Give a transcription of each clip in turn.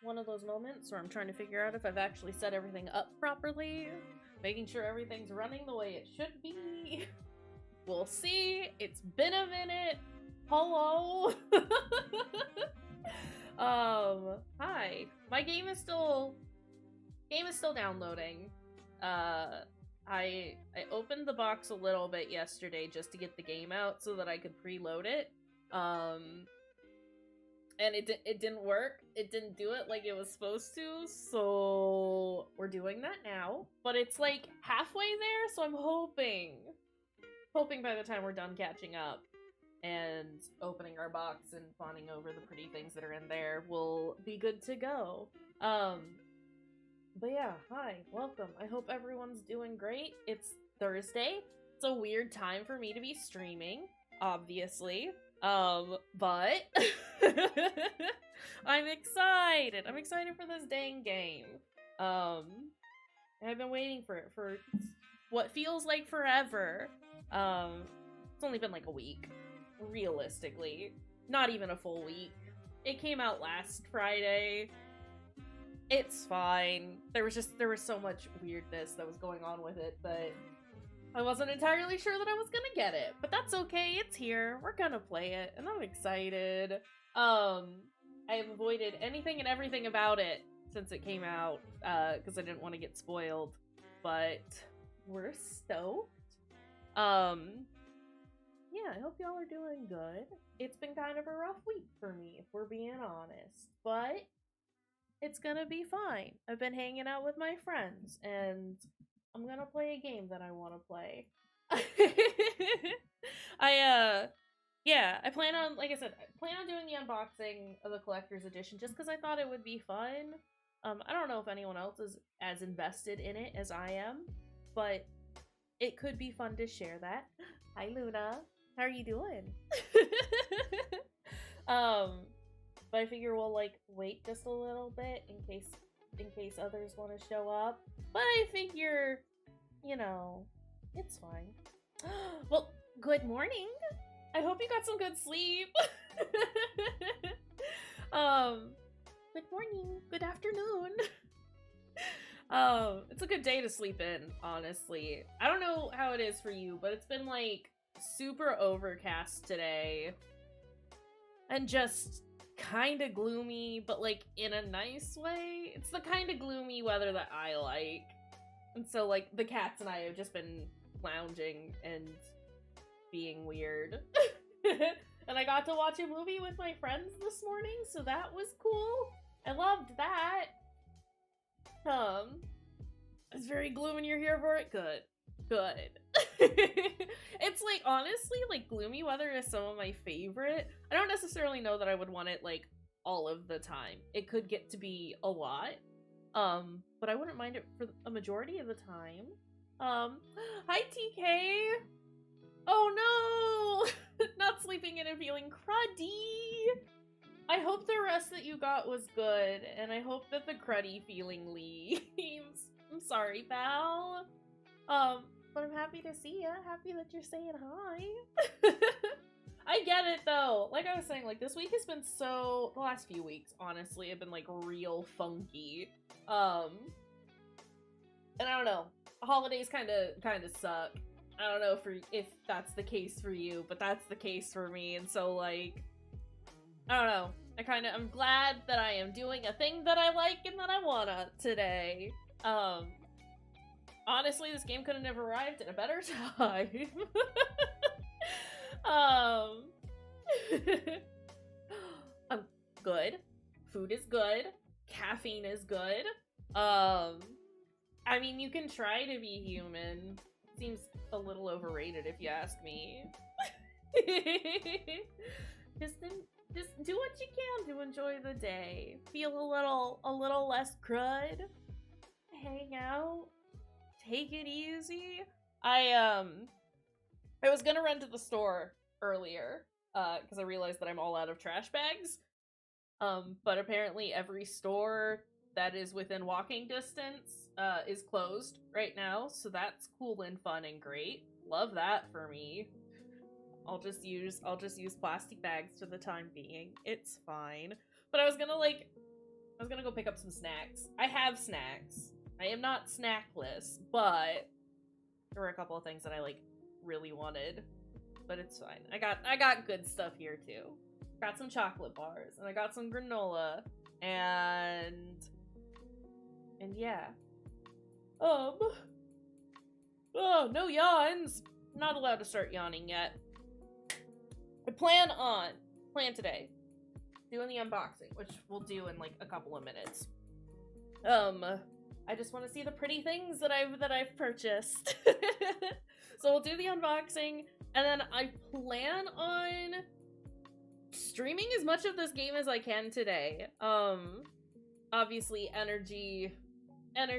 one of those moments where I'm trying to figure out if I've actually set everything up properly, making sure everything's running the way it should be. We'll see. It's been a minute. Hello. Hi. My game is still downloading. I opened the box a little bit yesterday just to get the game out so that I could preload it. And it didn't work. It didn't do it like it was supposed to, so we're doing that now. But it's like halfway there, so I'm hoping by the time we're done catching up and opening our box and fawning over the pretty things that are in there, we'll be good to go. But yeah, hi, welcome. I hope everyone's doing great. It's Thursday. It's a weird time for me to be streaming, obviously. But I'm excited. I'm excited for this dang game. I've been waiting for it for what feels like forever. It's only been like a week, realistically. Not even a full week. It came out last Friday. It's fine. There was so much weirdness that was going on with it that I wasn't entirely sure that I was gonna get it, but that's okay. It's here. We're gonna play it, and I'm excited. I have avoided anything and everything about it since it came out, because I didn't want to get spoiled, but we're stoked. Yeah, I hope y'all are doing good. It's been kind of a rough week for me, if we're being honest, but it's gonna be fine. I've been hanging out with my friends, and I'm gonna play a game that I want to play. I plan on, like I said, I plan on doing the unboxing of the collector's edition just because I thought it would be fun. I don't know if anyone else is as invested in it as I am, but it could be fun to share that. Hi, Luna. How are you doing? But I figure we'll, like, wait just a little bit in case others want to show up. But I figure, you know, it's fine. Well, good morning. I hope you got some good sleep. Good morning. Good afternoon. It's a good day to sleep in, honestly. I don't know how it is for you, but it's been, like, super overcast today. And just kind of gloomy, but, like, in a nice way. It's the kind of gloomy weather that I like. And so, like, the cats and I have just been lounging and being weird. And I got to watch a movie with my friends this morning, so that was cool. I loved that. It's very gloomy and you're here for it? Good. It's, like, honestly, like, gloomy weather is some of my favorite. I don't necessarily know that I would want it, like, all of the time. It could get to be a lot. But I wouldn't mind it for a majority of the time. Hi, TK! Oh no! Not sleeping in and feeling cruddy! I hope the rest that you got was good, and I hope that the cruddy feeling leaves. I'm sorry, pal. But I'm happy to see ya. Happy that you're saying hi. I get it, though. Like I was saying, like, this week has been the last few weeks, honestly, have been, like, real funky. And I don't know. Holidays kind of suck. I don't know if that's the case for you, but that's the case for me, and so, like, I don't know. I'm glad that I am doing a thing that I like and that I wanna today. Honestly, this game could have never arrived at a better time. I'm good. Food is good. Caffeine is good. I mean, you can try to be human. Seems a little overrated if you ask me. Just do what you can to enjoy the day. Feel a little less crud. Hang out. Take it easy. I was gonna run to the store earlier, because I realized that I'm all out of trash bags. But apparently every store that is within walking distance, is closed right now, so that's cool and fun and great. Love that for me. I'll just use plastic bags for the time being. It's fine. But I was gonna, like, I was gonna go pick up some snacks. I have snacks. I am not snackless, but there were a couple of things that I, like, really wanted. But it's fine. I got good stuff here, too. Got some chocolate bars, and I got some granola, and yeah. Oh, no yawns! I'm not allowed to start yawning yet. I plan today, doing the unboxing, which we'll do in, like, a couple of minutes. I just want to see the pretty things that I've purchased. So we'll do the unboxing, and then I plan on streaming as much of this game as I can today. Obviously energy and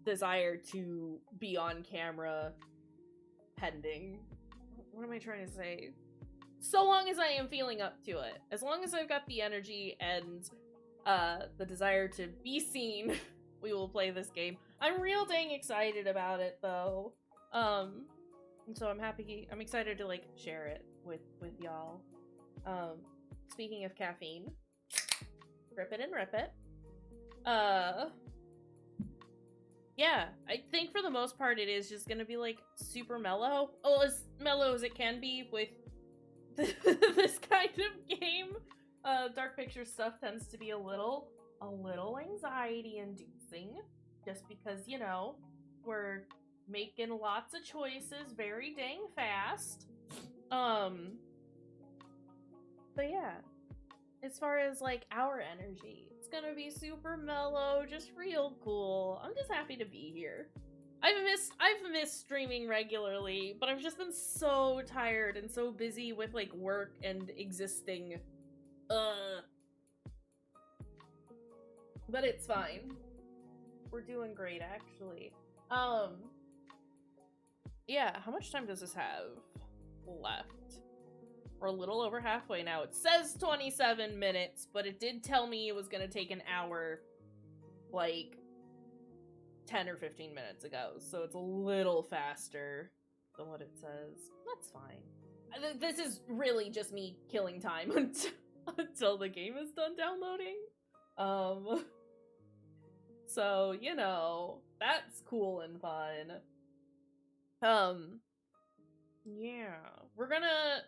desire to be on camera pending. What am I trying to say? So long as I am feeling up to it. As long as I've got the energy and the desire to be seen, we will play this game. I'm real dang excited about it, though. And so I'm excited to, like, share it with y'all. Speaking of caffeine, rip it and rip it. Yeah, I think for the most part it is just gonna be, like, super mellow. Oh, as mellow as it can be with this kind of game. Dark Pictures stuff tends to be a little anxiety-inducing, just because, you know, we're making lots of choices very dang fast. But yeah, as far as, like, our energy, it's gonna be super mellow, just real cool. I'm just happy to be here. I've missed streaming regularly, but I've just been so tired and so busy with, like, work and existing. But it's fine. We're doing great, actually. Yeah, how much time does this have left? We're a little over halfway now. It says 27 minutes, but it did tell me it was gonna take an hour, like, 10 or 15 minutes ago, so it's a little faster than what it says. That's fine. This is really just me killing time until the game is done downloading. So, you know, that's cool and fun. Yeah, we're gonna,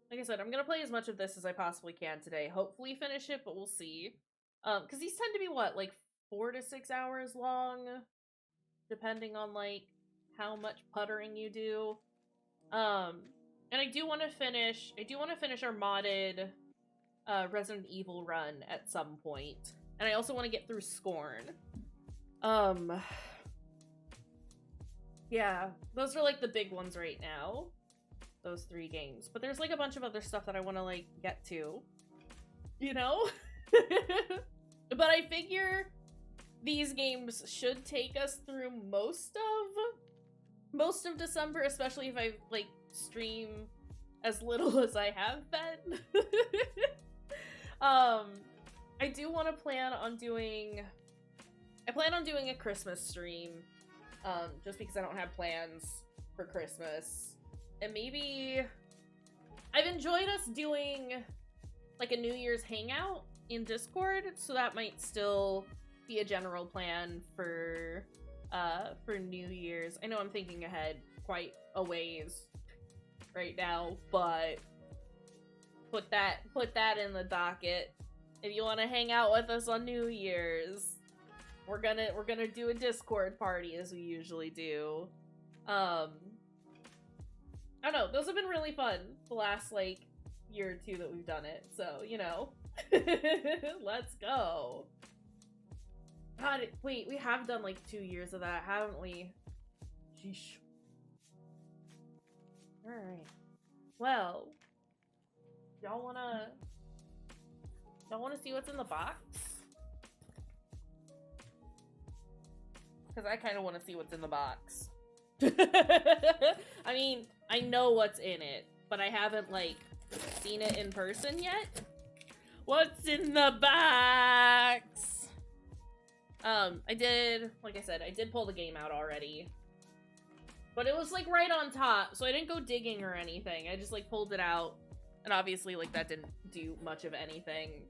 like I said, I'm gonna play as much of this as I possibly can today. Hopefully finish it, but we'll see. Because these tend to be, what, like 4 to 6 hours long, depending on, like, how much puttering you do. And I do want to finish our modded Resident Evil run at some point. And I also want to get through Scorn. Yeah, those are, like, the big ones right now. Those 3 games. But there's, like, a bunch of other stuff that I want to, like, get to. You know? But I figure these games should take us through most of December, especially if I, like, stream as little as I have been. I do want to plan on doing a Christmas stream, just because I don't have plans for Christmas. And maybe I've enjoyed us doing, like, a New Year's hangout in Discord, so that might still be a general plan for New Year's. I know I'm thinking ahead quite a ways right now, but put that in the docket. If you want to hang out with us on New Year's, we're gonna do a Discord party as we usually do. I don't know, those have been really fun the last, like, year or two that we've done it, so, you know. Let's go. God, wait, we have done, like, 2 years of that, haven't we? Sheesh. Alright. Well, y'all wanna see what's in the box? Because I kind of want to see what's in the box. I mean, I know what's in it, but I haven't, like, seen it in person yet. What's in the box? Like I said, I did pull the game out already. But it was, like, right on top, so I didn't go digging or anything. I just, like, pulled it out And obviously, like, that didn't do much of anything,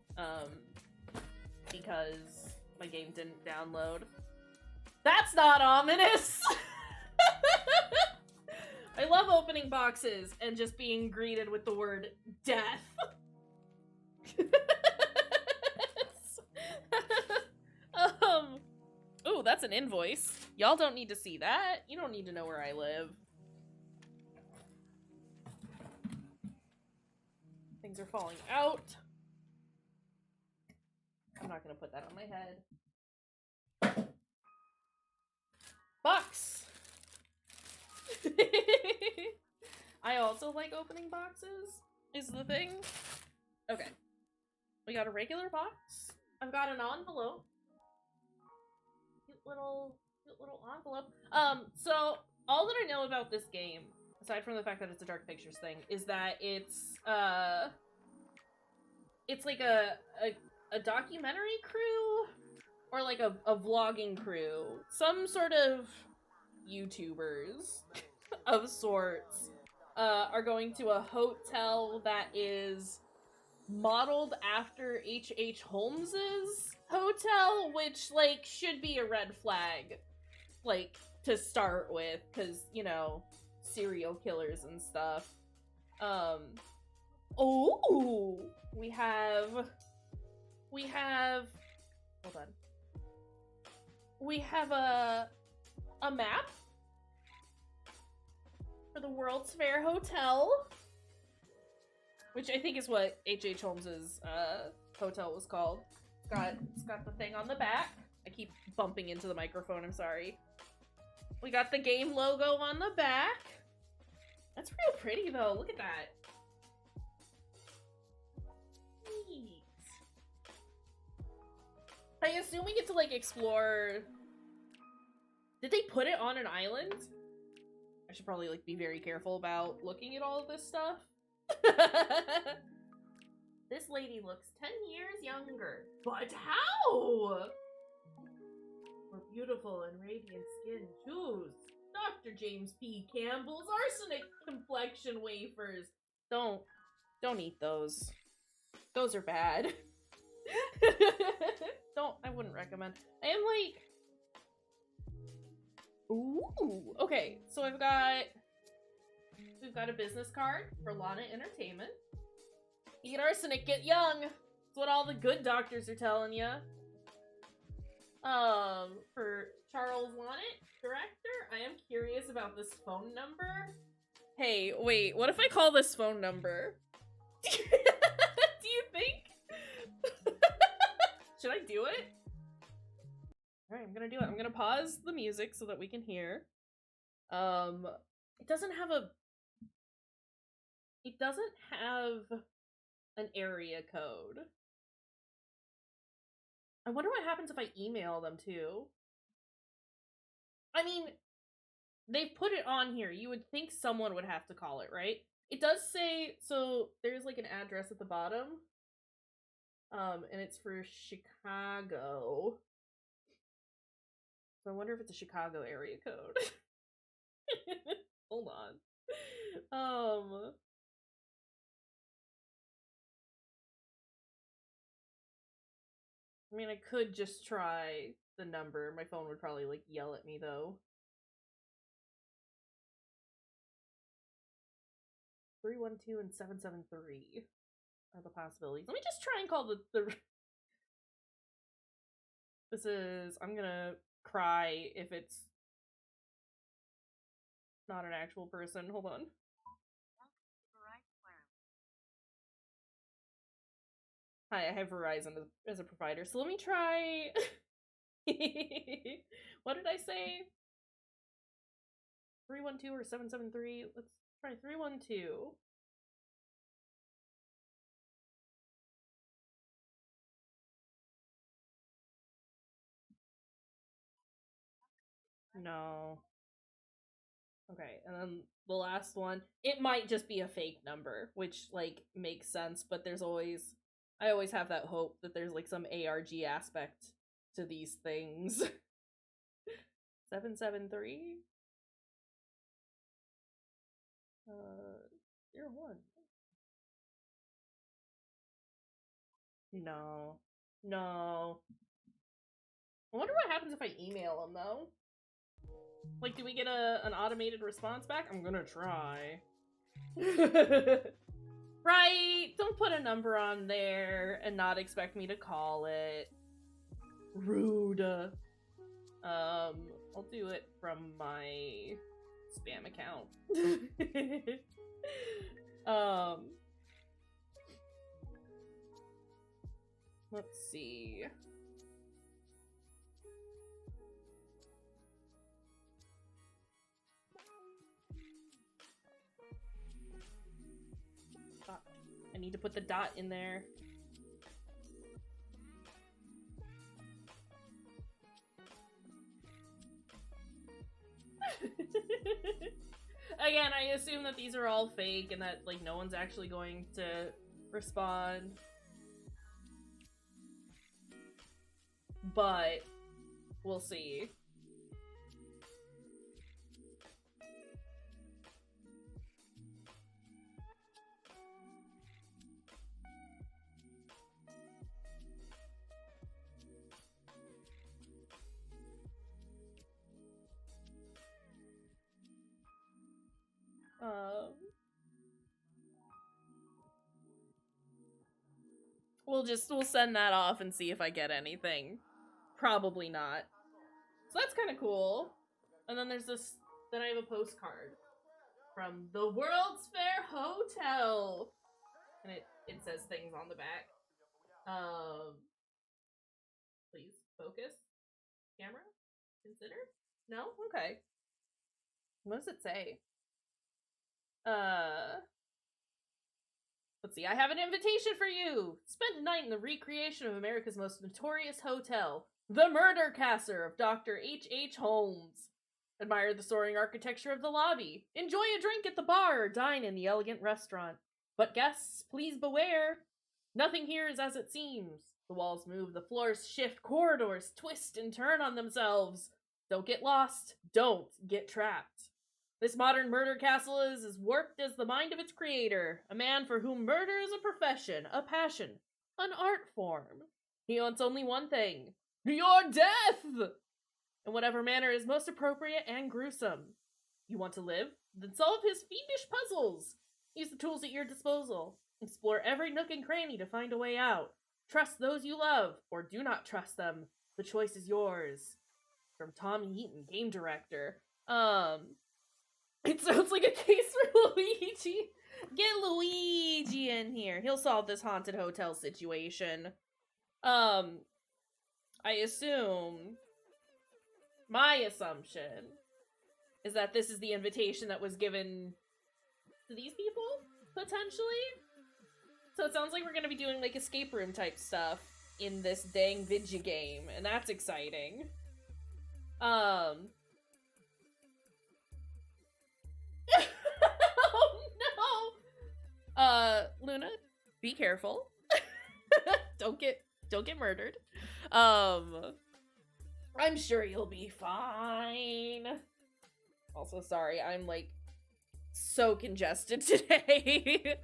because my game didn't download. That's not ominous! I love opening boxes and just being greeted with the word death. Ooh, that's an invoice. Y'all don't need to see that. You don't need to know where I live. Things are falling out. I'm not gonna put that on my head. Box! I also like opening boxes, is the thing. Okay. We got a regular box. I've got an envelope. Cute little envelope. So all that I know about this game, aside from the fact that it's a Dark Pictures thing, is that it's like a documentary crew or like a vlogging crew, some sort of YouTubers of sorts, are going to a hotel that is modeled after H.H. Holmes's hotel, which, like, should be a red flag, like, to start with, because, you know, serial killers and stuff. Oh, we have, hold on. We have a map for the World's Fair Hotel, which I think is what H.H. Holmes's hotel was called. It's got the thing on the back. I keep bumping into the microphone, I'm sorry. We got the game logo on the back. That's real pretty though, look at that. Neat. I assume we get to, like, explore... Did they put it on an island? I should probably, like, be very careful about looking at all of this stuff. This lady looks 10 years younger. But how? For beautiful and radiant skin, choose Dr. James P. Campbell's arsenic complexion wafers. Don't eat those. Those are bad. I wouldn't recommend. I am like... Ooh, okay, so we've got a business card for Lana Entertainment. Eat arsenic, get young. That's what all the good doctors are telling you. For Charles Lonnet, director, I am curious about this phone number. Hey, wait, what if I call this phone number? Do you think? Should I do it? Alright, I'm gonna do it. I'm gonna pause the music so that we can hear. It doesn't have an area code. I wonder what happens if I email them too. I mean, they've put it on here. You would think someone would have to call it, right? It does say, so there's like an address at the bottom. And it's for Chicago. So I wonder if it's a Chicago area code. Hold on. I mean, I could just try the number. My phone would probably, like, yell at me, though. 312 and 773 are the possibilities. Let me just try and call the... This is... I'm gonna cry if it's not an actual person. Hold on. Hi, I have Verizon as a provider, so let me try... What did I say? 312 or 773? Let's try 312. No. Okay, and then the last one, it might just be a fake number, which, like, makes sense, but I always have that hope that there's, like, some ARG aspect to these things. 773? 01. No. No. I wonder what happens if I email them, though. Like, do we get an automated response back? I'm gonna try. Right? Don't put a number on there and not expect me to call it. Rude. I'll do it from my spam account. Let's see. I need to put the dot in there. Again, I assume that these are all fake and that, like, no one's actually going to respond. But we'll see. We'll send that off and see if I get anything. Probably not. So that's kind of cool. And then there's this, then I have a postcard from the World's Fair Hotel. And it says things on the back. Please focus. Camera? Consider? No? Okay. What does it say? Let's see. I have an invitation for you. Spend a night in the recreation of America's most notorious hotel, the Murder Castle of Dr. H.H. Holmes. Admire the soaring architecture of the lobby. Enjoy a drink at the bar or dine in the elegant restaurant. But guests, please beware. Nothing here is as it seems. The walls move, the floors shift, corridors twist and turn on themselves. Don't get lost. Don't get trapped. This modern murder castle is as warped as the mind of its creator, a man for whom murder is a profession, a passion, an art form. He wants only one thing: your death! In whatever manner is most appropriate and gruesome. You want to live? Then solve his fiendish puzzles. Use the tools at your disposal. Explore every nook and cranny to find a way out. Trust those you love, or do not trust them. The choice is yours. From Tom Heaton, game director. It sounds like a case for Luigi. Get Luigi in here. He'll solve this haunted hotel situation. I assume, my assumption is that this is the invitation that was given to these people, potentially. So it sounds like we're gonna be doing, like, escape room type stuff in this dang video game, and that's exciting. Oh no! Luna, be careful. Don't get murdered. I'm sure you'll be fine. Also, sorry, I'm, like, so congested today.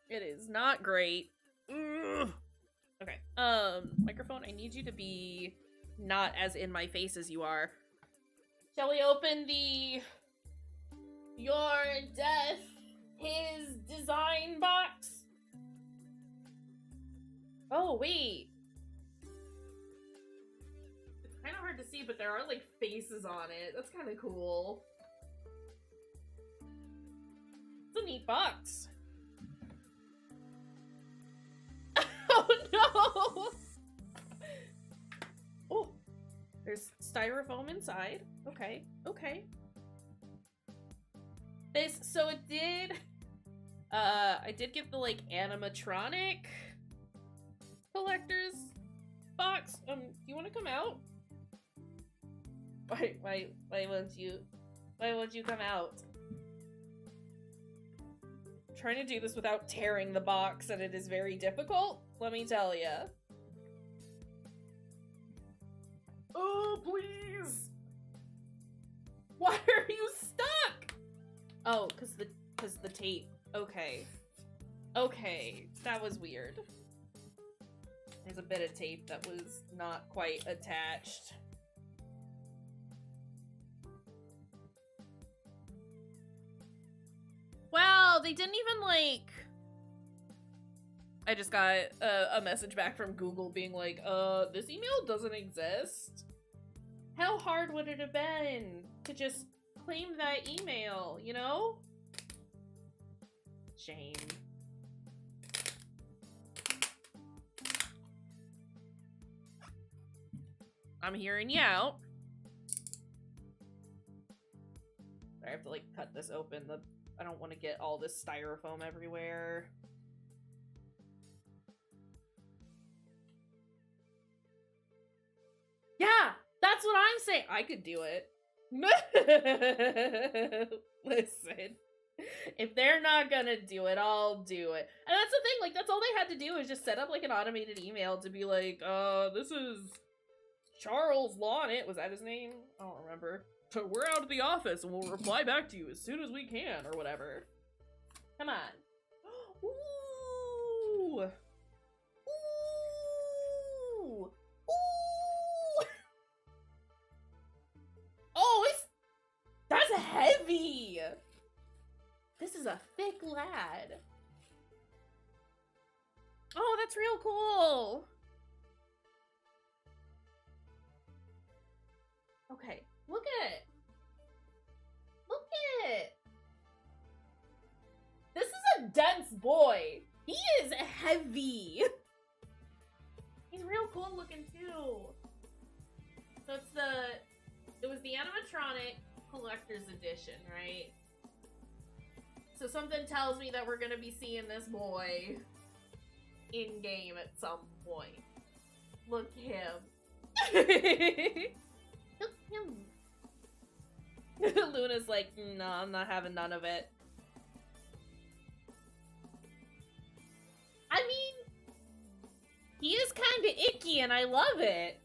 It is not great. Ugh. Okay, microphone, I need you to be not as in my face as you are. Shall we open the Your Death, His Design box? Oh, wait. It's kind of hard to see, but there are, like, faces on it. That's kind of cool. It's a neat box. Oh, no! Oh, there's styrofoam inside. Okay, okay. So it did, I did get the, like, animatronic collector's box. Do you want to come out? Why won't you come out? I'm trying to do this without tearing the box, and it is very difficult, let me tell ya. Oh, please! Why are you stuck? Oh, cause the tape. Okay. Okay, that was weird. There's a bit of tape that was not quite attached. Wow, they didn't even, like... I just got a message back from Google being like, this email doesn't exist? How hard would it have been to just claim that email, you know? Shame. I'm hearing you out. I have to, like, cut this open. I don't want to get all this styrofoam everywhere. Yeah, that's what I'm saying. I could do it. Listen, if they're not gonna do it, I'll do it. And that's the thing, like, that's all they had to do is just set up, like, an automated email to be like, this is Charles Lonnet. Was that his name? I don't remember. So we're out of the office and we'll reply back to you as soon as we can, or whatever. Come on. Ooh! Ooh! Ooh! Oh, that's heavy! This is a thick lad. Oh, that's real cool! Okay, look at it. Look at it. This is a dense boy. He is heavy. He's real cool looking too. So it was the animatronic collector's edition, right? So something tells me that we're gonna be seeing this boy in game at some point. Look at him. Look at him. Luna's like, no, I'm not having none of it. I mean, he is kind of icky and I love it.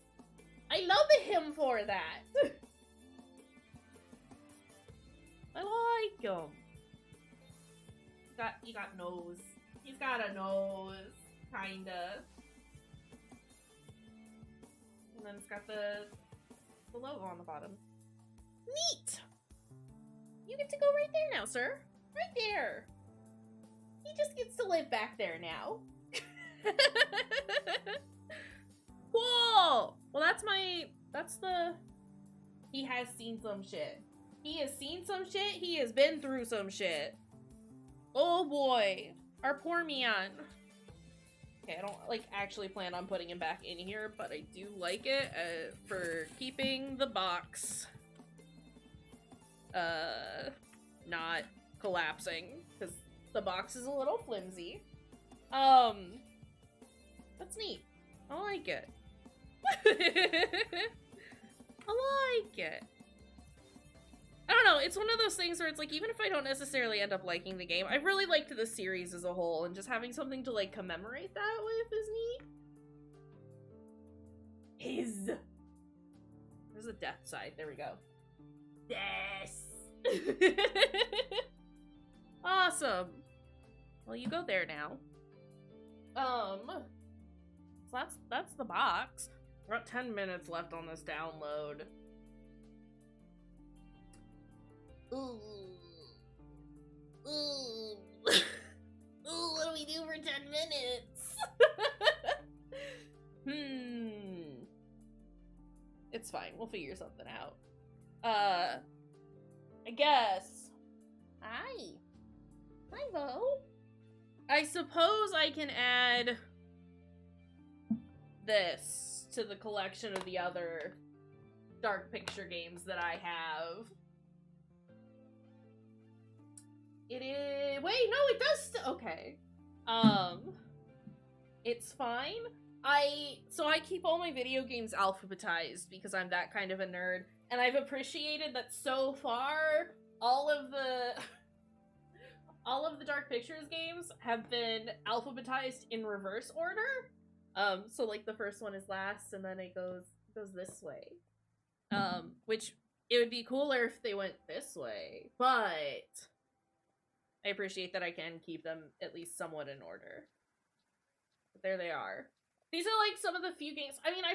I love him for that. I like him. He got nose. He's got a nose, kinda. And then it's got the logo on the bottom. Neat! You get to go right there now, sir. Right there. He just gets to live back there now. Cool! Well, he has seen some shit. He has seen some shit. He has been through some shit. Oh boy. Our poor man. Okay, I don't, like, actually plan on putting him back in here, but I do like it for keeping the box not collapsing, because the box is a little flimsy. That's neat. I like it. I like it. I don't know, it's one of those things where it's like, even if I don't necessarily end up liking the game, I really liked the series as a whole, and just having something to, like, commemorate that with is neat. There's a death side, there we go. Yes! Awesome! Well, you go there now. So that's the box. We're got 10 minutes left on this download. Ooh. Ooh. Ooh, what do we do for 10 minutes? It's fine. We'll figure something out. I guess. Hi. Hi, Bo. I suppose I can add this to the collection of the other Dark Picture games that I have. It is... Wait, no, it does okay. It's fine. So I keep all my video games alphabetized because I'm that kind of a nerd, and I've appreciated that so far all of the Dark Pictures games have been alphabetized in reverse order. So like the first one is last, and then it goes this way. Which it would be cooler if they went this way, but I appreciate that I can keep them at least somewhat in order. But there they are. These are like some of the few games. I mean, I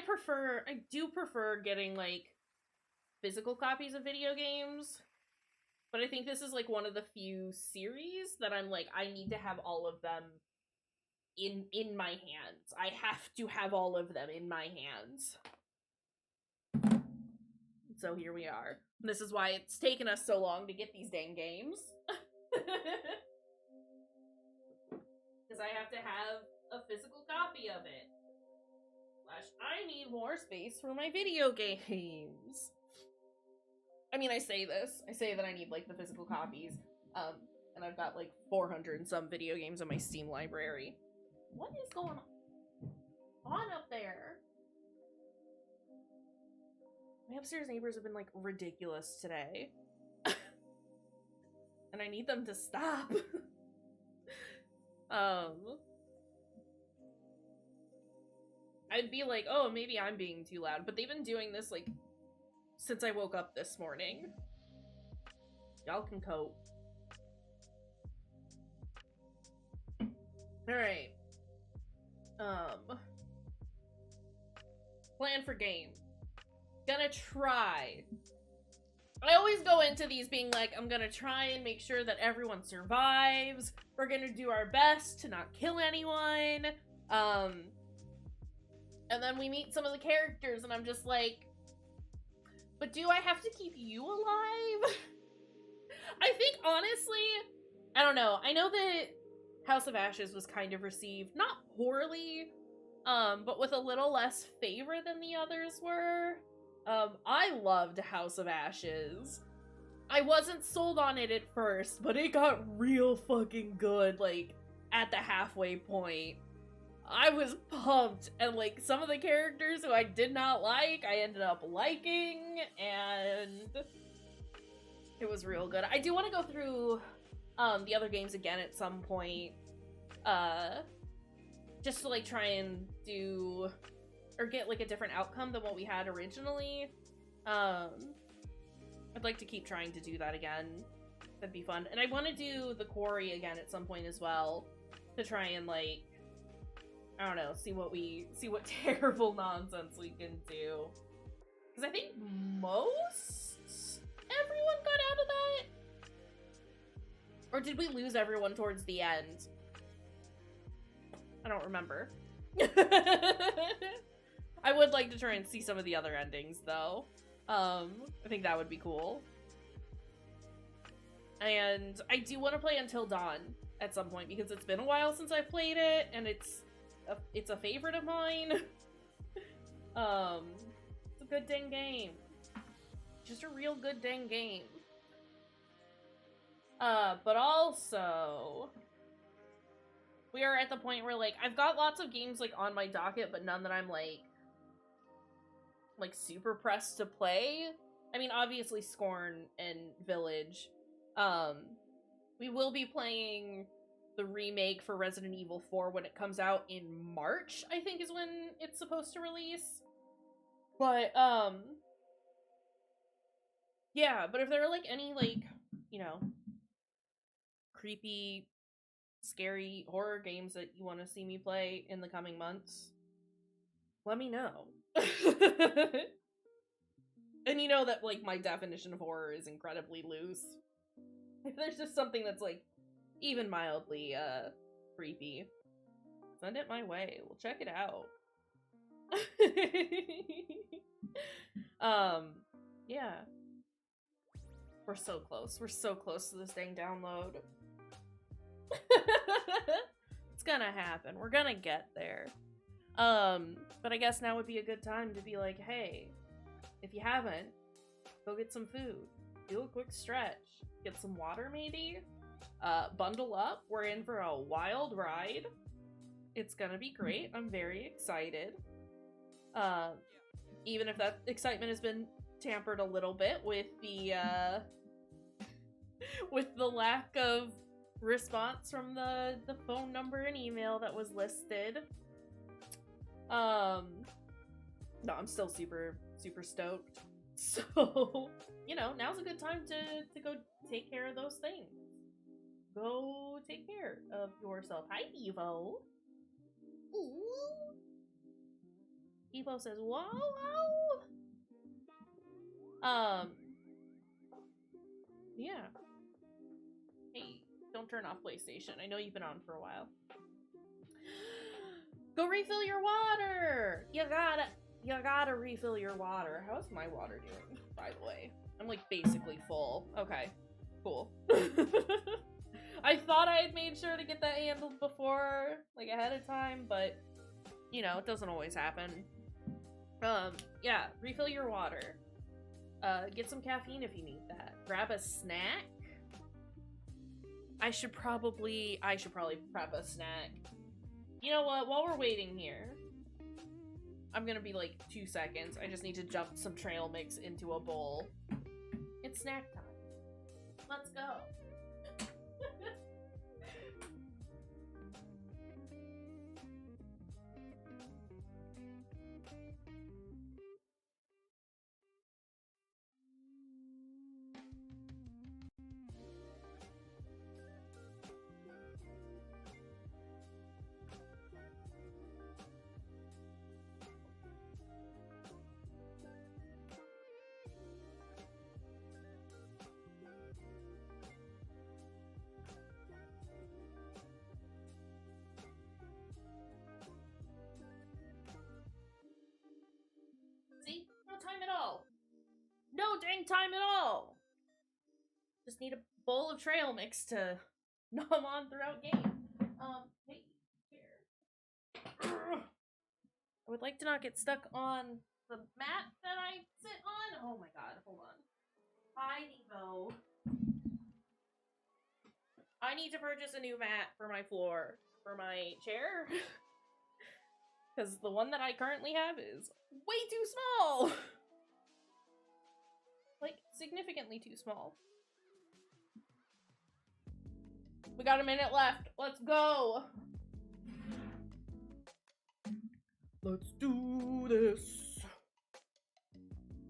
do prefer getting like physical copies of video games, but I think this is like one of the few series that I'm like, I need to have all of them in my hands. I have to have all of them in my hands. So here we are. This is why it's taken us so long to get these dang games. Because I have to have a physical copy of it. I need more space for my video games. I mean, I say that I need, like, the physical copies, and I've got, like, 400 and some video games in my Steam library. What is going on up there? My upstairs neighbors have been, like, ridiculous today. And I need them to stop. I'd be like, oh, maybe I'm being too loud, but they've been doing this, like, since I woke up this morning. Y'all can cope. Alright. Plan for game. Gonna try. I always go into these being like, I'm gonna try and make sure that everyone survives. We're gonna do our best to not kill anyone. And then we meet some of the characters and I'm just like, but do I have to keep you alive? I think, honestly, I don't know. I know that House of Ashes was kind of received, not poorly, but with a little less favor than the others were. I loved House of Ashes. I wasn't sold on it at first, but it got real fucking good, like, at the halfway point. I was pumped, and, like, some of the characters who I did not like, I ended up liking, and it was real good. I do want to go through, the other games again at some point, just to, like, try and do, or get, like, a different outcome than what we had originally. I'd like to keep trying to do that again. That'd be fun. And I want to do the Quarry again at some point as well, to try and, like, I don't know, see what terrible nonsense we can do. Because I think everyone got out of that? Or did we lose everyone towards the end? I don't remember. I would like to try and see some of the other endings, though. I think that would be cool. And I do want to play Until Dawn at some point, because it's been a while since I've played it, and it's a favorite of mine. It's a good dang game. Just a real good dang game. But also, we are at the point where, like, I've got lots of games, like, on my docket, but none that I'm, like, super pressed to play. I mean, obviously Scorn and Village. We will be playing the remake for Resident Evil 4 when it comes out in March, I think is when it's supposed to release. But, yeah, but if there are, like, any, like, you know, creepy, scary horror games that you want to see me play in the coming months, let me know. And you know that, like, my definition of horror is incredibly loose. If there's just something that's, like, even mildly, creepy, send it my way. We'll check it out. Yeah. We're so close. We're so close to this dang download. It's gonna happen. We're gonna get there. But I guess now would be a good time to be like, hey, if you haven't, go get some food. Do a quick stretch. Get some water, maybe? Bundle up. We're in for a wild ride. It's gonna be great. I'm very excited. Even if that excitement has been tampered a little bit with the lack of response from the phone number and email that was listed. No, I'm still super stoked. So, you know, now's a good time to go take care of those things. Go take care of yourself. Hi, Evo. Ooh. Evo says, whoa, yeah. Hey, don't turn off PlayStation. I know you've been on for a while. Go refill your water! You gotta refill your water. How's my water doing, by the way? I'm, like, basically full. Okay, cool. I thought I had made sure to get that handled before, like, ahead of time, but, you know, it doesn't always happen. Yeah, refill your water. Get some caffeine if you need that. Grab a snack. I should probably prep a snack. You know what? While we're waiting here, I'm gonna be like 2 seconds. I just need to dump some trail mix into a bowl. It's snack time. Let's go. See? No time at all. No dang time at all. Just need a bowl of trail mix to nom on throughout game. Hey, here. I would like to not get stuck on the mat that I sit on. Oh my god, hold on. Hi, Nevo. I need to purchase a new mat for my floor, for my chair. Because the one that I currently have is way too small. Like, significantly too small. We got a minute left. Let's go. Let's do this.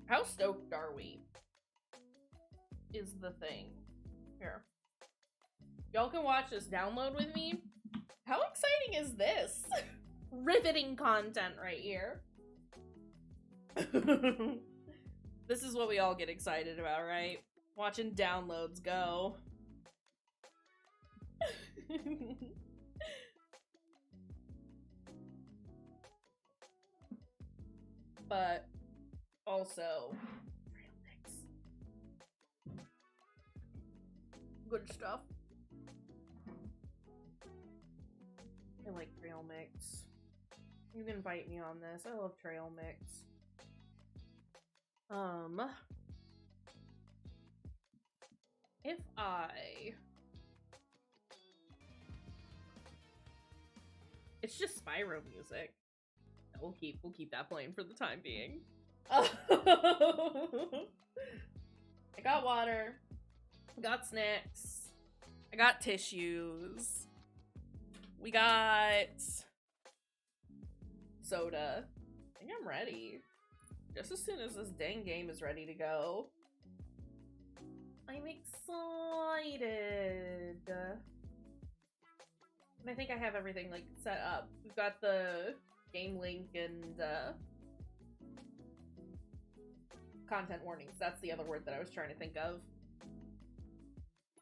How stoked are we? Is the thing. Here. Y'all can watch this download with me. How exciting is this? Riveting content right here. This is what we all get excited about, right? Watching downloads go. But also trail mix. Good stuff. I like trail mix. You can invite me on this. I love trail mix. If it's just Spyro music. We'll keep that playing for the time being. I got water. I got snacks. I got tissues. We got soda. I think I'm ready. Just as soon as this dang game is ready to go. I'm excited. And I think I have everything like set up. We've got the game link and content warnings. That's the other word that I was trying to think of.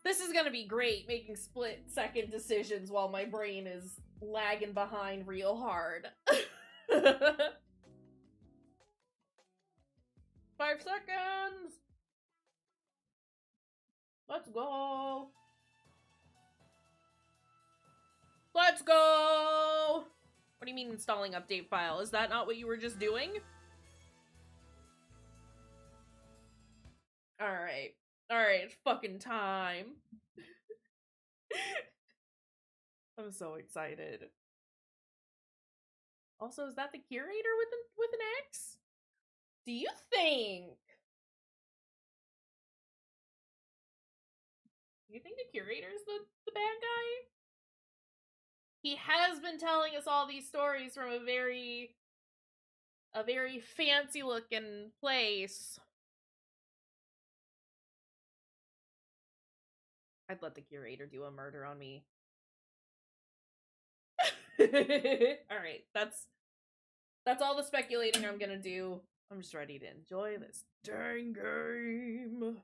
This is gonna be great, making split-second decisions while my brain is lagging behind real hard. 5 seconds! Let's go! Let's go! What do you mean installing update file? Is that not what you were just doing? Alright. Alright, it's fucking time. I'm so excited. Also, is that the curator with an X? Do you think? Do you think the curator's the bad guy? He has been telling us all these stories from a very fancy looking place. I'd let the curator do a murder on me. Alright, that's That's all the speculating I'm gonna do. I'm just ready to enjoy this dang game.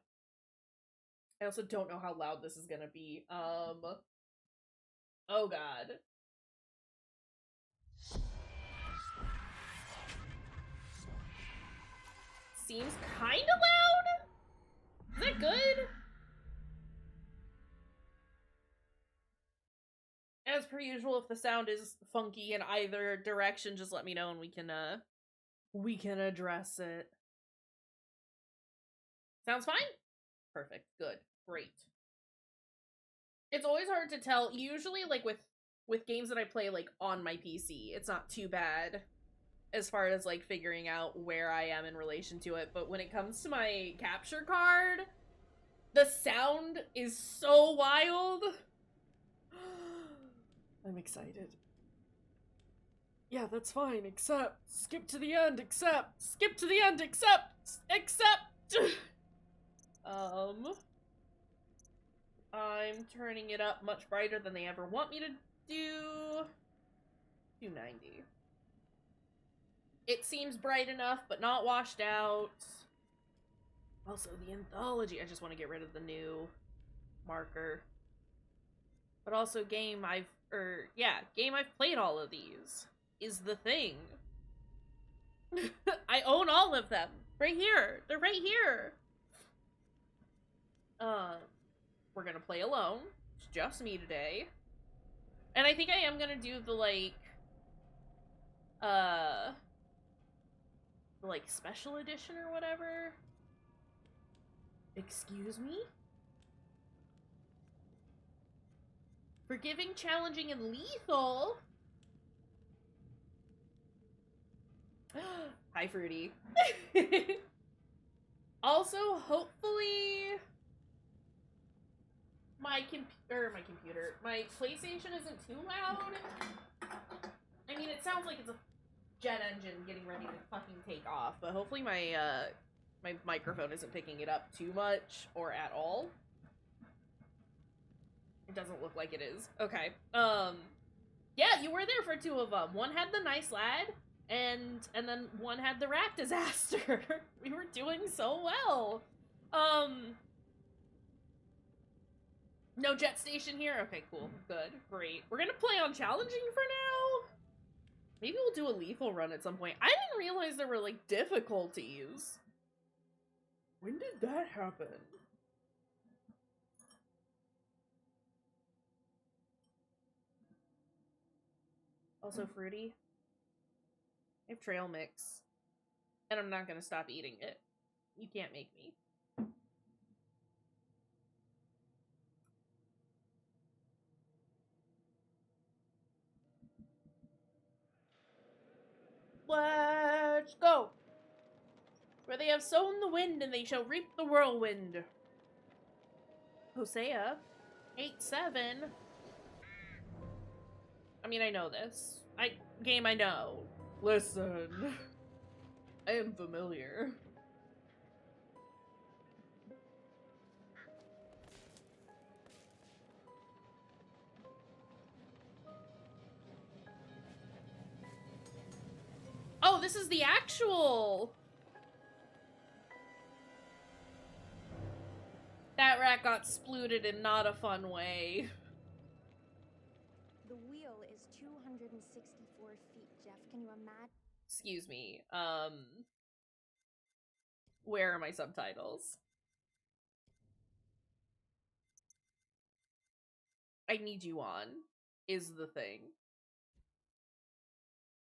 I also don't know how loud this is gonna be. Oh god. Seems kinda loud? Is that good? As per usual, if the sound is funky in either direction, just let me know and we can address it. Sounds fine? Perfect. Good. Great. It's always hard to tell. Usually, like, with games that I play, like, on my PC, it's not too bad as far as, like, figuring out where I am in relation to it. But when it comes to my capture card, the sound is so wild. I'm excited. Yeah, that's fine, except skip to the end, except skip to the end, except I'm turning it up much brighter than they ever want me to do. 290. It seems bright enough, but not washed out. Also, the Anthology. I just want to get rid of the new marker. But also, game I've played all of these is the thing. I own all of them. Right here. They're right here. We're gonna play alone. It's just me today. And I think I am gonna do the, like, special edition or whatever. Excuse me? Forgiving, challenging, and lethal? Hi, Fruity. Also, hopefully, my PlayStation isn't too loud. I mean, it sounds like it's a jet engine getting ready to fucking take off, but hopefully my microphone isn't picking it up too much or at all. It doesn't look like it is. Okay. Yeah, you were there for two of them. One had the nice lad, and then one had the rat disaster. We were doing so well. No jet station here? Okay, cool. Good. Great. We're gonna play on challenging for now? Maybe we'll do a lethal run at some point. I didn't realize there were, like, difficulties. When did that happen? Also, Fruity, I have trail mix, and I'm not gonna stop eating it. You can't make me. Let's go! Where they have sown the wind, and they shall reap the whirlwind. Hosea, 8-7. I mean, I know this. Game I know. Listen. I am familiar. Oh, this is the actual... That rat got splooted in not a fun way. The wheel is 264 feet, Jeff. Can you imagine? Excuse me. Where are my subtitles? I need you on, is the thing.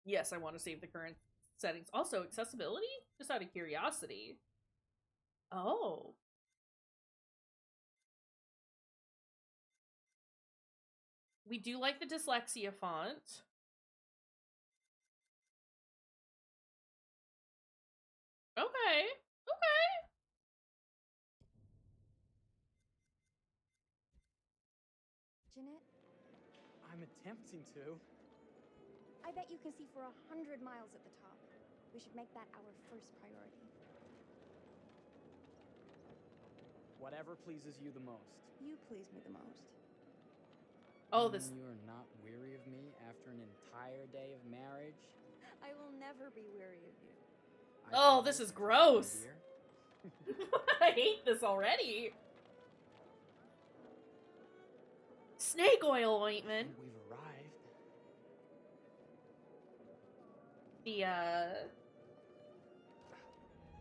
Yes, I want to save the current settings. Also, accessibility? Just out of curiosity. Oh. We do like the dyslexia font. Okay. Okay. Jeanette, I'm attempting to. I bet you can see for 100 miles at the top. We should make that our first priority. Whatever pleases you the most. You please me the most. Oh, this... You are not weary of me after an entire day of marriage? I will never be weary of you. Oh, feel this it, is my gross. dear. I hate this already. Snake oil ointment. We've arrived.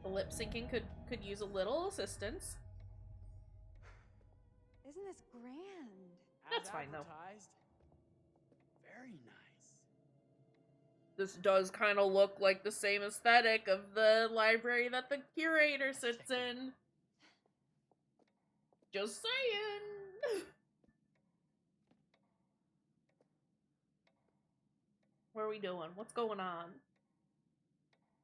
The lip syncing could use a little assistance. Isn't this grand? That's As fine, though. advertised. Very nice. This does kind of look like the same aesthetic of the library that the curator sits in. Just saying. What are we doing? What's going on?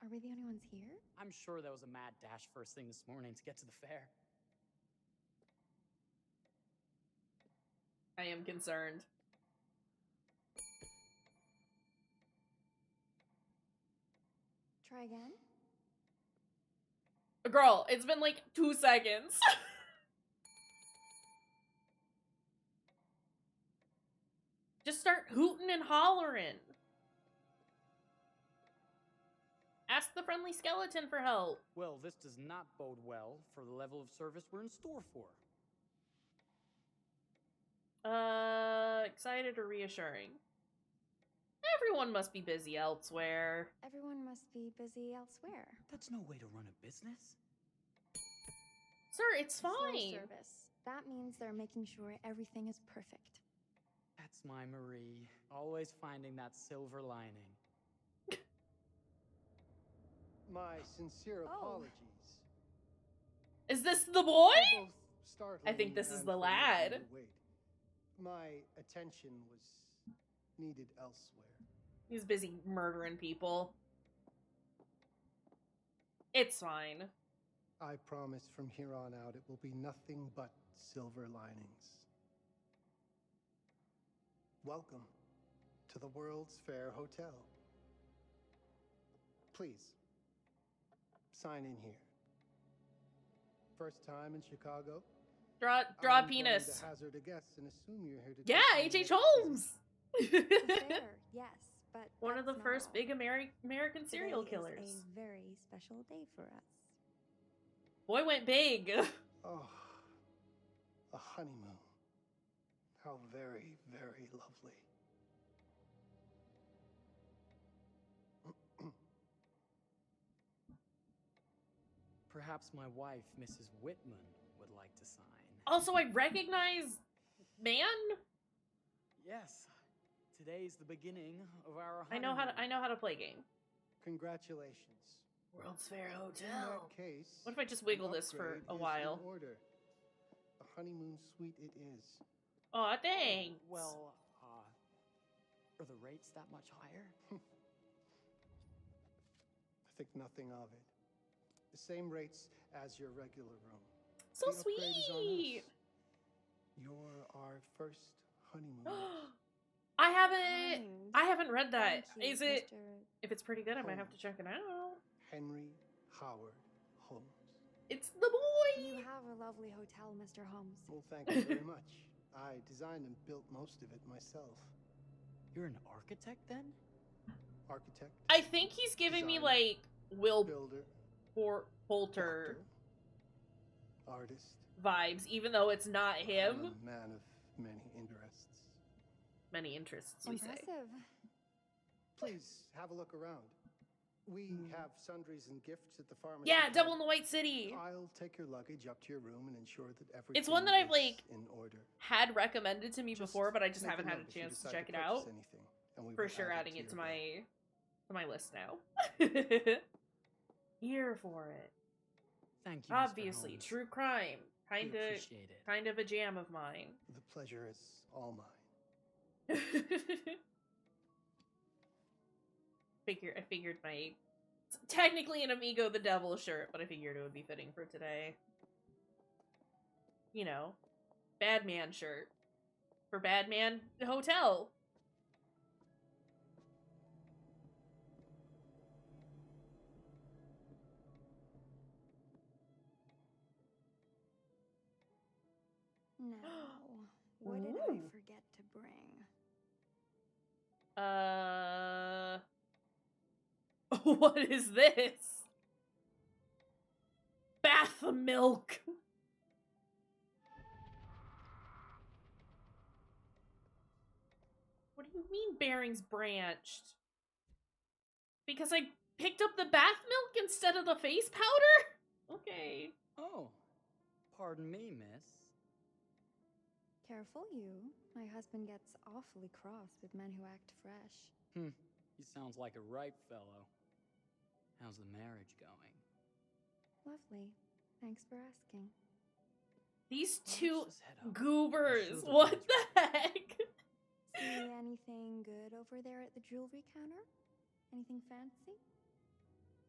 Are we the only ones here? I'm sure there was a mad dash first thing this morning to get to the fair. I am concerned. Try again? Girl, it's been like 2 seconds. Just start hooting and hollering. Ask the friendly skeleton for help. Well, this does not bode well for the level of service we're in store for. Excited or reassuring? Everyone must be busy elsewhere. Everyone must be busy elsewhere. That's no way to run a business. Sir, it's Slow fine. service. That means they're making sure everything is perfect. That's my Marie. Always finding that silver lining. My sincere Oh. apologies. Is this the boy? For both startling I think this is and the for lad. making you wait. My attention was needed elsewhere. He's busy murdering people. It's fine. I promise from here on out it will be nothing but silver linings. Welcome to the World's Fair Hotel. Please, sign in here. First time in Chicago? Draw I'm a penis. going to hazard a guess and assume you're here to Yeah, take my H.H. next Holmes. The fair, yes, but One of the that's not first all. big American serial Today killers. is a very special day for us. Boy went big. Oh, a honeymoon. How very, very lovely. Perhaps my wife, Mrs. Whitman, would like to sign. Also, I recognize man. Yes. Today's the beginning of our I honeymoon. know how to play game. Congratulations. World's Fair In Hotel. that case, What if I just an wiggle this for upgrade a is while? in order. A honeymoon suite it is. Aw, thanks. Well, are the rates that much higher? I think nothing of it. The same rates as your regular room. So The upgrade is on us. sweet. You're our first honeymoon. I haven't read that. Thank you, Is it? Mr. If it's pretty good, I might have to check it out. Henry Howard Holmes. It's the boy. You have a lovely hotel, Mr. Holmes. Well, thank you very much. I designed and built most of it myself. You're an architect then? Architect, I think he's giving me Designer. like Will builder, Poulter doctor, artist. vibes, even though it's not him. I'm a man of many interests. Many interests, we say. Impressive. Please have a look around. We have sundries and gifts at the pharmacy. Yeah, counter. Devil in the White City. I'll take your luggage up to your room and ensure that everything It's one that I've, is like, in order. Had recommended to me before, but I just make haven't had note a if you chance to decide check it purchase out. anything, and we For will sure, add adding it to your bill. my list now. Here for it. Thank you, Mr. Obviously, Holmes. true crime. We appreciate it. Kind of a jam of mine. The pleasure is all mine. I figured my it's technically an Amigo the Devil shirt, but I figured it would be fitting for today. You know, Bad Man shirt for Bad Man Hotel. Now, what did I Ooh. forget to bring? What is this? Bath milk. What do you mean bearings branched? Because I picked up the bath milk instead of the face powder? Okay. Oh, pardon me, miss. Careful, you. My husband gets awfully cross with men who act fresh. He sounds like a ripe fellow. How's the marriage going? Lovely. Thanks for asking. These Let's two just head up. goobers. I'm sure the What man's the heck? See anything good over there at the jewelry counter? Anything fancy?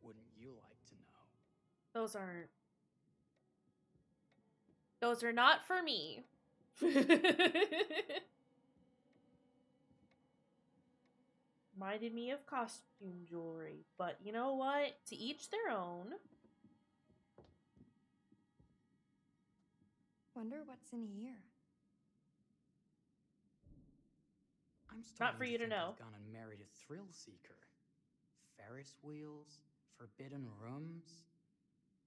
Wouldn't you like to know? Those are not for me. Reminded me of costume jewelry, but you know what? To each their own. Wonder what's in here. I'm starting for you to think know. I've gone and married a thrill seeker. Ferris wheels, forbidden rooms.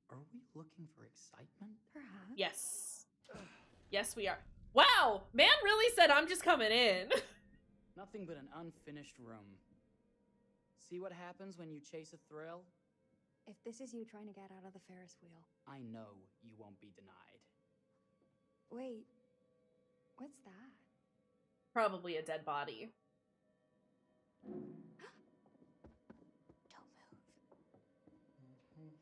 Are we looking for excitement? Perhaps. Yes. Yes, we are. Wow! Man really said I'm just coming in. Nothing but an unfinished room. See what happens when you chase a thrill? If this is you trying to get out of the Ferris wheel. I know you won't be denied. Wait. What's that? Probably a dead body. Don't move.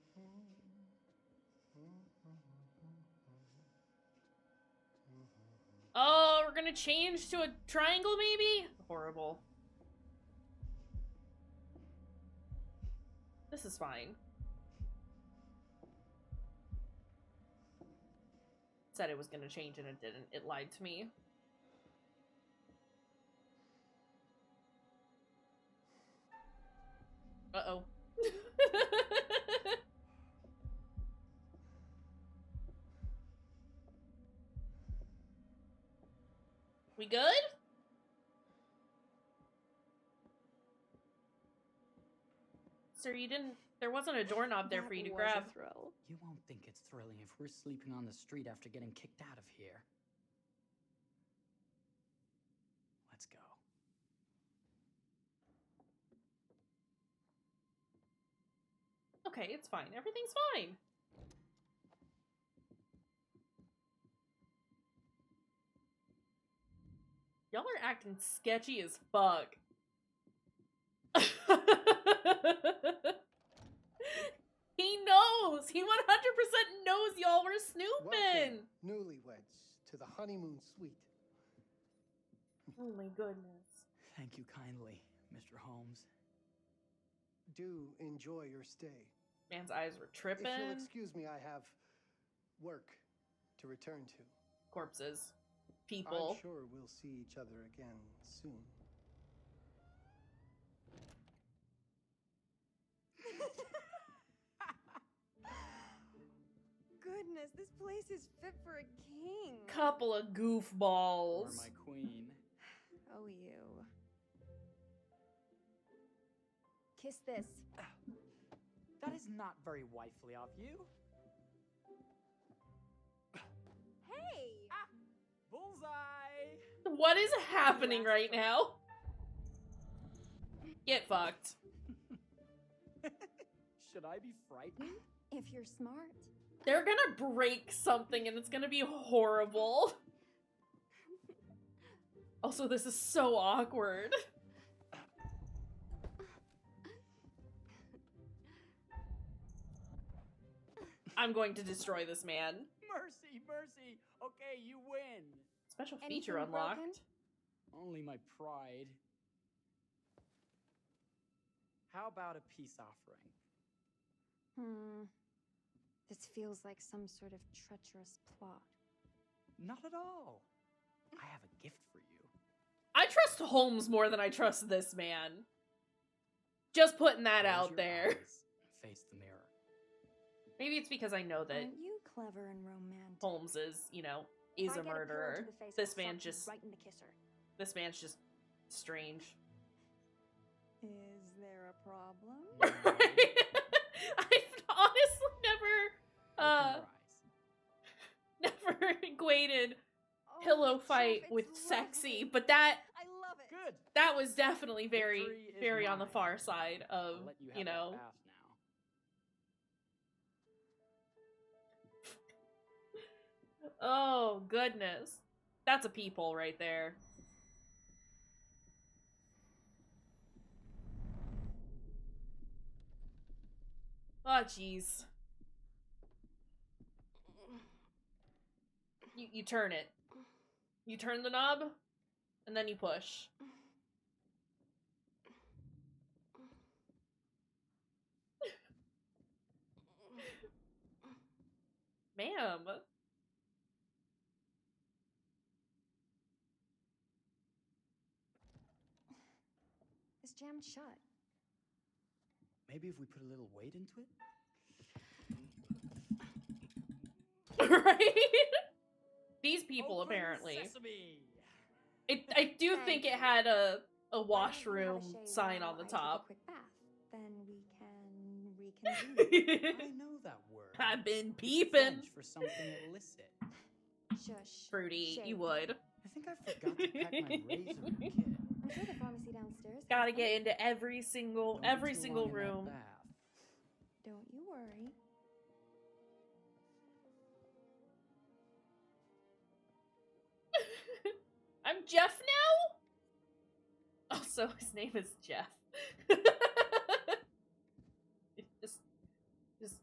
Oh, we're gonna change to a triangle, maybe? Horrible. This is fine. Said it was gonna change and it didn't. It lied to me. Uh-oh. We good? Sir, you didn't... There wasn't a doorknob there for you to grab. Thrill. You won't think it's thrilling if we're sleeping on the street after getting kicked out of here. Let's go. Okay, it's fine. Everything's fine. Y'all are acting sketchy as fuck. He knows! He 100% knows y'all were snooping! Welcome, newlyweds, to the honeymoon suite. Oh my goodness. Thank you kindly, Mr. Holmes. Do enjoy your stay. Man's eyes were If tripping. you'll excuse me, I have work to return to. Corpses. People. I'm sure we'll see each other again soon. Goodness, this place is fit for a king. Couple of Or goofballs. my queen. Oh, you. Kiss this. That is not very wifely of you. Hey! Bullseye! What is happening right now? Get fucked. Should I be frightened? If you're smart. They're gonna break something and it's gonna be horrible. Also, this is so awkward. I'm going to destroy this man. Mercy, mercy! Okay, you win! Special Anything feature unlocked. broken? Only my pride. How about a peace offering? This feels like some sort of treacherous plot. Not at all. I have a gift for you. I trust Holmes more than I trust this man. Just putting that Close out your there. eyes and face the mirror. Maybe it's because I know that Aren't you clever and romantic? Holmes is, you know, If is I a get pillow murderer. to the face, This I'll man sock you just, right in the kisser. this man's just strange. Is there a problem? I've honestly Open never equated Oh, pillow Jeff, fight it's with sexy, lovely. but that I love it. Good. that was definitely very, Victory is very on the mine. far side of, I'll let you have you know. that bath now. Oh, goodness. That's a peephole right there. Oh, jeez. You turn it. You turn the knob, and then you push. Ma'am. It's jammed shut. Maybe if we put a little weight into it? Right? These people, Open apparently. Sesame. I do think it had a Why don't you have a washroom shave sign while on the I take top. a quick bath? Then we can reconvene. I know that word. I've been It's peeping. French for something illicit. Shush. Fruity, Shave. you would. I think I forgot to pack my razor and kit. I'm sure the pharmacy downstairs has Gotta them. get into every single Don't be too long in that room. bath. Don't you worry. I'm Jeff now? Also, his name is Jeff. It's just, it's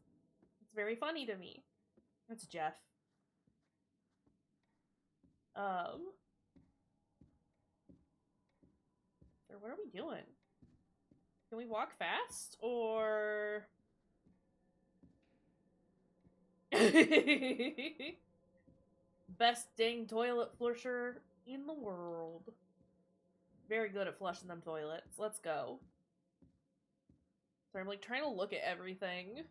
very funny to me. It's Jeff. So what are we doing? Can we walk fast, or... Best dang toilet flusher in the world. Very good at flushing them toilets. Let's go. So I'm like trying to look at everything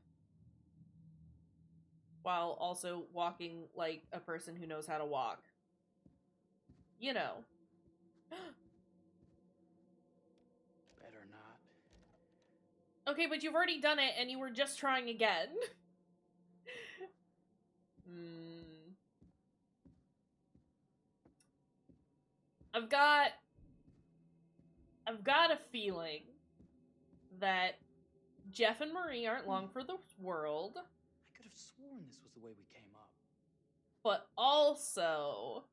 while also walking like a person who knows how to walk. You know. Better not. Okay, but you've already done it and you were just trying again. I've got a feeling that Jeff and Marie aren't long for the world, I could have sworn this was the way we came up. but also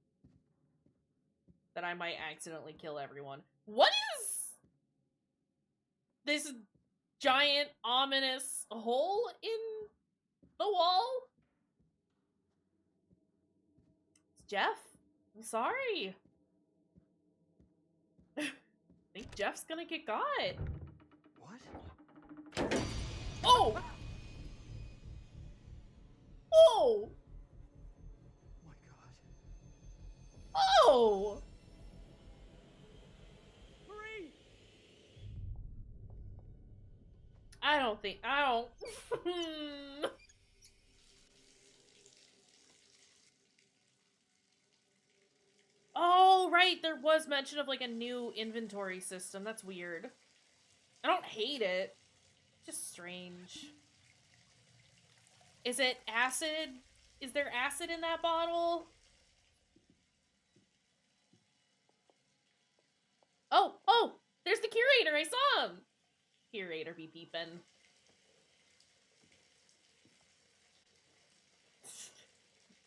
that I might accidentally kill everyone. What is this giant, ominous hole in the wall? It's Jeff. I'm sorry. I think Jeff's gonna get got. What? Oh! Oh! Oh my god. Oh! Marie! I don't. Oh, right, there was mention of like a new inventory system. That's weird. I don't hate it. Just strange. Is it acid? Is there acid in that bottle? Oh, there's the curator. I saw him. Curator be peepin'.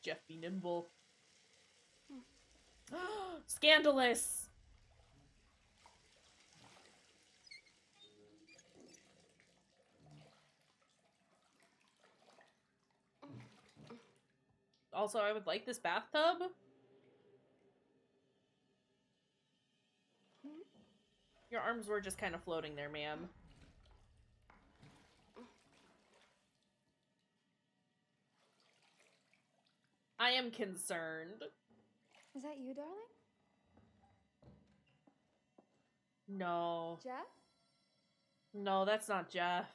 Jeff be nimble. Scandalous. Also, I would like this bathtub. Your arms were just kind of floating there, ma'am. I am concerned. Is that you, darling? No. Jeff? No, that's not Jeff.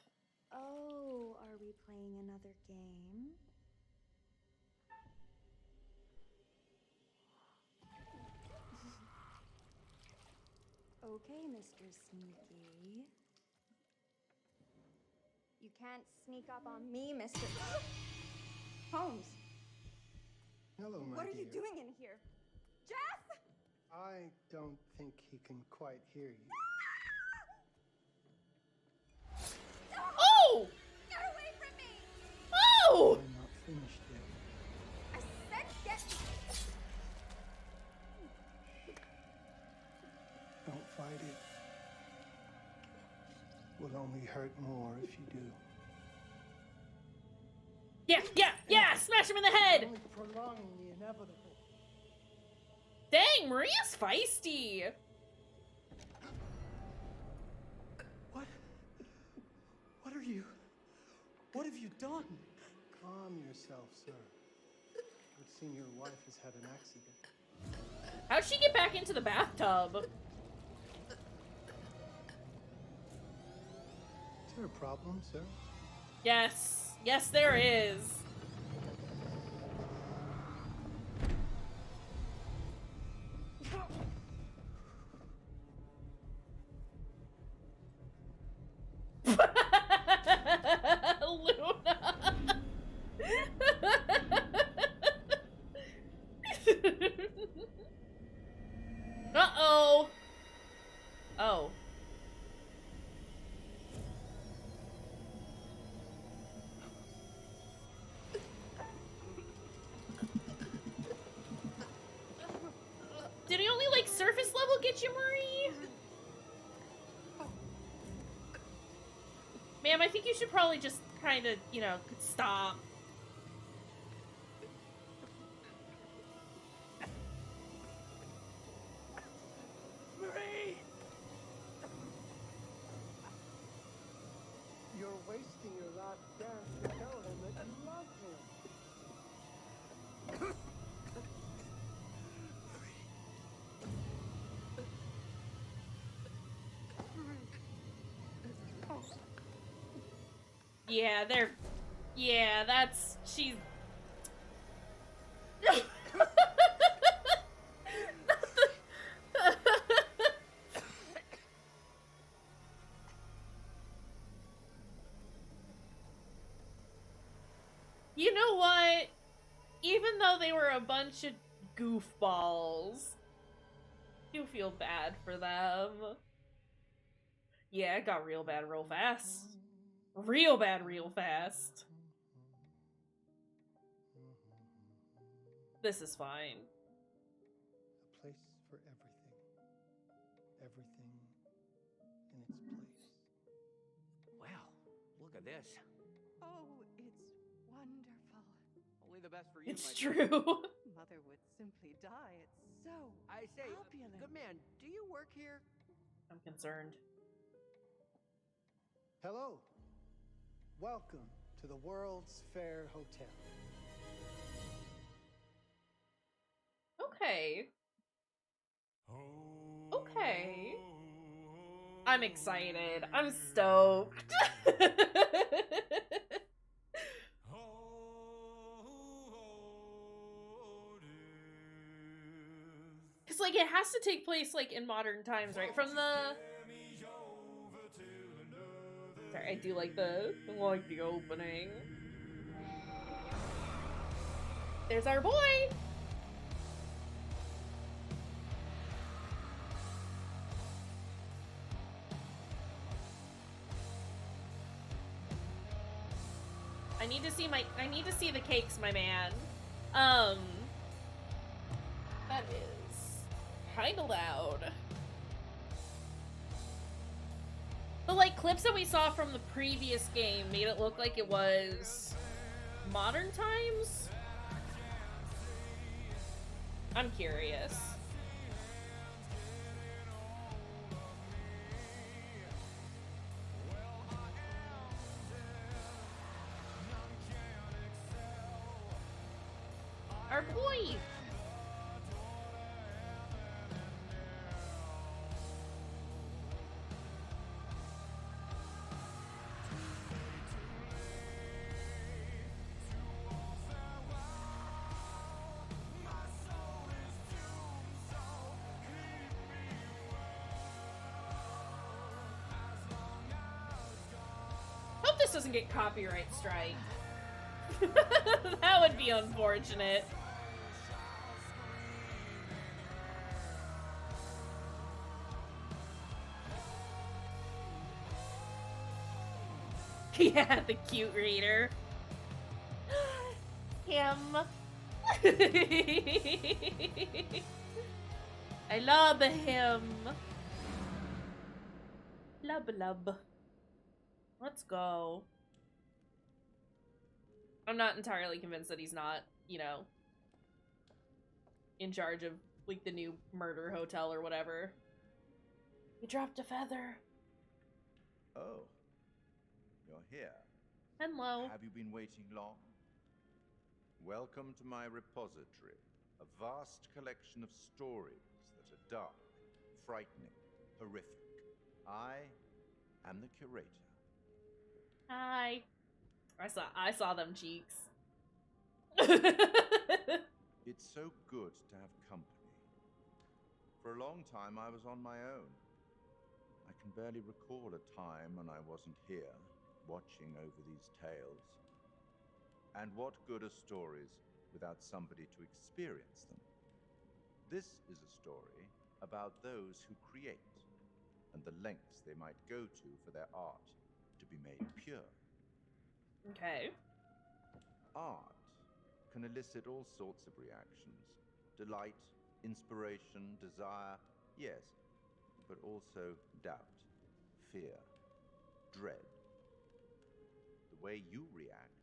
Oh, are we playing another game? Okay, Mr. Sneaky. can't sneak up on me, Mr. Holmes. Hello, my What are you dear. doing in here? Jeff! I don't think he can quite hear you. Oh! Get away from me! Oh! I'm not finished yet. I said get... Don't fight it. Will only hurt more if you do. Yeah! Smash him in the head! Only prolonging the inevitable. Dang, Maria's feisty. What are you? What have you done? Calm yourself, sir. It would seem your wife has had an accident. How'd she get back into the bathtub? Is there a problem, sir? Yes, there is. Luna. Uh-oh. Oh. Did he only, like, surface level get you, Marie? Ma'am, I think you should probably just kind of, you know, stop. Marie! You're wasting your last chance to tell him that you love him. Yeah, that's, she's... You know what? Even though they were a bunch of goofballs, I do feel bad for them. Yeah, it got real bad real fast. Real bad real fast. This is fine. A place for everything. Everything in its place. Well, look at this. Oh, it's wonderful. Only the best for you, It's my true. Mother would simply die. It's so I say, opulent. good man, do you work here? I'm concerned. Hello. Welcome to the World's Fair Hotel. Okay. Okay. I'm excited. I'm stoked. Cause like it has to take place like in modern times, right? From the sorry, I do like the opening. There's our boy. I need to see the cakes, my man. That is kinda loud. The like clips that we saw from the previous game made it look like it was modern times. I'm curious. Our boy! Hope this doesn't get copyright strike. That would be unfortunate. Yeah, the cute reader. Him. I love him. Lub lub. Let's go. I'm not entirely convinced that he's not, you know, in charge of, like, the new murder hotel or whatever. He dropped a feather. Oh, you're here. Hello. Have you been waiting long? Welcome to my repository, a vast collection of stories that are dark, frightening, horrific. I am the curator. Hi. I saw them cheeks. It's so good to have company. For a long time, I was on my own. I can barely recall a time when I wasn't here, watching over these tales. And what good are stories without somebody to experience them? This is a story about those who create, and the lengths they might go to for their art to be made pure. Okay. Art can elicit all sorts of reactions. Delight, inspiration, desire, yes, but also doubt, fear, dread. The way you react,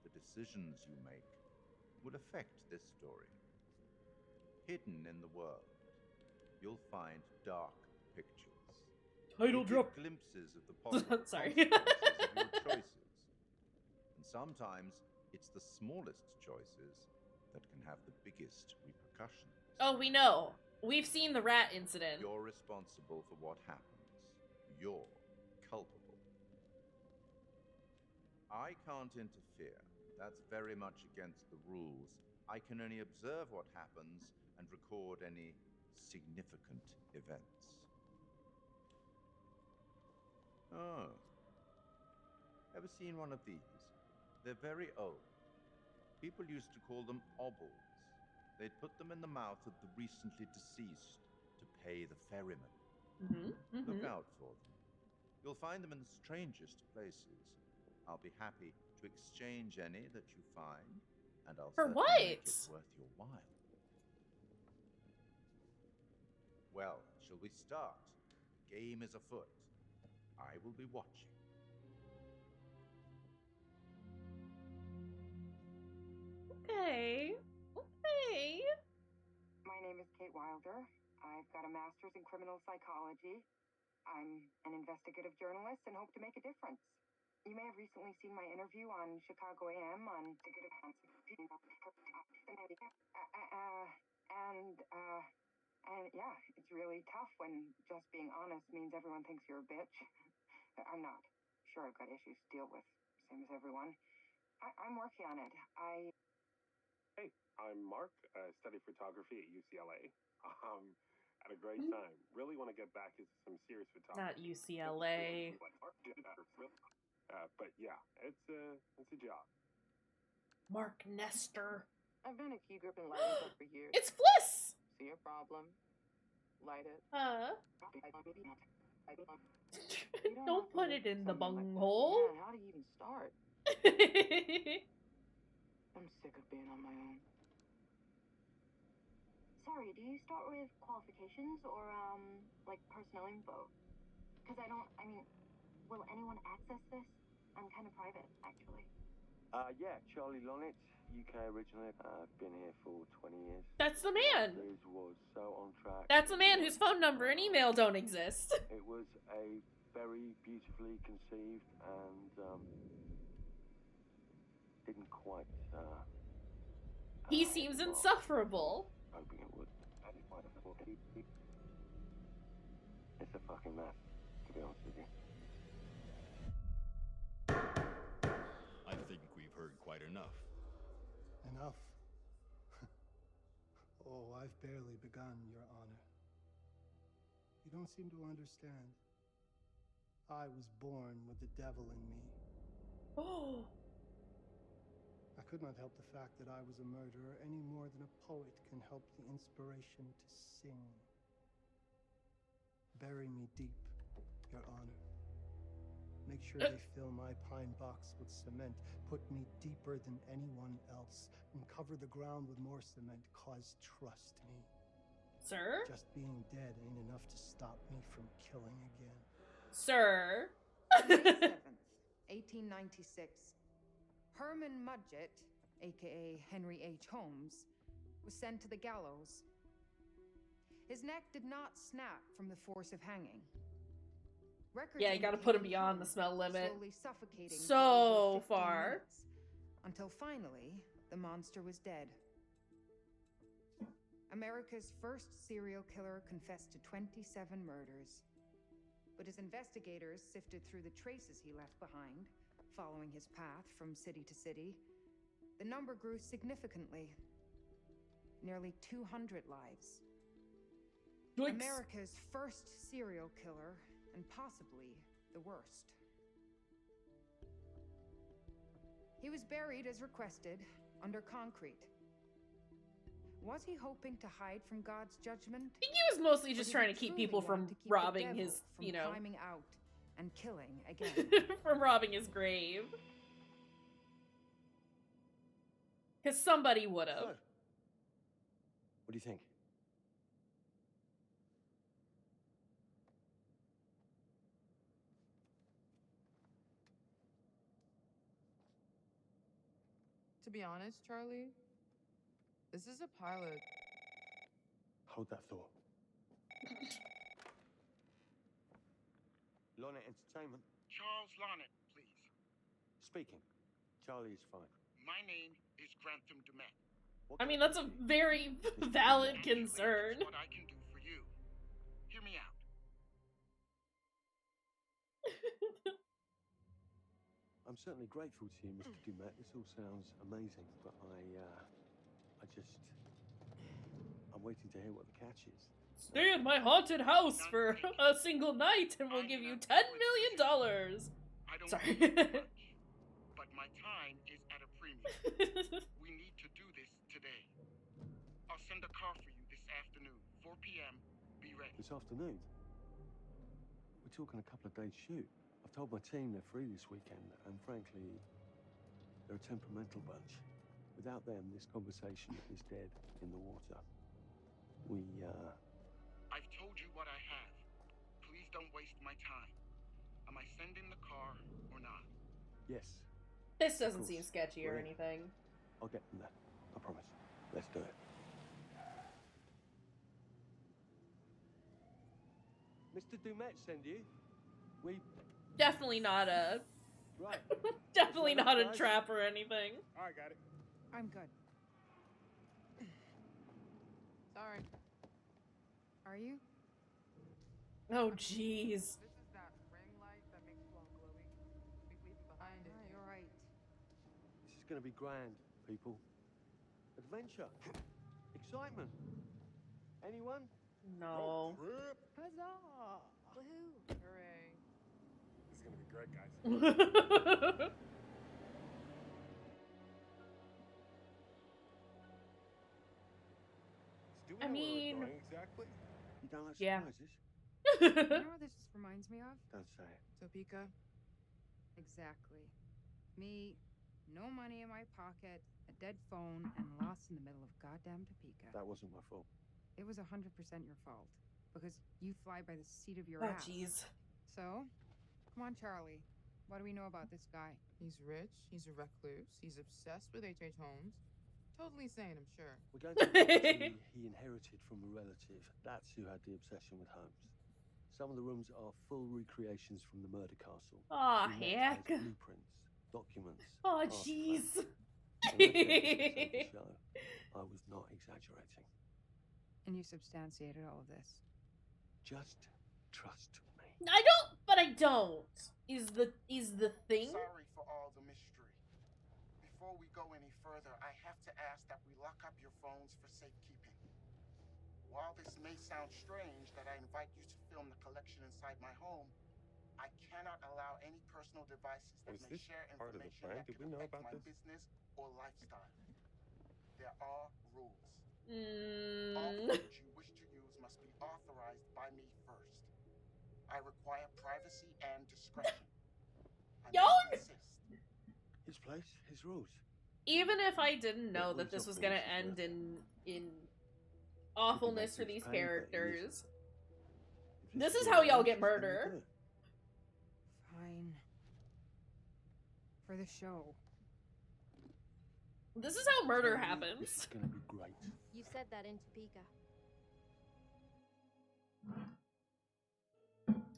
the decisions you make, will affect this story. Hidden in the world, you'll find dark pictures. Title You drop. get glimpses of the possible Sorry. consequences of your choices. And sometimes it's the smallest choices that can have the biggest repercussions. Oh, we know. We've seen the rat incident. You're responsible for what happens. You're culpable. I can't interfere. That's very much against the rules. I can only observe what happens and record any significant events. Oh. Ever seen one of these? They're very old. People used to call them obbles. They'd put them in the mouth of the recently deceased to pay the ferryman. Look out for them. You'll find them in the strangest places. I'll be happy to exchange any that you find, and I'll For certainly what? make it worth your while. Well, shall we start? Game is afoot. I will be watching. Okay. Okay. My name is Kate Wilder. I've got a master's in criminal psychology. I'm an investigative journalist and hope to make a difference. You may have recently seen my interview on Chicago AM on and yeah, it's really tough when just being honest means everyone thinks you're a bitch. I'm not. Sure, I've got issues to deal with, same as everyone. I'm working on it. Hey, I'm Mark. I study photography at UCLA. Had a great time. Really want to get back into some serious photography. Not UCLA. But yeah, it's a job. Mark Nestor. I've been a key grip and lighting tech for years. It's Fliss! See a problem? Light it. Don't put it in the bunghole. Man, how do you even start? I'm sick of being on my own. Sorry, do you start with qualifications or, like personnel info? Because will anyone access this? I'm kind of private, actually. Yeah, Charlie Lonitz, UK originally. I've been here for 20 years. That's the man. This was so on track. That's the man whose phone number and email don't exist. It was a very beautifully conceived and didn't quite. He seems insufferable. Hoping it would. It's a fucking mess, to be honest with you. I think we've heard quite enough. Enough. Oh, I've barely begun, Your Honor. You don't seem to understand. I was born with the devil in me. Oh. I could not help the fact that I was a murderer any more than a poet can help the inspiration to sing. Bury me deep, Your Honor. Make sure they fill my pine box with cement. Put me deeper than anyone else. And cover the ground with more cement, cause trust me. Sir? Just being dead ain't enough to stop me from killing again. Sir? On May 7th, 1896, Herman Mudgett, aka Henry H. Holmes, was sent to the gallows. His neck did not snap from the force of hanging. Records Yeah, you gotta put him indicated beyond the Holmes smell limit. slowly suffocating for So over 15 far. minutes, until finally, the monster was dead. America's first serial killer confessed to 27 murders. But as investigators sifted through the traces he left behind, following his path from city to city, the number grew significantly. Nearly 200 lives. Yikes. America's first serial killer, and possibly the worst. He was buried as requested, under concrete. Was he hoping to hide from God's judgment? I think he was mostly Or just did trying he to keep truly people want from to keep the robbing devil his, from you know, climbing out and killing again? from robbing his grave. Because somebody would have. So, what do you think? To be honest, Charlie, this is a pile of... Hold that thought. Lonnet Entertainment. Charles Lonnet, please. Speaking. Charlie is fine. My name is Grantham Dumet. I mean, that's a very valid concern. What I can do for you. Hear me out. I'm certainly grateful to you, Mr. Dumet. This all sounds amazing, but I'm waiting to hear what the catch is. Stay in my haunted house for a single night and we'll give you $10 million. I don't Sorry. but my time is at a premium. We need to do this today. I'll send a car for you this afternoon, 4 p.m. Be ready. This afternoon? We're talking a couple of days shoot. I've told my team they're free this weekend, and frankly, they're a temperamental bunch. Without them, this conversation is dead in the water. I've told you what I have. Please don't waste my time. Am I sending the car or not? Yes. This doesn't seem sketchy or anything. I'll get them there. I promise. Let's do it. Mr. Dumet send you? Definitely not a... Right. Definitely not a trap or anything. Alright, got it. I'm good. Sorry. Are you? Oh, jeez. This is that ring light that makes you all glowy. We leave it behind it. You're right. This is going to be grand, people. Adventure. Excitement. Anyone? No. Huzzah! Woohoo! Hooray. This is gonna be great, guys. Do we I know where mean... we're going exactly? You don't like Yeah. surprises? You know what this reminds me of? Don't say it. Topeka? Exactly. Me, no money in my pocket, a dead phone, and lost in the middle of goddamn Topeka. That wasn't my fault. It was 100% your fault. Because you fly by the seat of your Oh, ass. jeez. So, come on, Charlie. What do we know about this guy? He's rich, he's a recluse, he's obsessed with H.H. Holmes. Totally sane, I'm sure. We're going to the he inherited from a relative. That's who had the obsession with Holmes. Some of the rooms are full recreations from the murder castle. Aw, He heck. has blueprints, documents. Aw, artifacts. jeez. And I said this to show I was not exaggerating. And you substantiated all of this. Just trust me. I don't, but I don't. Is the thing? Sorry for all the mystery. Before we go any further, I have to ask that we lock up your phones for safekeeping. While this may sound strange that I invite you to film the collection inside my home, I cannot allow any personal devices that Was may this share part of the information plan? that Did could we know affect about my this? business or lifestyle. There are rules. All Mm. footage you wish to use must be authorized by me first. I require privacy and discretion. I Young? must insist. His place, his rules. Even if I didn't know What that he's this was offering gonna us is end worth it. in Could be awfulness for Matrix these payback, he characters, isn't. If this is all how he y'all wants, get he's gonna murder. do it. Fine. For the show. This is how murder Tell me happens. This is gonna be great. You said that in Topeka.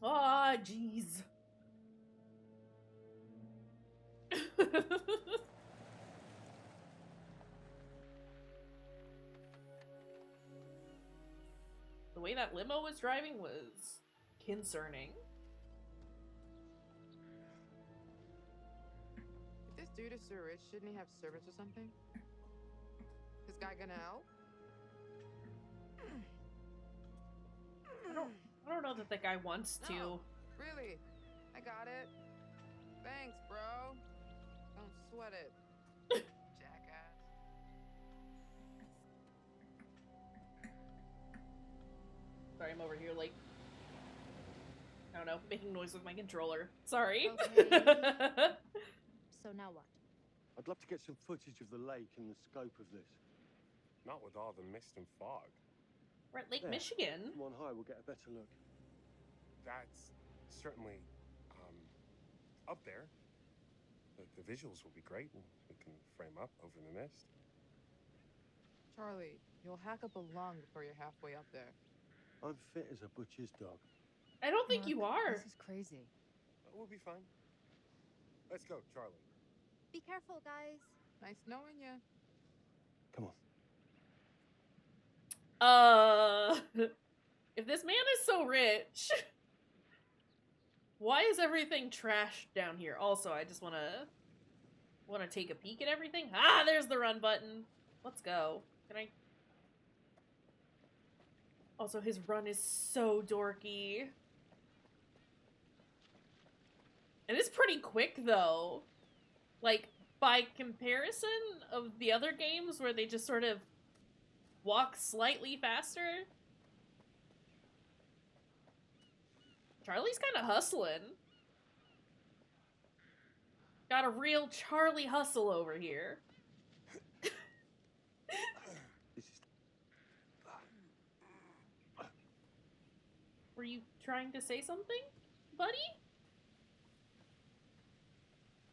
Aw, jeez. The way that limo was driving was concerning. If this dude is so rich, shouldn't he have servants or something? This guy gonna help? I don't know that the guy wants to. No, really. I got it. Thanks, bro. Don't sweat it. Jackass. Sorry, I'm over here, like, I don't know, making noise with my controller. Sorry. Okay. So now what? I'd love to get some footage of the lake and the scope of this. Not with all the mist and fog. We're at Lake There. Michigan. Come on high, we'll get a better look. That's certainly up there. The visuals will be great, and we can frame up over the mist. Charlie, you'll hack up a lung before you're halfway up there. I'm fit as a butcher's dog. I don't think you are. This is crazy. We'll be fine. Let's go, Charlie. Be careful, guys. Nice knowing you. Come on. If this man is so rich, why is everything trashed down here? Also, I just wanna take a peek at everything. Ah, there's the run button. Let's go. Can I? Also, his run is so dorky. It is pretty quick, though. Like, by comparison of the other games where they just sort of walk slightly faster, Charlie's kind of hustling. Got a real Charlie hustle over here. Were you trying to say something, buddy?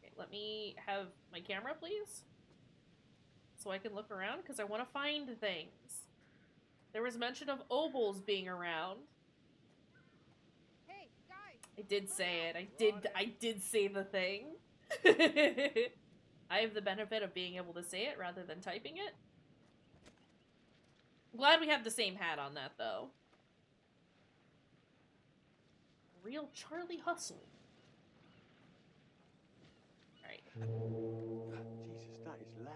Okay, let me have my camera, please. So I can look around, because I want to find things. There was mention of obols being around. Hey, guys! I did say it. I did say the thing. I have the benefit of being able to say it rather than typing it. Glad we have the same hat on that, though. Real Charlie hustle. Alright. Jesus, that is loud.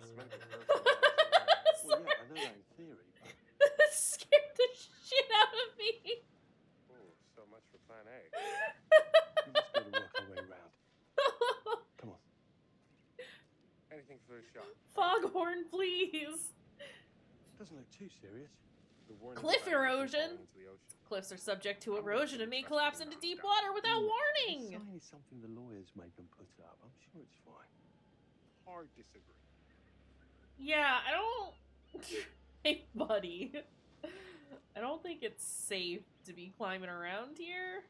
It's meant to be heard Well, yeah, I know that in theory, but That scared the shit out of me. Ooh, so much for plan A. we must be able to work our way around. Come on. Anything for a shot. Foghorn, please. Doesn't look too serious. The warning Cliff sign of erosion. falling into the ocean. Cliffs are subject to erosion and may collapse into deep water without The warning. sign is something the lawyers make them put up. I'm sure it's fine. Hard disagree. Yeah, I don't... Hey, buddy. I don't think it's safe to be climbing around here.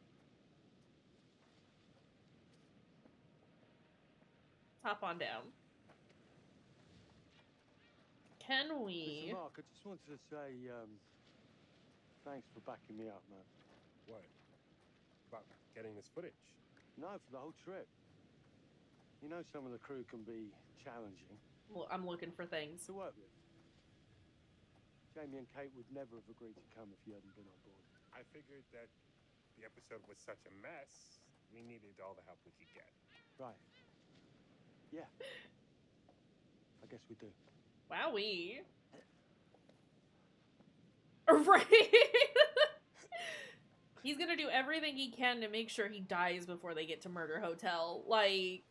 Hop on down. Can we... Listen, Mark, I just wanted to say, thanks for backing me up, man. What? About getting this footage? No, for the whole trip. You know some of the crew can be challenging. Well, I'm looking for things. To work with. Jamie and Kate would never have agreed to come if you hadn't been on board. I figured that the episode was such a mess, we needed all the help we could get. Right. Yeah. I guess we do. Wowee. Right? He's gonna do everything he can to make sure he dies before they get to Murder Hotel. Like,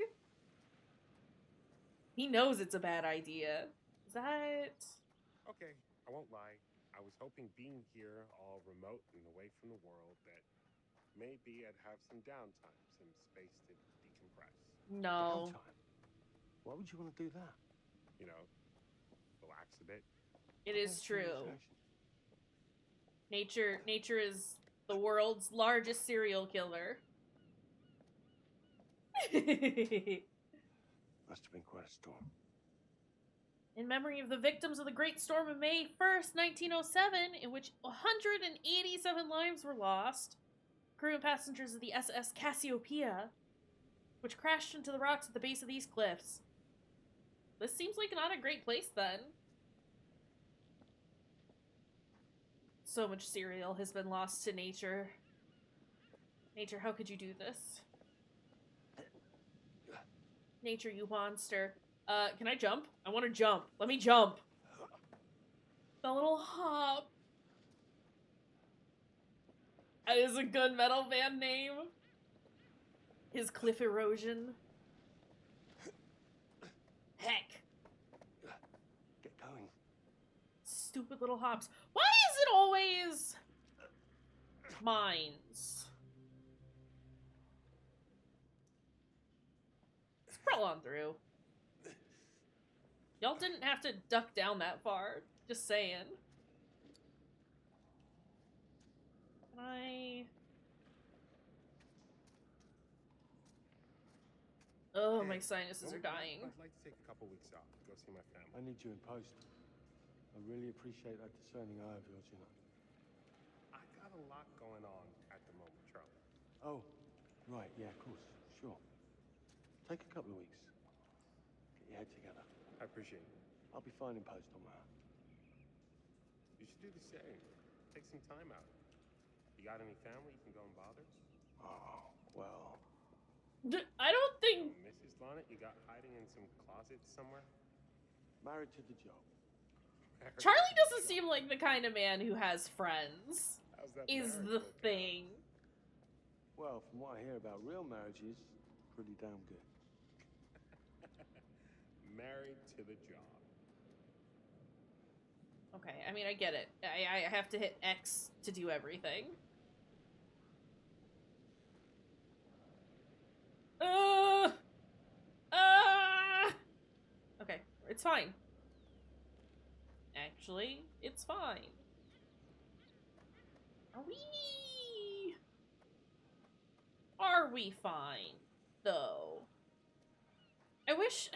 he knows it's a bad idea. Is that... Okay, I won't lie. I was hoping being here, all remote and away from the world, that maybe I'd have some downtime, some space to decompress. No. Downtime? Why would you want to do that? You know, relax a bit. It is true. Nature is the world's largest serial killer. Must have been quite a storm. In memory of the victims of the Great Storm of May 1st, 1907, in which 187 lives were lost, crew and passengers of the SS Cassiopeia, which crashed into the rocks at the base of these cliffs. This seems like not a great place, then. So much cereal has been lost to nature. Nature, how could you do this? Nature, you monster. Can I jump? I want to jump. Let me jump. The little hop. That is a good metal band name. His Cliff Erosion. Heck. Get going. Stupid little hops. Why is it always mines? Scroll on through. Y'all didn't have to duck down that far. Just saying. Can I... Oh, my sinuses are dying. I'd like to take a couple weeks off to go see my family. I need you in post. I really appreciate that discerning eye of yours, you know. I got a lot going on at the moment, Charlie. Oh, right, yeah, of course, sure. Take a couple of weeks. Get your head together. I appreciate it. I'll be fine in post on my own. You should do the same. Take some time out. You got any family you can go and bother? Oh, well... I don't think... Mrs. Lonnet, you got hiding in some closet somewhere? Married to the job. Charlie doesn't seem like the kind of man who has friends. Is the thing. Well, from what I hear about real marriages, pretty damn good. Married to the job. Okay, I mean, I get it. I have to hit X to do everything. Okay, it's fine. Actually, it's fine. Are we fine, though? I wish...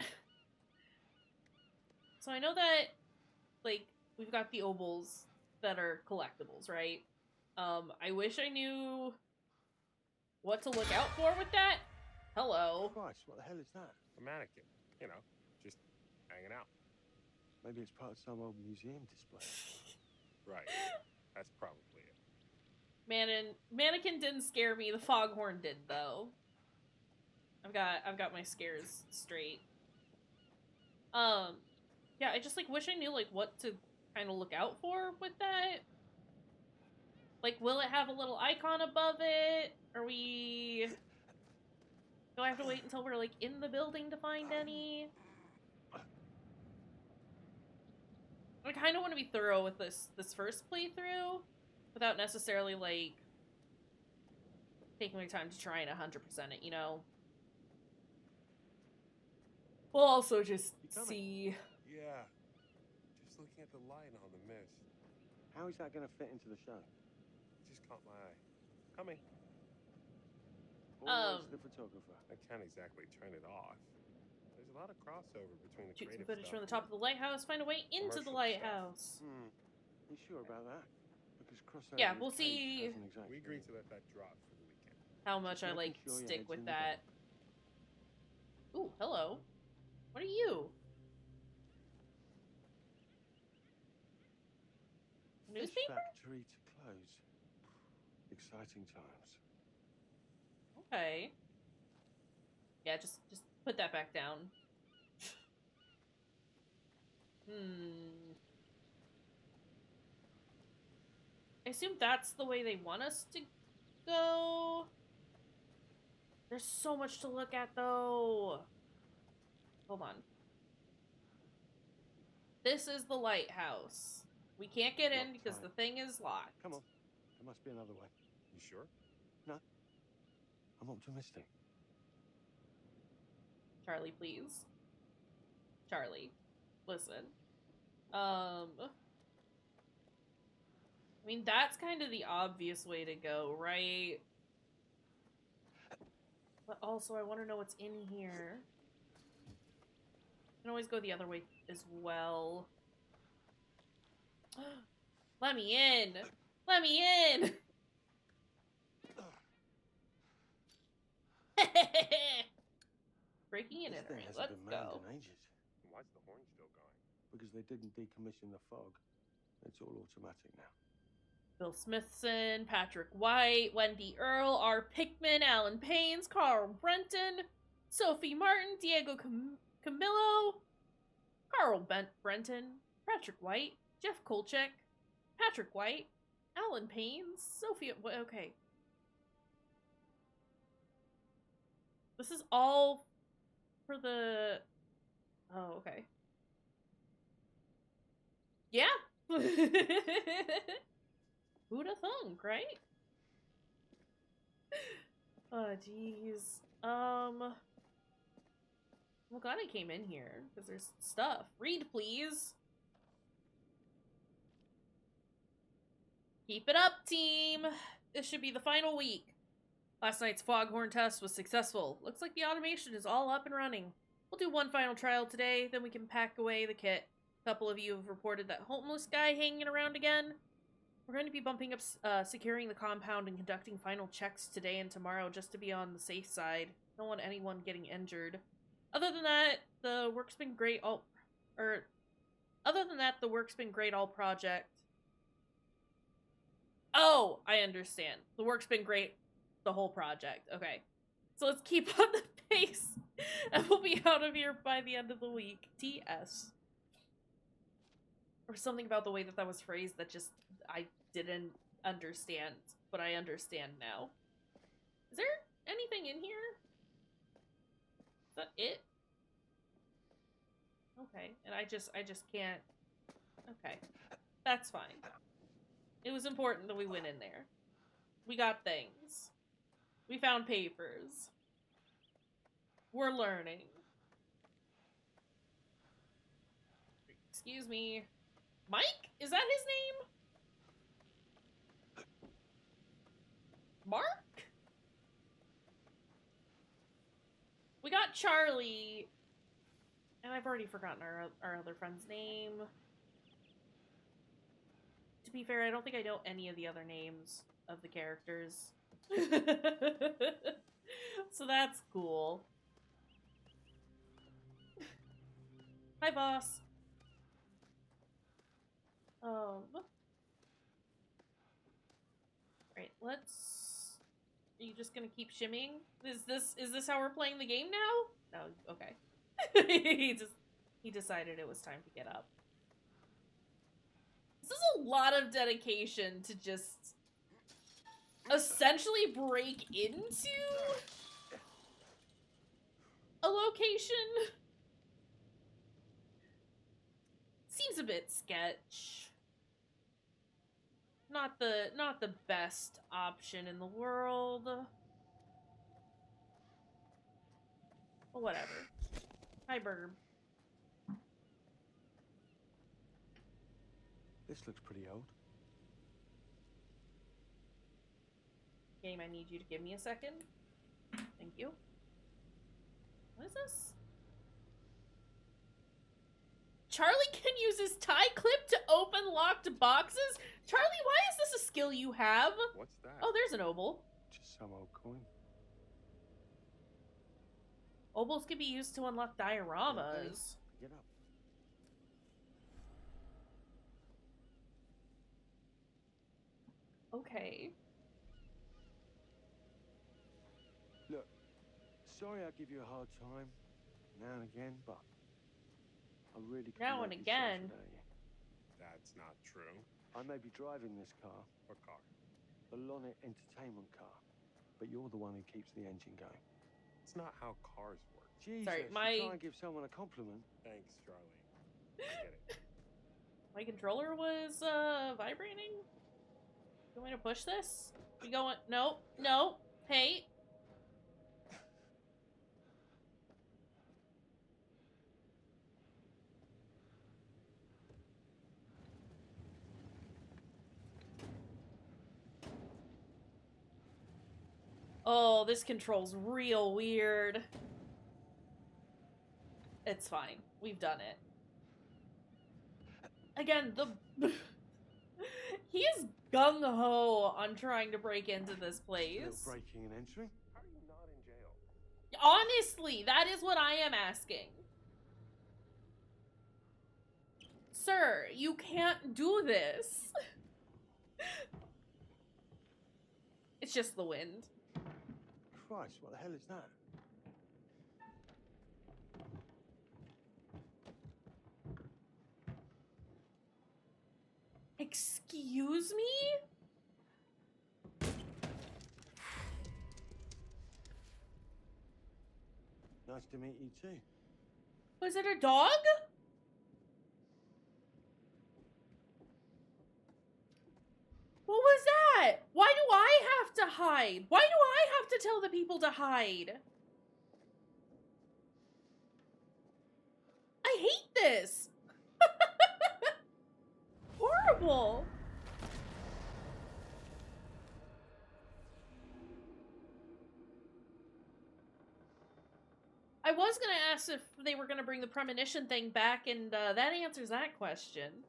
So I know that, like, we've got the obols that are collectibles, right? I wish I knew what to look out for with that. Hello. Christ, what the hell is that? A mannequin. You know, just hanging out. Maybe it's part of some old museum display. Right. That's probably it. Mannequin didn't scare me. The foghorn did, though. I've got my scares straight. Yeah, I just, like, wish I knew, like, what to kind of look out for with that. Like, will it have a little icon above it? Do I have to wait until we're, like, in the building to find any? I kind of want to be thorough with this first playthrough without necessarily, like, taking my time to try and 100% it, you know? We'll also just see... Yeah. Just looking at the light on the mist. How is that going to fit into the show? Just caught my eye. Coming. Always the photographer. I can't exactly turn it off. There's a lot of crossover between the shoot some creative footage stuff from the top of the lighthouse, find a way into the lighthouse. You sure about that? Because crossover... Yeah, we'll see We agreed to let that drop for the weekend. how much I, like, stick with that. Ooh, hello. What are you? Newspaper? Factory to close. Exciting times. Okay. Yeah, just put that back down. I assume that's the way they want us to go. There's so much to look at, though. Hold on. This is the lighthouse. We can't get in because the thing is locked. Come on. There must be another way. You sure? No. I'm optimistic. Charlie, please. Charlie, listen. I mean, that's kind of the obvious way to go, right? But also, I want to know what's in here. I can always go the other way as well. Let me in! Let me in! Breaking and entering. Let's go. Why's the horn still going? Because they didn't decommission the fog. It's all automatic now. Bill Smithson, Patrick White, Wendy Earl, R. Pickman, Alan Paynes, Carl Brenton, Sophie Martin, Diego Camillo, Carl Brenton, Patrick White, Jeff Kolchak, Patrick White, Alan Paynes, Sophia... Okay. This is all for the... Oh, okay. Yeah! Who'da thunk, right? Oh, jeez. Well, glad I came in here, because there's stuff. Read, please! Keep it up, team! This should be the final week. Last night's foghorn test was successful. Looks like the automation is all up and running. We'll do one final trial today, then we can pack away the kit. A couple of you have reported that homeless guy hanging around again. We're going to be bumping up securing the compound and conducting final checks today and tomorrow just to be on the safe side. Don't want anyone getting injured. Other than that, the work's been great all project. Oh, I understand. The work's been great the whole project. Okay. So let's keep on the pace and we'll be out of here by the end of the week. TS. Or something about the way that was phrased that just I didn't understand, but I understand now. Is there anything in here? Is that it? Okay, and I just can't. Okay, that's fine. It was important that we went in there. We got things. We found papers. We're learning. Excuse me. Mike? Is that his name? Mark? We got Charlie. And I've already forgotten our other friend's name. To be fair, I don't think I know any of the other names of the characters. So that's cool. Hi, boss. Right, let's... Are you just gonna keep shimmying? Is this how we're playing the game now? No, okay. he decided it was time to get up. This is a lot of dedication to just essentially break into a location. Seems a bit sketch. Not the best option in the world. But whatever. Hi, Burger. This looks pretty old. Game, I need you to give me a second. Thank you. What is this? Charlie can use his tie clip to open locked boxes? Charlie, why is this a skill you have? What's that? Oh, there's an oboe. Just some old coin. Oboes can be used to unlock dioramas. Get up. Okay. Look, sorry I give you a hard time now and again, but I really couldn't now and help again. yourself without you. That's not true. I may be driving this car. What car? the Lonnet entertainment car. But you're the one who keeps the engine going. It's not how cars work. Jesus, Sorry, you try and give someone a compliment. Thanks, Charlie. I get it. My controller was vibrating. You want me to push this? We going? No, no. Hey. Oh, this control's real weird. It's fine. We've done it. Again, he is gung-ho on trying to break into this place. Still breaking and entering? How are you not in jail? Honestly, that is what I am asking. Sir, you can't do this. It's just the wind. Christ, what the hell is that? Excuse me? Nice to meet you too. Was it a dog? What was that? Why do I have to hide? Why do I have to tell the people to hide? I hate this. Horrible. I was gonna ask if they were gonna bring the premonition thing back, and that answers that question.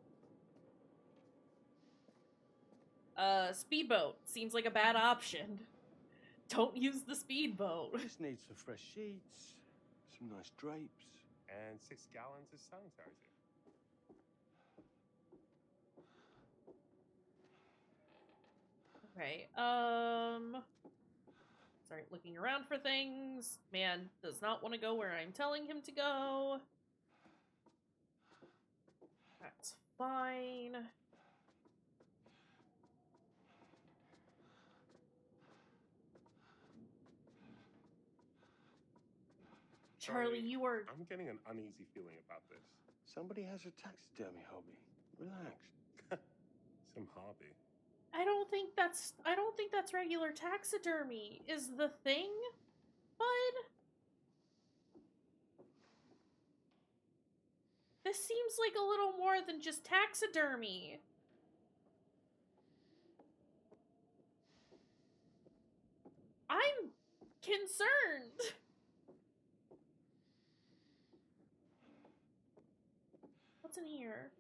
Speedboat seems like a bad option. Don't use the speedboat. Just need some fresh sheets, some nice drapes, and 6 gallons of sanitizer. Okay, start looking around for things. Man does not want to go where I'm telling him to go. That's fine. Charlie, you are... I'm getting an uneasy feeling about this. Somebody has a taxidermy hobby. Relax. Some hobby. I don't think that's regular taxidermy is the thing, bud. This seems like a little more than just taxidermy. I'm concerned. What's in here?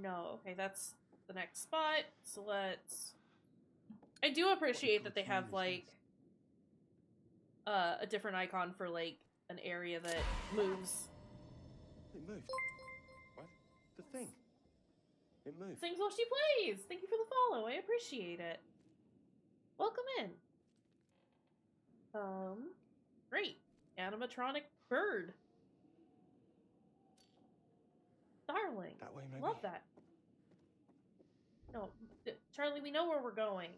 No, okay, that's the next spot. So let's... I do appreciate that they have, like, a different icon for, like, an area that moves. It moved. What? The thing. It moved. Sings while she plays! Thank you for the follow, I appreciate it. Welcome in. Great. Animatronic bird. Darling. That way, maybe? Love that. No, Charlie, we know where we're going.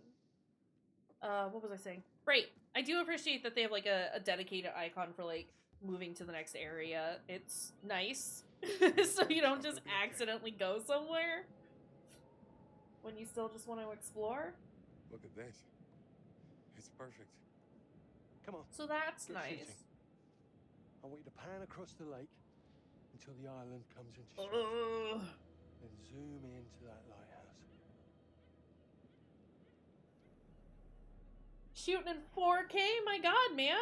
What was I saying? Right. I do appreciate that they have, like, a dedicated icon for, like, moving to the next area. It's nice. So you don't just accidentally go somewhere when you still just want to explore. Look at this. It's perfect. Come on. So that's Get nice. shooting. I want you to pan across the lake until the island comes into sight. Then zoom into that lighthouse. Shooting in 4K? My god, man.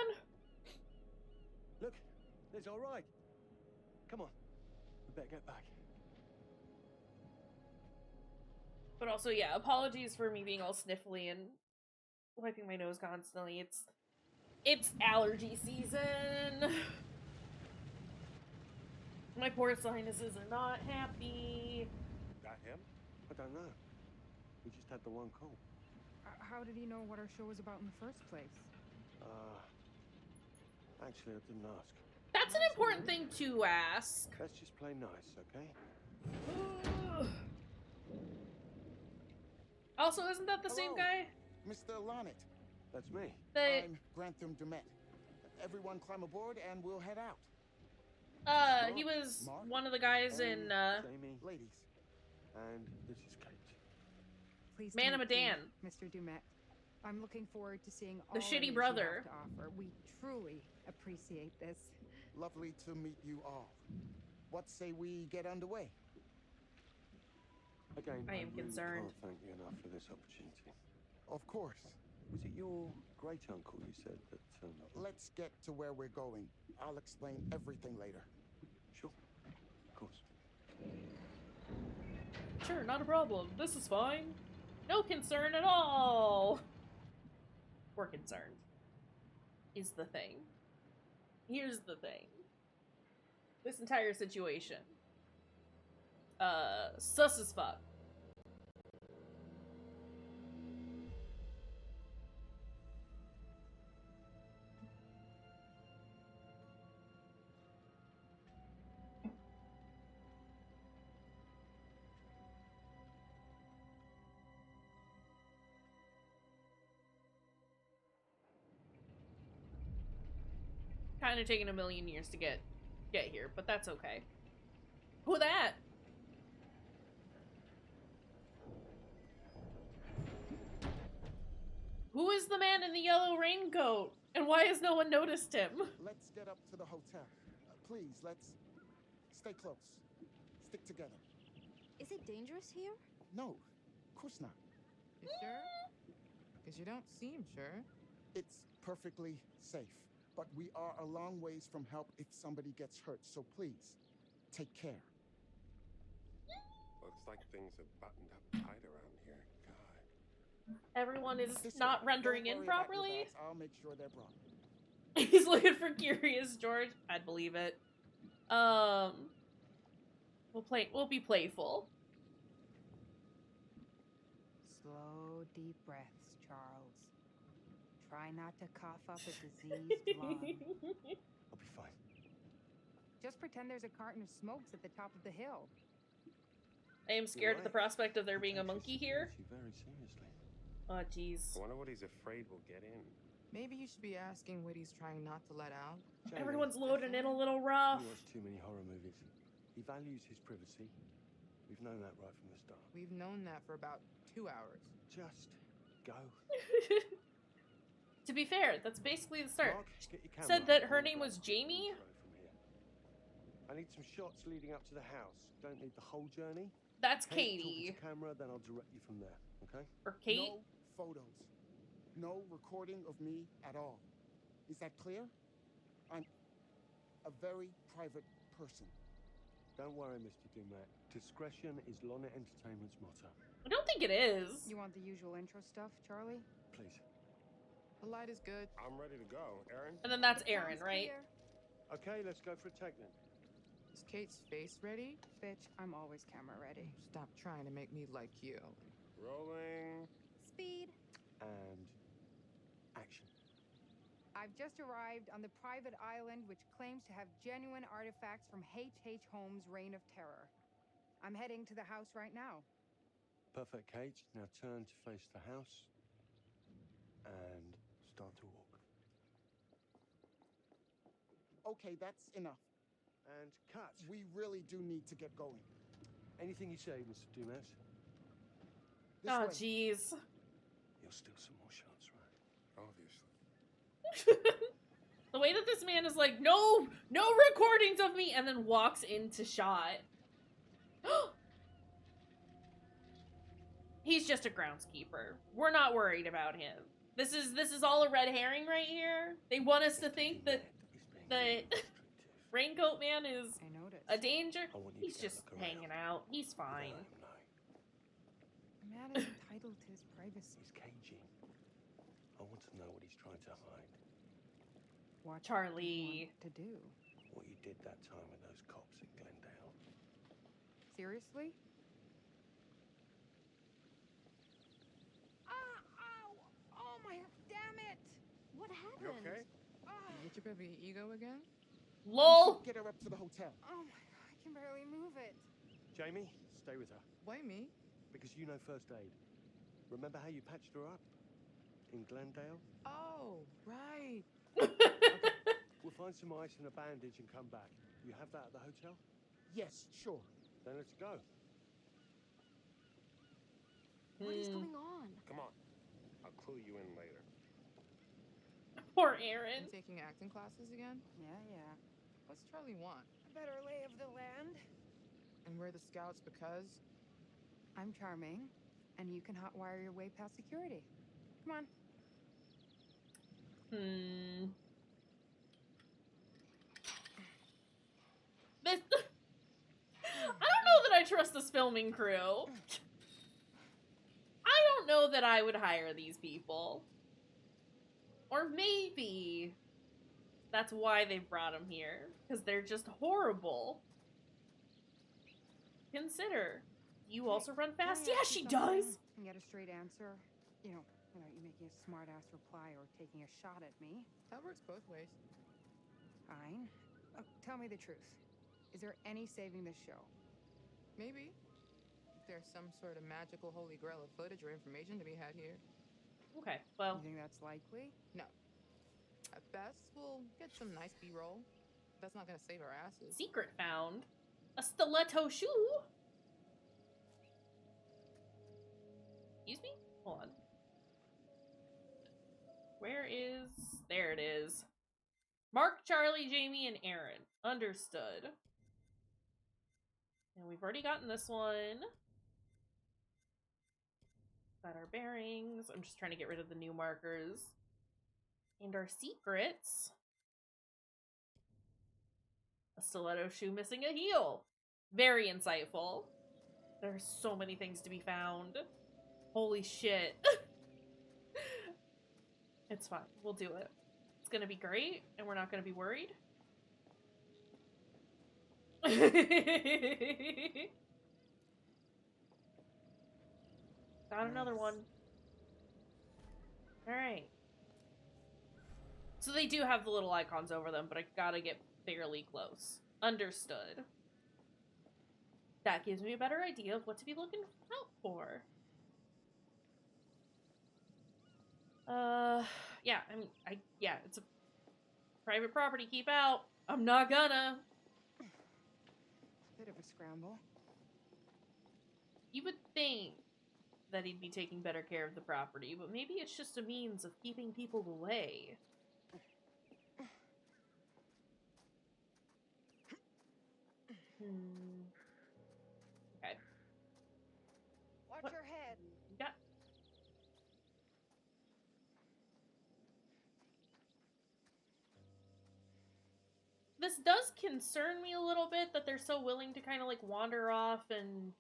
Look, it's all right. Come on. We better get back. But also, yeah, apologies for me being all sniffly and wiping my nose constantly. It's allergy season. My poor sinuses are not happy. That him? I don't know. We just had the one call. How did he know what our show was about in the first place? Actually, I didn't ask. That's an important thing to ask. Let's just play nice, okay? Also, isn't that the same guy? Mr. Lonnet. That's me. I'm Grantham Dumet. Everyone climb aboard and we'll head out. He was one of the guys in, Jamie. Ladies. And this is Kate. Please Man of meet Medan. you, Mr. Dumet. I'm looking forward to seeing all The it shitty is brother. you have to offer. We truly appreciate this. Lovely to meet you all. What say we get underway? Again, I am really concerned. can't thank you enough for this opportunity. Of course. Was it your great uncle you said that? Let's get to where we're going. I'll explain everything later. Sure. Of course. Sure, not a problem. This is fine. No concern at all. We're concerned. Is the thing. Here's the thing. This entire situation. Sus as fuck. Kind of taking a million years to get here, but that's okay. Who that? Who is the man in the yellow raincoat? And why has no one noticed him? Let's get up to the hotel. Please, let's stay close. Stick together. Is it dangerous here? No, of course not. You sure? Because you don't seem sure. It's perfectly safe. But we are a long ways from help if somebody gets hurt, so please, take care. Looks like things are buttoned up tight around here. God. Everyone is This not way. rendering Don't in worry about your properly. bags. I'll make sure they're brought. He's looking for Curious George. I'd believe it. We'll be playful. Slow, deep breaths, Charles. Try not to cough up a diseased lung. I'll be fine. Just pretend there's a carton of smokes at the top of the hill. I am scared at the prospect of there being a monkey here. Very seriously. Oh, jeez. I wonder what he's afraid will get in. Maybe you should be asking what he's trying not to let out. Jamie, Everyone's loading in a little rough. He watched too many horror movies. He values his privacy. We've known that right from the start. We've known that for about 2 hours. Just go. To be fair, that's basically the start. Mark, get your camera Said that up. her name was Jamie. I need some shots leading up to the house. Don't need the whole journey. That's Kate, Katie. talk to camera, then I'll direct you from there. Okay? Or Kate. No photos. No recording of me at all. Is that clear? I'm a very private person. Don't worry, Mr. Dumet. Discretion is Lonnet Entertainment's motto. I don't think it is. You want the usual intro stuff, Charlie? Please. The light is good. I'm ready to go. Aaron? And then that's Aaron, right? Okay, let's go for a take then. Is Kate's face ready? Bitch, I'm always camera ready. Stop trying to make me like you. Rolling. Speed. And action. I've just arrived on the private island which claims to have genuine artifacts from H.H. Holmes' Reign of Terror. I'm heading to the house right now. Perfect, Kate. Now turn to face the house and start to walk. Okay, that's enough. And cut. We really do need to get going. Anything you say, Mr. Dumet. Oh, jeez. You'll steal some more shots, right? Obviously. The way that this man is like, no recordings of me, and then walks into shot. He's just a groundskeeper. We're not worried about him. This is all a red herring right here. They want us to think that the Raincoat Man is a danger. He's just hanging out. He's fine. A man is entitled to his privacy. He's cagey. I want to know what he's trying to hide. What Charlie. to do? What you did that time with those cops in Glendale. Seriously? Oh my, damn it! What happened? You okay? You hit your baby ego again? LOL. Get her up to the hotel. Oh my god, I can barely move it. Jamie, stay with her. Why me? Because you know first aid. Remember how you patched her up? In Glendale? Oh, right. We'll find some ice and a bandage and come back. You have that at the hotel? Yes, sure. Then let's go. What is going on? Come on. I'll clue you in later. Poor Aaron. You taking acting classes again? Yeah. What's Charlie want? A better lay of the land. And we're the scouts because? I'm charming, and you can hotwire your way past security. Come on. This... I don't know that I trust this filming crew. I don't know that I would hire these people. Or maybe that's why they brought them here. Because they're just horrible. Consider. You also run fast? Yeah, she does! And get a straight answer. You know, without you making a smart-ass reply or taking a shot at me. That works both ways. Fine. Tell me the truth. Is there any saving this show? Maybe. If there's some sort of magical holy grail of footage or information to be had here. Okay, well... You think that's likely? No. At best, we'll get some nice B-roll. That's not gonna save our asses. Secret found. A stiletto shoe? Excuse me? Hold on. Where is... There it is. Mark, Charlie, Jamie, and Aaron. Understood. And we've already gotten this one. Got our bearings. I'm just trying to get rid of the new markers. And our secrets. A stiletto shoe missing a heel. Very insightful. There's so many things to be found. Holy shit. It's fine. We'll do it. It's gonna be great, and we're not gonna be worried. Got another one. Alright. So they do have the little icons over them, but I gotta get fairly close. Understood. That gives me a better idea of what to be looking out for. Yeah, I mean, yeah, it's a private property, keep out. I'm not gonna. Bit of a scramble. You would think that he'd be taking better care of the property, but maybe it's just a means of keeping people away. Okay. Watch What? your head. Yeah. This does concern me a little bit that they're so willing to kind of like wander off and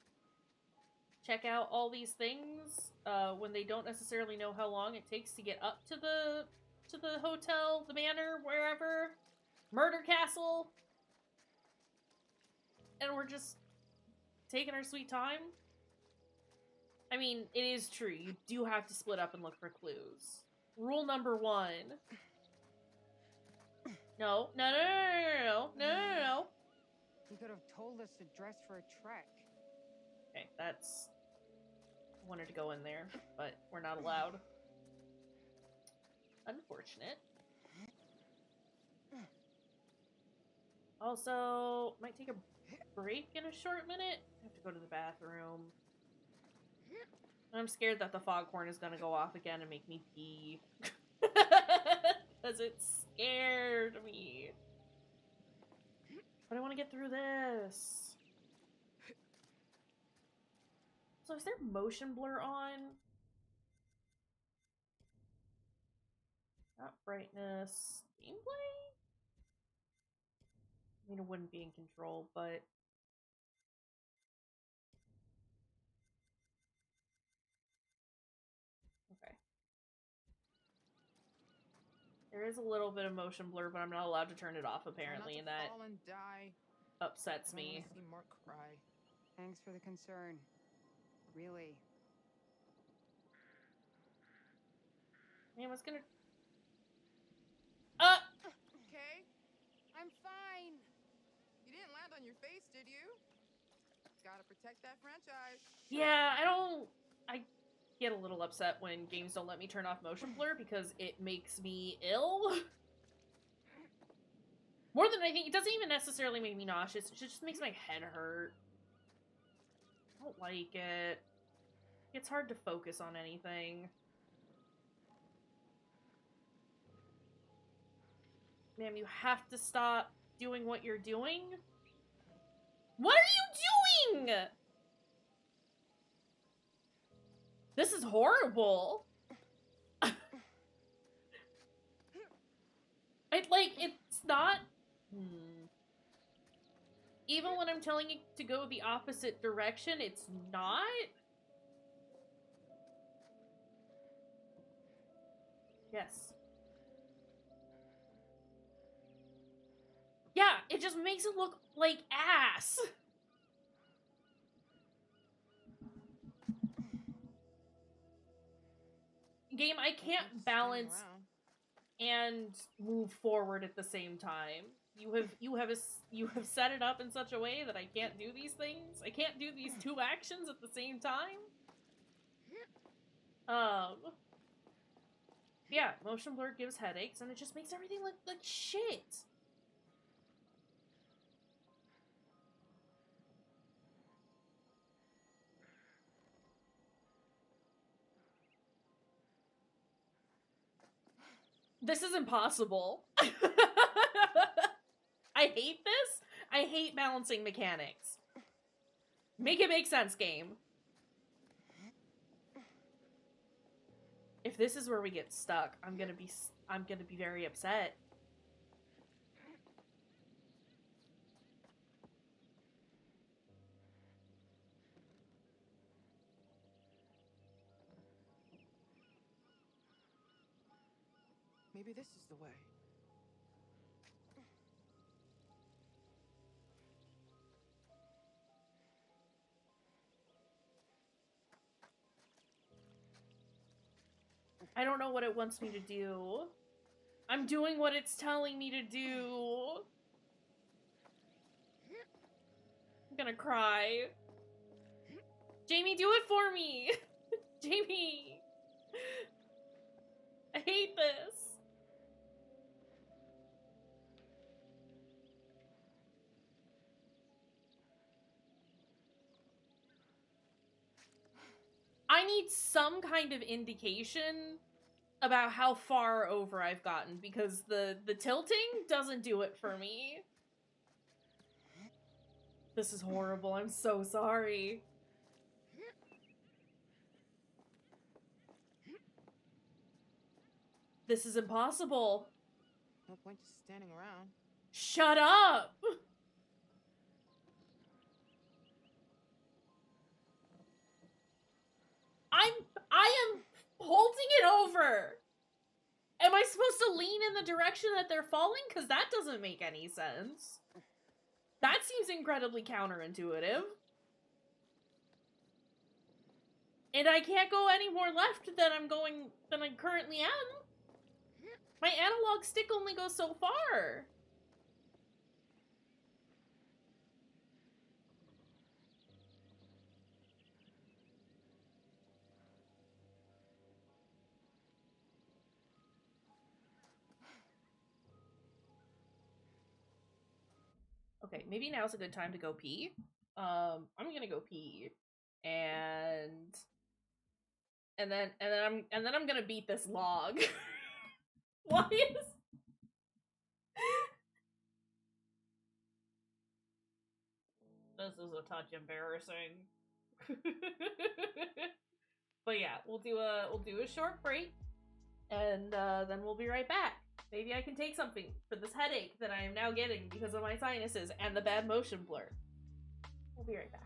check out all these things when they don't necessarily know how long it takes to get up to the hotel, the manor, wherever, murder castle, and we're just taking our sweet time. I mean, it is true. You do have to split up and look for clues. Rule number 1. No. You could have told us to dress for a trek. Okay, that's... I wanted to go in there, but we're not allowed. Unfortunate. Also, might take a break in a short minute. I have to go to the bathroom. I'm scared that the foghorn is gonna go off again and make me pee. Because it scared me. But I want to get through this. So is there motion blur on? Not brightness. Gameplay? I mean, it wouldn't be in control, but... Okay. There is a little bit of motion blur, but I'm not allowed to turn it off, apparently, and that fall and die. upsets I don't me. wanna see Mark cry. Thanks for the concern. Really. Man, I was gonna... Okay? I'm fine. You didn't land on your face, did you? Gotta protect that franchise. Yeah, I get a little upset when games don't let me turn off motion blur because it makes me ill. More than anything, it doesn't even necessarily make me nauseous, it just makes my head hurt. I don't like it. It's hard to focus on anything. Ma'am, you have to stop doing what you're doing. What are you doing? This is horrible. It's not... Even when I'm telling it to go the opposite direction, it's not? Yes. Yeah, it just makes it look like ass. Game, I can't balance and move forward at the same time. You have set it up in such a way that I can't do these things. I can't do these two actions at the same time. Yeah, motion blur gives headaches and it just makes everything look like shit. This is impossible. I hate this. I hate balancing mechanics. Make it make sense, game. If this is where we get stuck, I'm gonna be very upset. Maybe this is the way. I don't know what it wants me to do. I'm doing what it's telling me to do. I'm gonna cry. Jamie, do it for me! Jamie! I hate this. I need some kind of indication about how far over I've gotten, because the tilting doesn't do it for me. This is horrible. I'm so sorry. This is impossible. No point just standing around. Shut up! I am holding it over! Am I supposed to lean in the direction that they're falling? Because that doesn't make any sense. That seems incredibly counterintuitive. And I can't go any more left than I currently am. My analog stick only goes so far. Okay, maybe now's a good time to go pee. I'm gonna go pee, and then I'm gonna beat this log. Why is? This is a touch embarrassing. But yeah, we'll do a short break, and then we'll be right back. Maybe I can take something for this headache that I am now getting because of my sinuses and the bad motion blur. We'll be right back.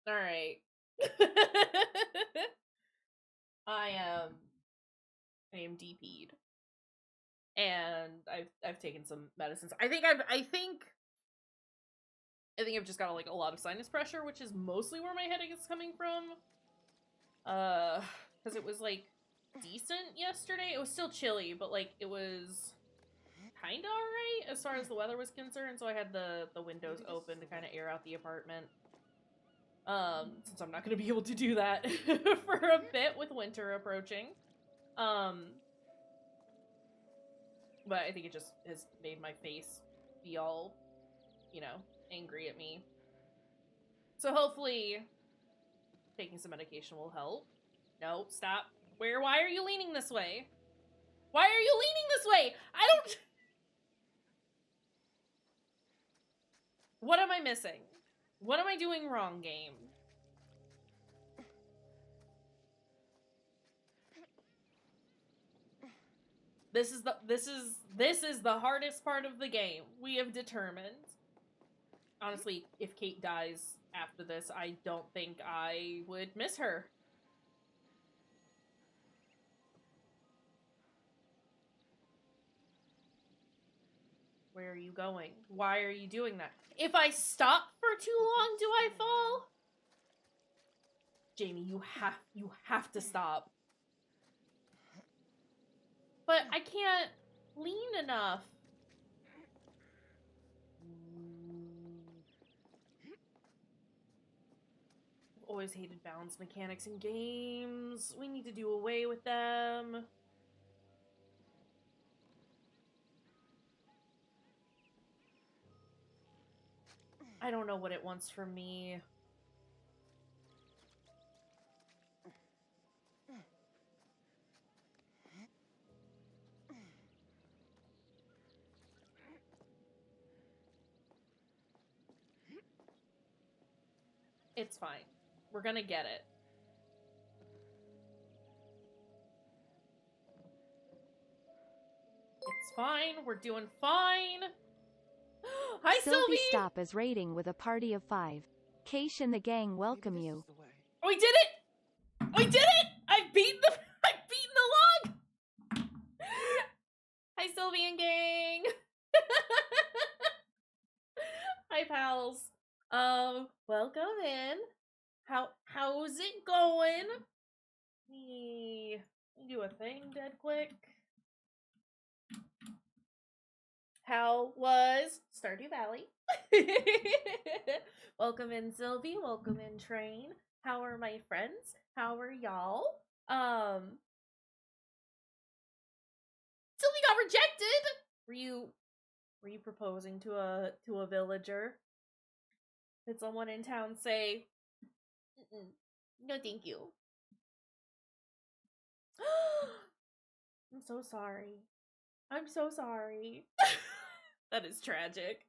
All right. I am DP'd. And I've taken some medicines. I think I've just got like a lot of sinus pressure, which is mostly where my headache is coming from. Because it was like decent yesterday. It was still chilly, but like it was kind of alright as far as the weather was concerned. So I had the windows open to kind of air out the apartment. Since I'm not going to be able to do that for a bit with winter approaching. But I think it just has made my face be all, you know, angry at me. So hopefully taking some medication will help. No, stop. Why are you leaning this way? Why are you leaning this way? I don't... What am I missing? What am I doing wrong, game? This is the hardest part of the game. We have determined. Honestly, if Kate dies after this, I don't think I would miss her. Where are you going? Why are you doing that? If I stop for too long, do I fall? Jamie, you have to stop. But I can't lean enough. I've always hated balance mechanics in games. We need to do away with them. I don't know what it wants from me. It's fine. We're gonna get it. It's fine. We're doing fine. Hi, Sylvie Sylvie! stop is rating with a party of 5. Kaysh and the gang welcome you. We did it! We did it! I've beaten the log! Hi, Sylvie and gang! Hi, pals. Welcome in. How's it going? Let me do a thing dead quick. How was Stardew Valley? Welcome in, Sylvie. Welcome in, Train. How are my friends? How are y'all? Sylvie got rejected. Were you proposing to a villager? Did someone in town say, no, thank you? I'm so sorry. I'm so sorry. That is tragic.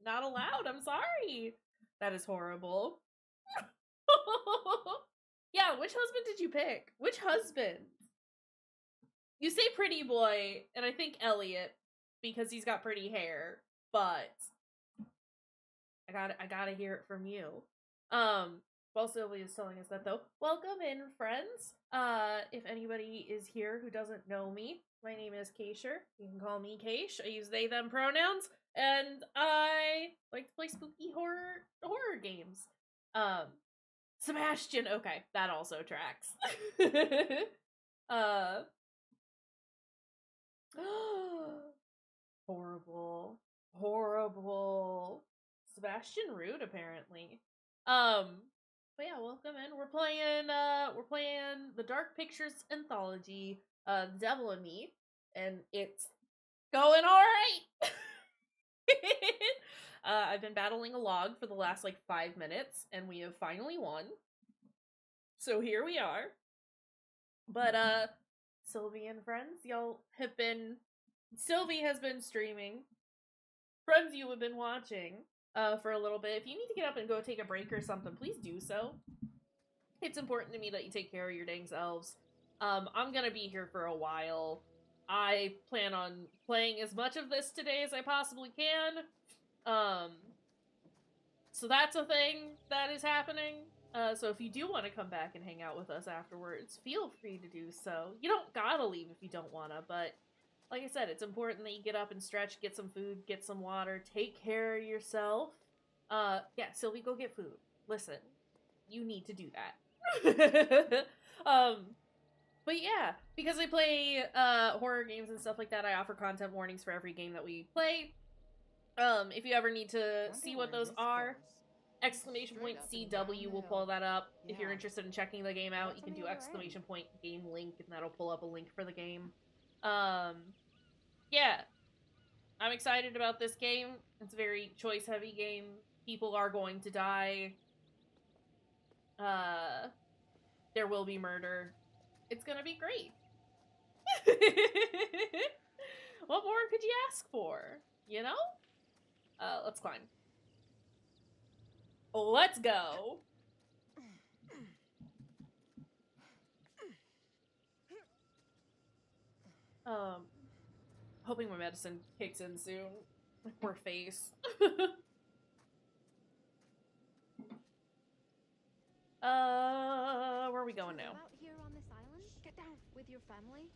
Not allowed. I'm sorry. That is horrible. Yeah, which husband did you pick? Which husband? You say pretty boy, and I think Elliot because he's got pretty hair, but I gotta hear it from you. While Sylvia is telling us that though, welcome in, friends. If anybody is here who doesn't know me, my name is Kayshurrr. You can call me Kaysh. I use they, them pronouns, and I like to play spooky horror games. Sebastian, okay, that also tracks. Horrible. Sebastian Rude, apparently. But yeah, welcome in. We're playing the Dark Pictures Anthology, The Devil and Me, and it's going alright! I've been battling a log for the last, 5 minutes, and we have finally won. So here we are. But, Sylvie and friends, Sylvie has been streaming. Friends, you have been watching, for a little bit. If you need to get up and go take a break or something, please do so. It's important to me that you take care of your dang selves. I'm gonna be here for a while. I plan on playing as much of this today as I possibly can. So that's a thing that is happening. So if you do want to come back and hang out with us afterwards, feel free to do so. You don't gotta leave if you don't wanna, but like I said, it's important that you get up and stretch, get some food, get some water, take care of yourself. Yeah, Sylvie, go get food. Listen, you need to do that. But yeah, because I play horror games and stuff like that, I offer content warnings for every game that we play. If you ever need to see what those are, !CW will pull that up. If you're interested in checking the game out, you can do !game link, and that'll pull up a link for the game. Yeah, I'm excited about this game. It's a very choice-heavy game. People are going to die. There will be murder. It's gonna be great. What more could you ask for? You know? Let's climb. Let's go! Hoping my medicine kicks in soon. My poor face. Where are we going now? Out here on this island? Get down with your family?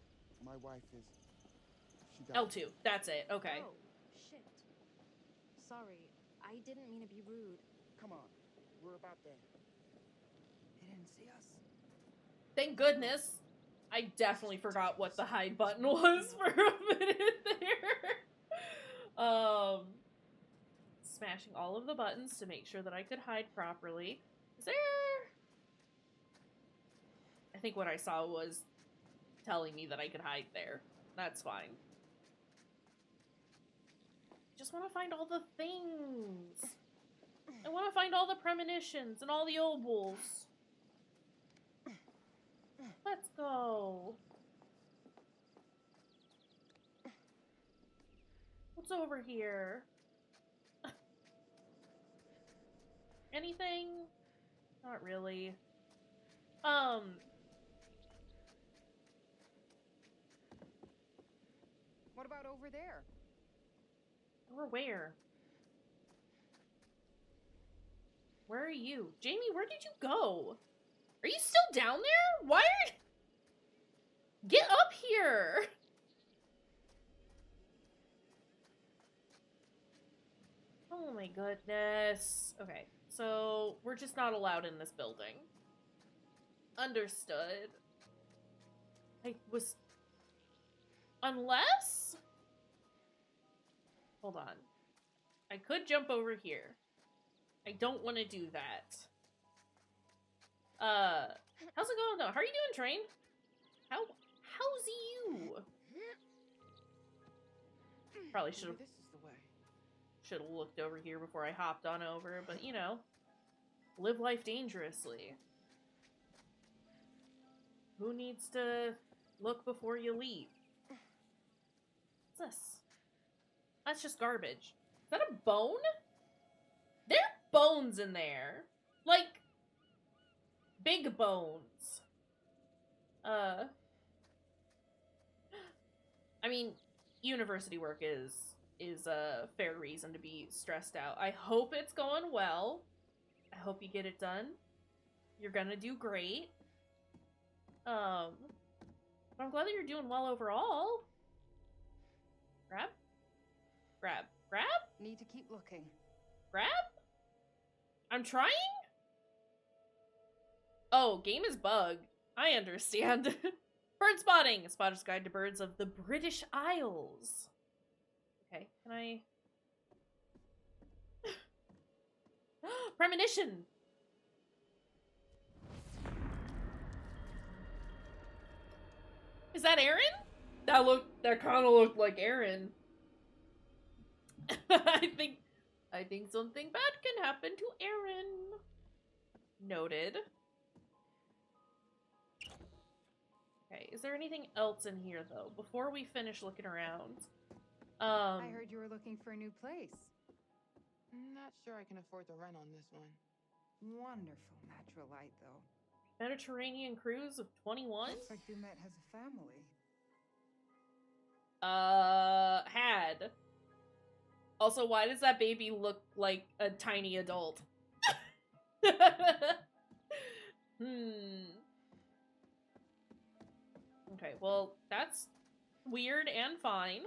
My wife is... She died. L2, that's it, okay. Oh, shit. Sorry, I didn't mean to be rude. Come on, we're about there. He didn't see us. Thank goodness. I definitely forgot what the hide button was for a minute there. Smashing all of the buttons to make sure that I could hide properly. Is there... I think what I saw was telling me that I could hide there. That's fine. Just want to find all the things. I want to find all the premonitions and all the obols. Let's go. What's over here? anything? Not really. What about over there? Over where? Where are you? Jamie, where did you go? Are you still down there? Why are... Get up here! Oh my goodness. Okay, so we're just not allowed in this building. Understood. I was... Unless... Hold on. I could jump over here. I don't want to do that. How's it going though? How are you doing, Train? How's you? Probably should have... This is the way. Should have looked over here before I hopped on over, but you know. Live life dangerously. Who needs to look before you leap? What's this? That's just garbage. Is that a bone? There are bones in there. Like, big bones. I mean, university work is a fair reason to be stressed out. I hope it's going well. I hope you get it done. You're gonna do great. But I'm glad that you're doing well overall. Grab? Grab. Grab? Need to keep looking. Grab? I'm trying? Oh, game is bugged. I understand. Bird spotting! A spotter's guide to birds of the British Isles. Okay, can I... Premonition! Is that Aaron? That kind of looked like Aaron. I think something bad can happen to Aaron. Noted. Okay, is there anything else in here though? Before we finish looking around. I heard you were looking for a new place. Not sure I can afford the rent on this one. Wonderful natural light, though. Mediterranean cruise of 21? Looks like Dumet has a family. Had. Also, why does that baby look like a tiny adult? Okay, well, that's weird and fine.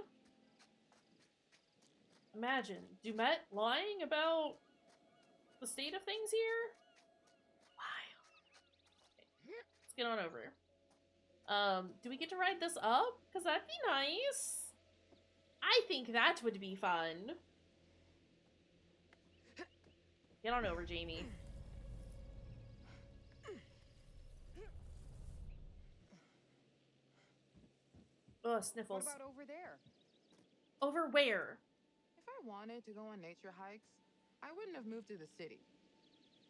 Imagine, Dumet lying about the state of things here? Wild. Okay, let's get on over. Do we get to ride this up? Because that'd be nice. I think that would be fun. Get on over, Jamie. Oh, sniffles. What about over there? Over where? If I wanted to go on nature hikes, I wouldn't have moved to the city.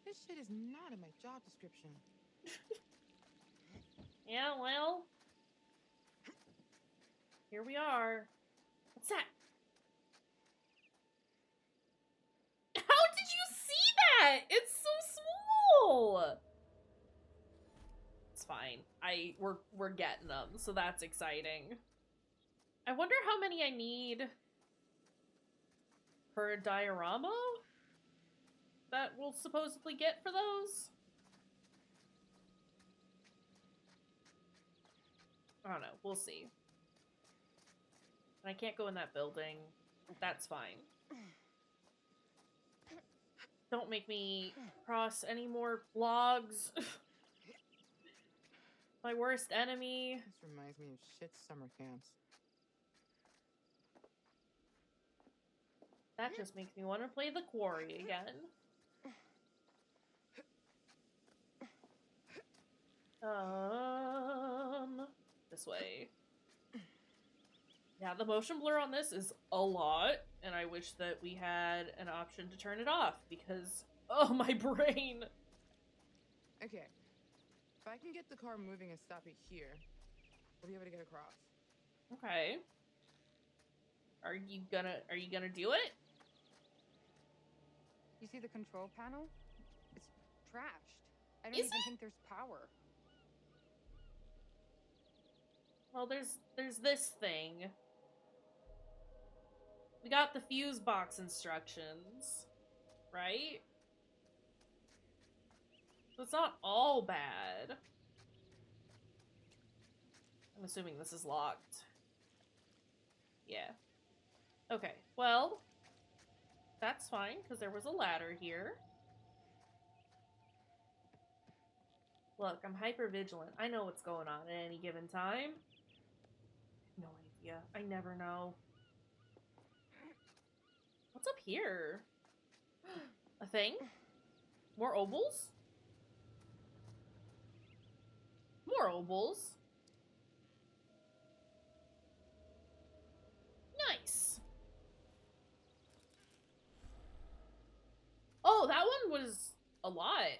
This shit is not in my job description. Yeah, well. Here we are. What's that? How did you see that? It's so small. It's fine. We're getting them, so that's exciting. I wonder how many I need per diorama that we'll supposedly get for those. I don't know. We'll see. I can't go in that building. That's fine. Don't make me cross any more logs. My worst enemy. This reminds me of shit summer camps. That just makes me want to play the quarry again. This way. Yeah, the motion blur on this is a lot, and I wish that we had an option to turn it off, because, oh, my brain! Okay. If I can get the car moving and stop it here, we'll be able to get across. Okay. Are you gonna do it? You see the control panel? trashed. I don't Is even it? think there's power. Well, there's this thing. We got the fuse box instructions, right? So it's not all bad. I'm assuming this is locked. Yeah. Okay, well, that's fine, because there was a ladder here. Look, I'm hyper vigilant. I know what's going on at any given time. No idea. I never know. What's up here? A thing? More obols? More obols. Nice. Oh, that one was a lot.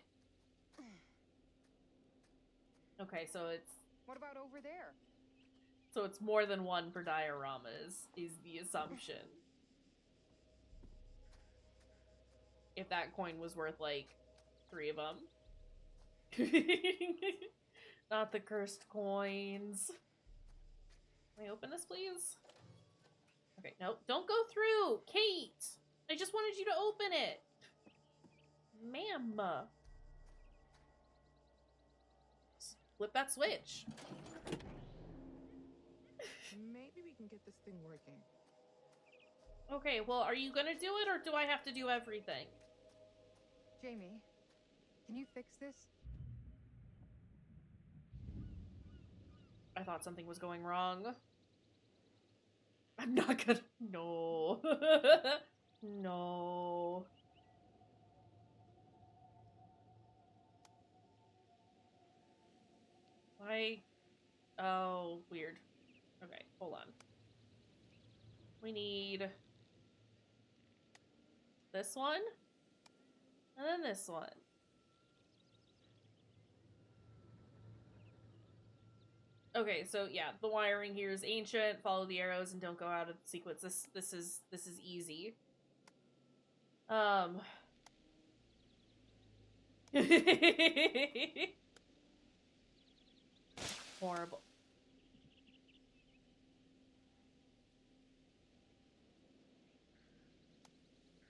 Okay, so it's... What about over there? So it's more than one for dioramas, is the assumption. If that coin was worth, like, 3 of them. Not the cursed coins. Can I open this, please? Okay, no, don't go through! Kate! I just wanted you to open it! Ma'am! Flip that switch. Maybe we can get this thing working. Okay, well, are you gonna do it, or do I have to do everything? Jamie, can you fix this? I thought something was going wrong. I'm not gonna... No. No. Why? Oh, weird. Okay, hold on. We need... this one? And then this one. Okay, so yeah, the wiring here is ancient. Follow the arrows and don't go out of the sequence. This is easy. Horrible.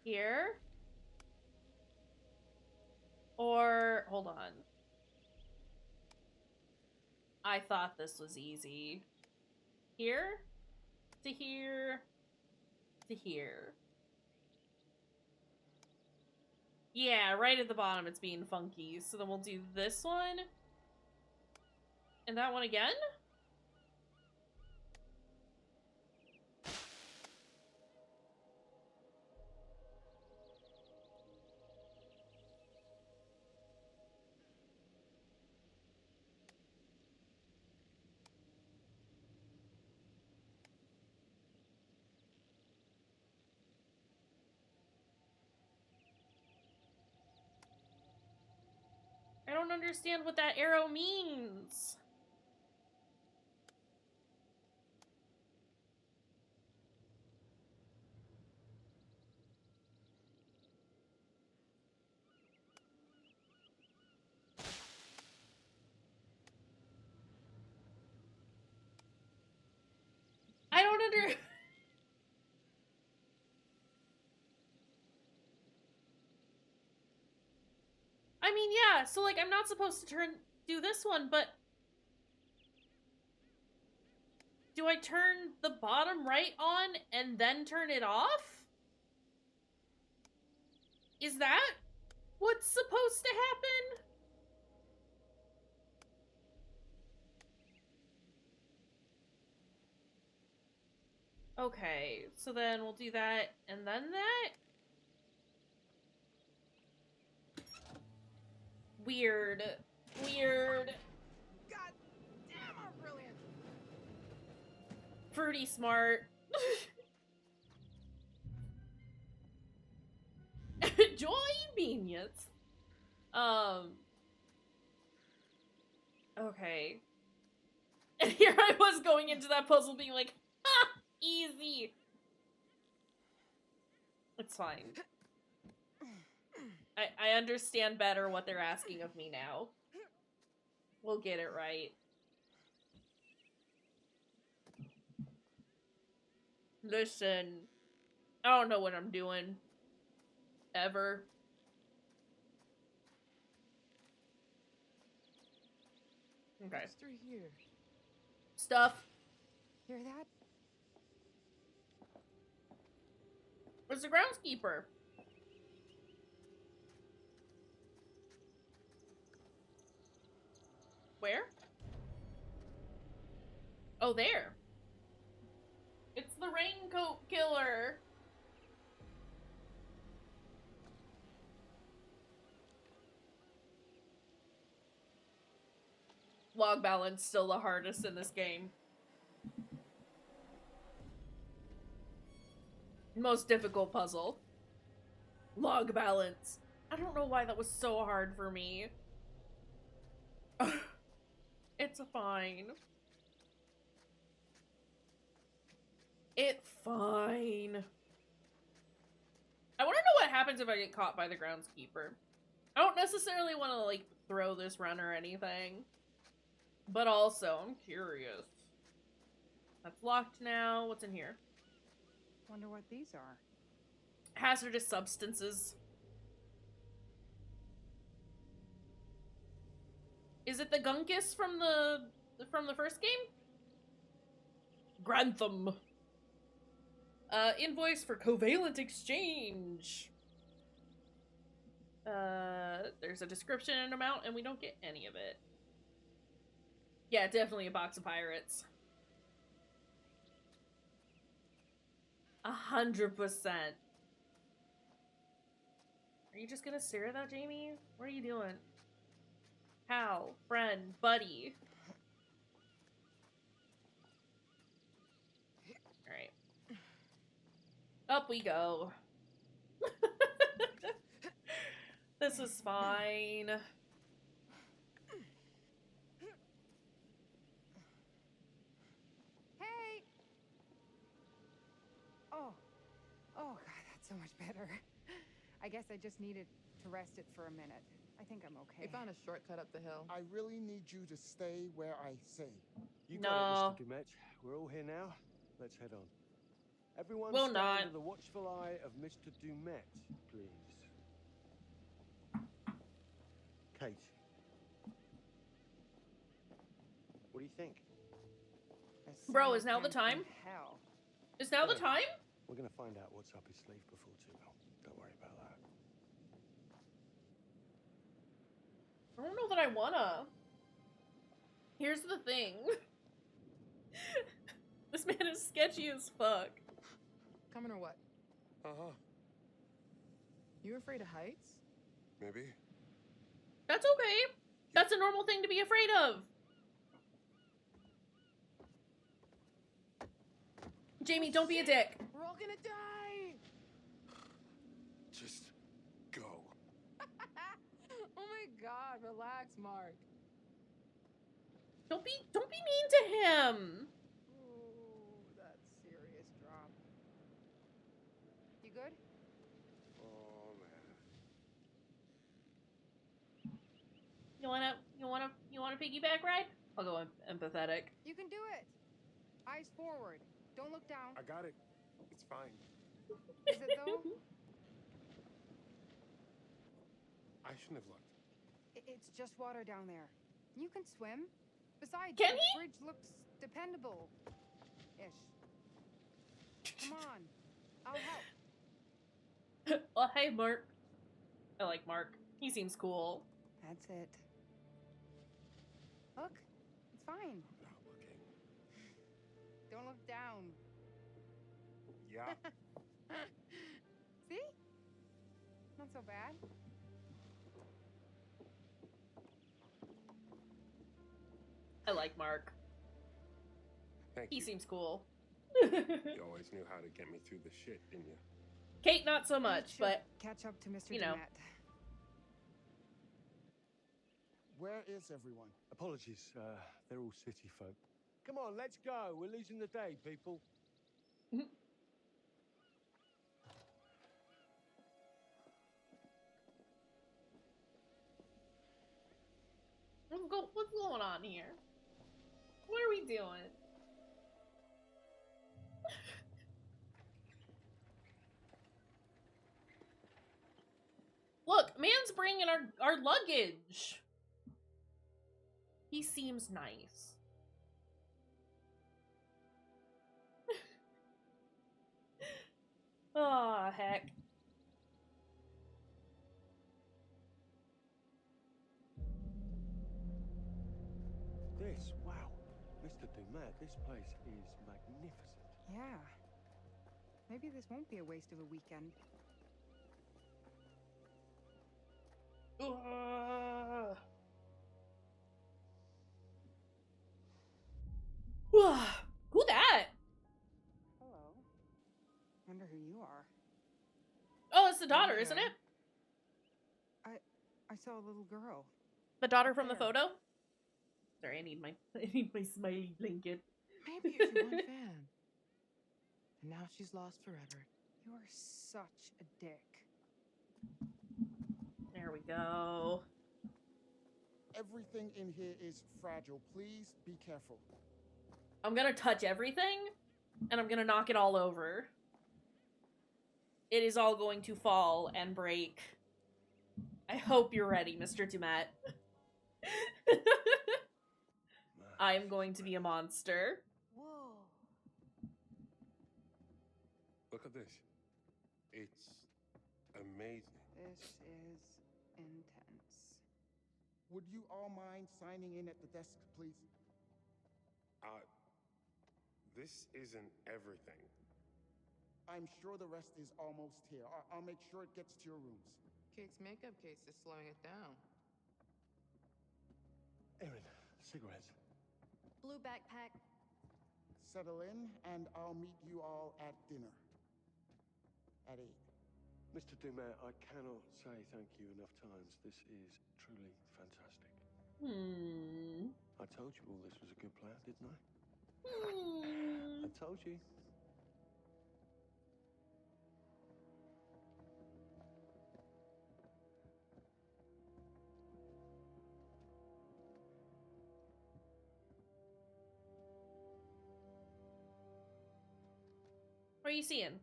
Here? Or hold on. I thought this was easy. Here? To here? To here. Yeah, right at the bottom it's being funky. So then we'll do this one. And that one again? I don't understand what that arrow means. I don't under... I mean, yeah, so like I'm not supposed to do this one, but do I turn the bottom right on and then turn it off? Is that what's supposed to happen? Okay, so then we'll do that and then that? Weird. Weird. God damn, I'm brilliant. Pretty smart. Joy genius. Okay. And here I was going into that puzzle being like, ha! Easy. It's fine. I understand better what they're asking of me now. We'll get it right. Listen, I don't know what I'm doing. Ever. Okay. What's through here? Stuff. Hear that? It's the groundskeeper. Where? Oh, there. It's the raincoat killer. Log balance still the hardest in this game. Most difficult puzzle. Log balance. I don't know why that was so hard for me. It's fine. It's fine. I want to know what happens if I get caught by the groundskeeper. I don't necessarily want to, like, throw this run or anything. But also, I'm curious. That's locked now. What's in here? Wonder what these are. Hazardous substances. Is it the Gunkus from the first game? Grantham. Invoice for covalent exchange. There's a description and amount, and we don't get any of it. Yeah, definitely a box of pirates. 100%. Are you just gonna stare at that, Jamie? What are you doing? Pal, friend, buddy. Alright. Up we go. This is fine. Hey! Oh, God, that's so much better. I guess I just needed to rest it for a minute. I think I'm okay. We found a shortcut up the hill. I really need you to stay where I say. You No. got it, Mr. Dumet. We're all here now. Let's head on. Everyone Will stay not. under the watchful eye of Mr. Dumet, please. Kate. What do you think? Bro, is now the time? Hell. Is now the Yeah. time? We're gonna find out what's up his sleeve before too long. Don't worry about that. I don't know that I wanna. Here's the thing. This man is sketchy as fuck. Coming or what? Uh-huh. You afraid of heights? Maybe. That's okay. That's a normal thing to be afraid of. Jamie, don't be a dick. We're all gonna die! Just go. Oh my god, relax, Mark. Don't be mean to him. Ooh, that's serious drop. You good? Oh, man. You wanna piggyback ride? I'll go empathetic. You can do it. Eyes forward. Don't look down. I got it. It's fine. Is it though? I shouldn't have looked. It's just water down there. You can swim. Besides, Can the he? bridge looks dependable. Ish. Come on. I'll help. Well, hey, Mark. I like Mark. He seems cool. That's it. Look, it's fine. Not looking. Don't look down. Yeah. See? Not so bad. I like Mark. Thank He you. seems cool. You always knew how to get me through the shit, didn't you? Kate, not so much, Should but catch up to Mr. you know. Dumet. Where is everyone? Apologies, they're all city folk. Come on, let's go. We're losing the day, people. What's going on here? What are we doing? Look, man's bringing our luggage. He seems nice. Oh, heck. This, wow. Mr. Dumet, this place is magnificent. Yeah. Maybe this won't be a waste of a weekend. Who that? Hello. Wonder who you are. Oh, it's the daughter, isn't it? I saw a little girl. The daughter from the photo? Sorry, I need my smiley blanket. Maybe if you weren't fan. And now she's lost forever. You are such a dick. There we go. Everything in here is fragile. Please be careful. I'm gonna touch everything, and I'm gonna knock it all over. It is all going to fall and break. I hope you're ready, Mr. Dumet. I am going to be a monster. Whoa. Look at this. It's amazing. This is intense. Would you all mind signing in at the desk, please? This isn't everything. I'm sure the rest is almost here. I'll make sure it gets to your rooms. Kate's makeup case is slowing it down. Erin, cigarettes. Blue backpack. Settle in, and I'll meet you all at dinner. At 8. Mr. Dumet, I cannot say thank you enough times. This is truly fantastic. I told you all this was a good plan, didn't I? I told you. What are you seeing?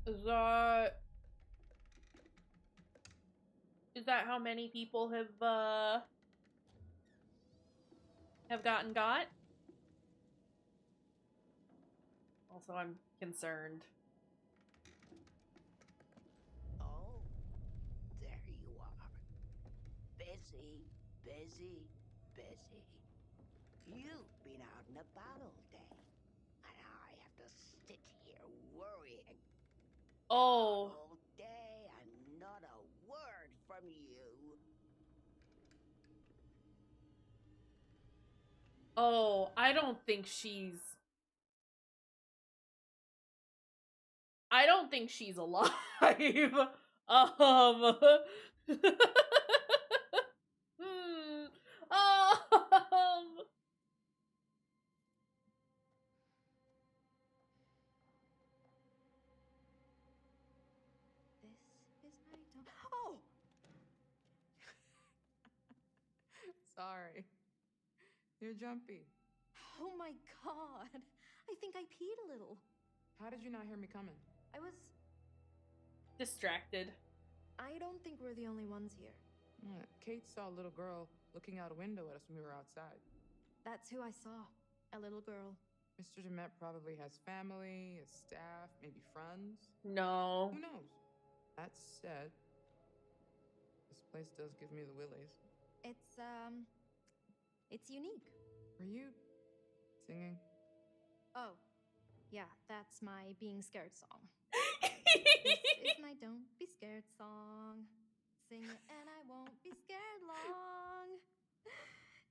Is that how many people have gotten got? Also, I'm concerned. Oh, there you are. Busy, busy, busy. You've been out and about all day, and I have to sit here worrying. Oh. All day and not a word from you. Oh, I don't think she's alive. This is my dome. Oh! Sorry. You're jumpy. Oh my god. I think I peed a little. How did you not hear me coming? I was... distracted. I don't think we're the only ones here. Kate saw a little girl looking out a window at us when we were outside. That's who I saw. A little girl. Mr. Demet probably has family, a staff, maybe friends. No. Who knows? That said, this place does give me the willies. It's unique. Were you singing? Oh, yeah, that's my being scared song. This is my don't be scared song. Sing it and I won't be scared long.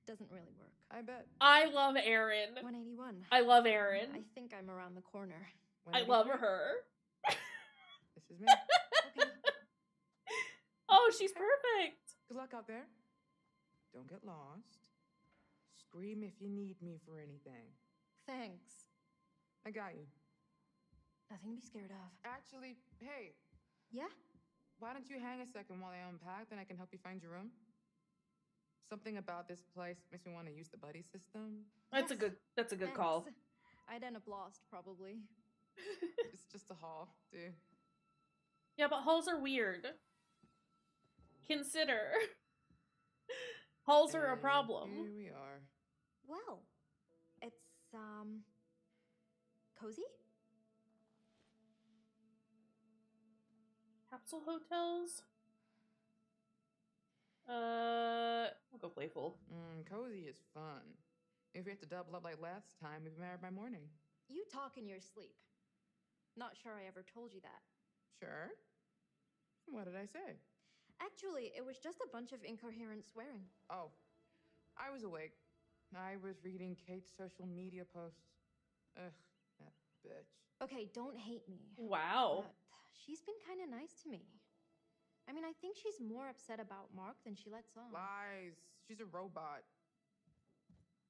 Doesn't really work. I bet. I love Erin. 181. I love Erin. I think I'm around the corner. I love her. This is me. Okay. Oh, she's perfect. Good luck out there. Don't get lost. Scream if you need me for anything. Thanks. I got you. Nothing to be scared of. Actually, hey. Yeah? why don't you hang a second while I unpack, then I can help you find your room? Something about this place makes me want to use the buddy system. That's a good call. Thanks. I'd end up lost, probably. It's just a hall, dude. Yeah, but halls are weird. Consider. Halls are a problem. Here we are. Well, it's, cozy? Capsule hotels? I'll go playful. Cozy is fun. If we have to double up like last time, we'd be married by morning. You talk in your sleep. Not sure I ever told you that. Sure? What did I say? Actually, it was just a bunch of incoherent swearing. Oh, I was awake. I was reading Kate's social media posts. Ugh, that bitch. Okay, don't hate me. Wow. But she's been kind of nice to me. I mean, I think she's more upset about Mark than she lets on. Lies. She's a robot.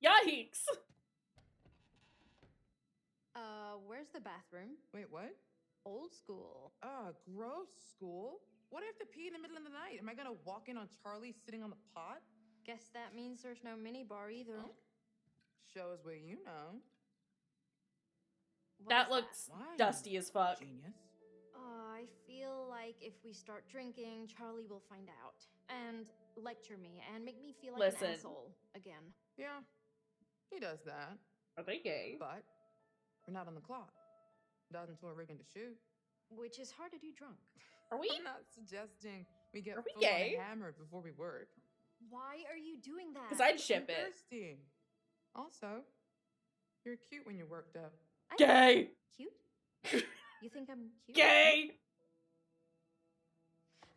Yikes! Where's the bathroom? Wait, what? Old school. Gross school? What if I have to pee in the middle of the night? Am I gonna walk in on Charlie sitting on the pot? Guess that means there's no minibar either. Oh. Shows what you know. That looks dusty as fuck. Genius. I feel like if we start drinking, Charlie will find out. And lecture me and make me feel like an asshole again. Yeah, he does that. Are they gay? But we're not on the clock. Not until we're rigging to shoot. Which is hard to do drunk. Are we? I'm not suggesting we get Are we full gay? hammered before we work. Why are you doing that? Because I'd ship it. Thirsty. Also, you're cute when you're worked up. Gay! Cute? You think I'm cute? Gay!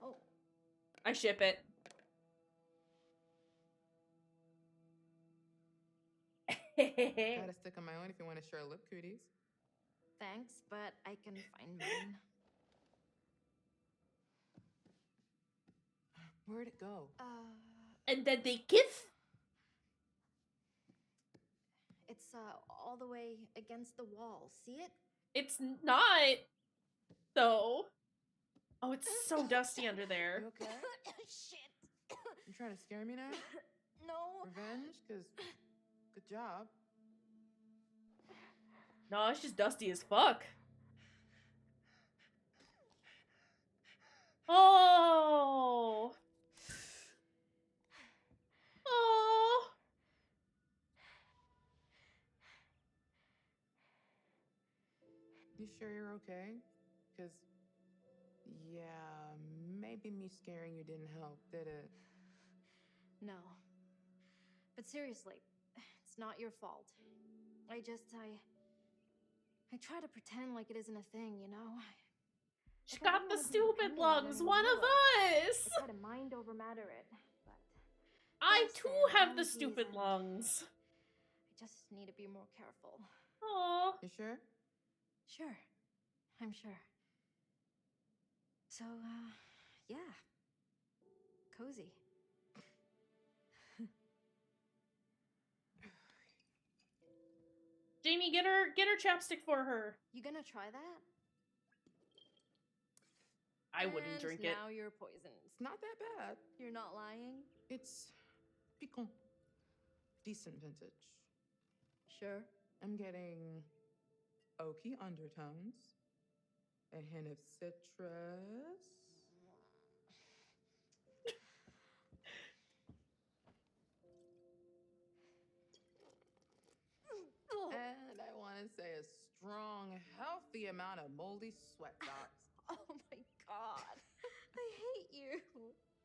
Oh. I ship it. Gotta stick on my own if you want to share lip cooties. Thanks, but I can find mine. Where'd it go? And then they kiss? It's all the way against the wall. See it? It's not, though. Oh, it's so dusty under there. You okay? Shit. You trying to scare me now? No. Revenge? Cause good job. No, it's just dusty as fuck. Oh. Oh. You sure you're okay? Cause yeah, maybe me scaring you didn't help, did it? No. But seriously, it's not your fault. I try to pretend like it isn't a thing, you know? She got the stupid lungs, one of us! I try to mind over matter it, but... I too have the stupid lungs. I just need to be more careful. Oh. You sure? Sure. I'm sure. So, yeah. Cozy. Jamie, get her chapstick for her. You gonna try that? I wouldn't drink it. Now you're poisoned. It's not that bad. You're not lying? It's piquant. Decent vintage. Sure. I'm getting oaky undertones, a hint of citrus. And I want to say a strong, healthy amount of moldy sweat drops. Oh my god. I hate you.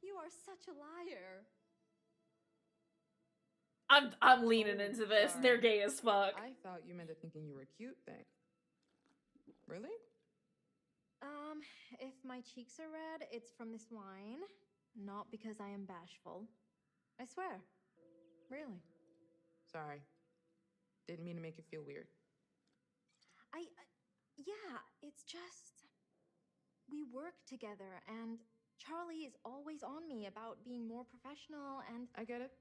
You are such a liar. I'm leaning into this. Sorry. They're gay as fuck. I thought you meant the thinking you were cute thing. Really? If my cheeks are red, it's from this wine. Not because I am bashful. I swear. Really. Sorry. Didn't mean to make you feel weird. Yeah, it's just... We work together, and Charlie is always on me about being more professional, and... I get it.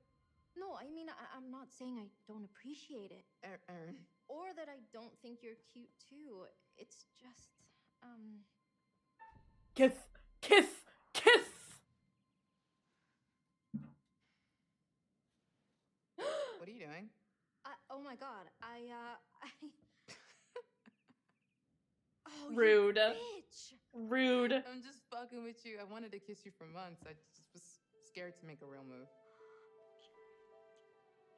No, I mean, I'm not saying I don't appreciate it. Erin. Or that I don't think you're cute, too. It's just, Kiss! Kiss! Rude. bitch. Rude. I'm just fucking with you. I wanted to kiss you for months. I just was scared to make a real move.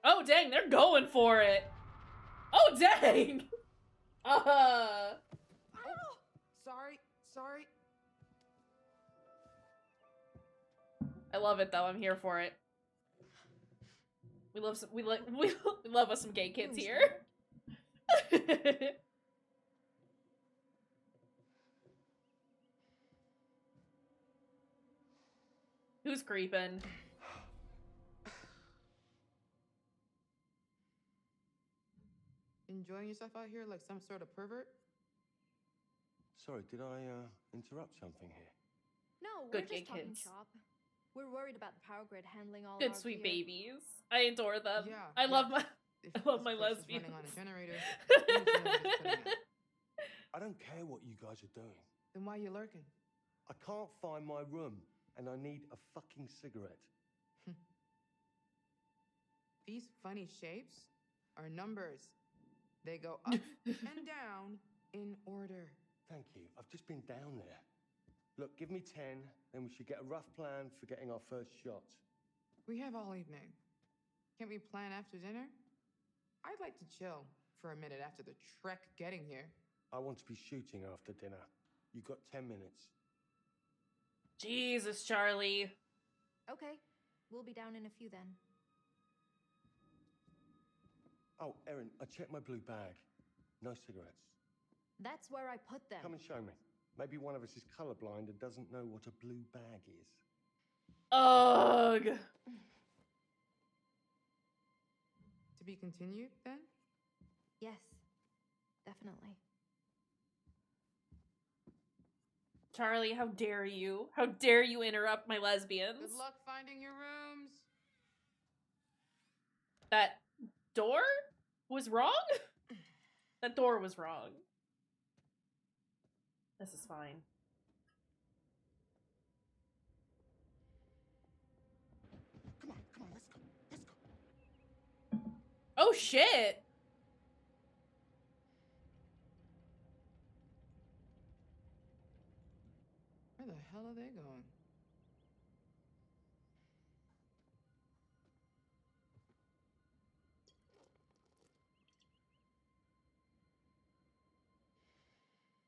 Oh, dang, they're going for it. Oh, dang. Oh, sorry. I love it, though. I'm here for it. We love some, we love us some gay kids here. Who's creeping? Enjoying yourself out here like some sort of pervert? Sorry, did I interrupt something here? No, Good we're gay just talking kids. shop. We're worried about the power grid handling all Good our sweet gear. babies. I adore them. Yeah, I love yes. my If I love this my place is lesbians. running on a generator, the generator's putting out. I don't care what you guys are doing. Then why are you lurking? I can't find my room, and I need a fucking cigarette. These funny shapes are numbers. They go up and down in order. Thank you. I've just been down there. Look, give me 10, then we should get a rough plan for getting our first shot. We have all evening. Can't we plan after dinner? I'd like to chill for a minute after the trek getting here. I want to be shooting after dinner. You've got 10 minutes. Jesus, Charlie. Okay, we'll be down in a few then. Oh, Erin, I checked my blue bag. No cigarettes. That's where I put them. Come and show me. Maybe one of us is colorblind and doesn't know what a blue bag is. Ugh. To be continued, then? Yes, definitely. Charlie, how dare you? How dare you interrupt my lesbians? Good luck finding your rooms. That door was wrong? That door was wrong. This is fine. Come on, let's go. Oh shit! Where the hell are they going?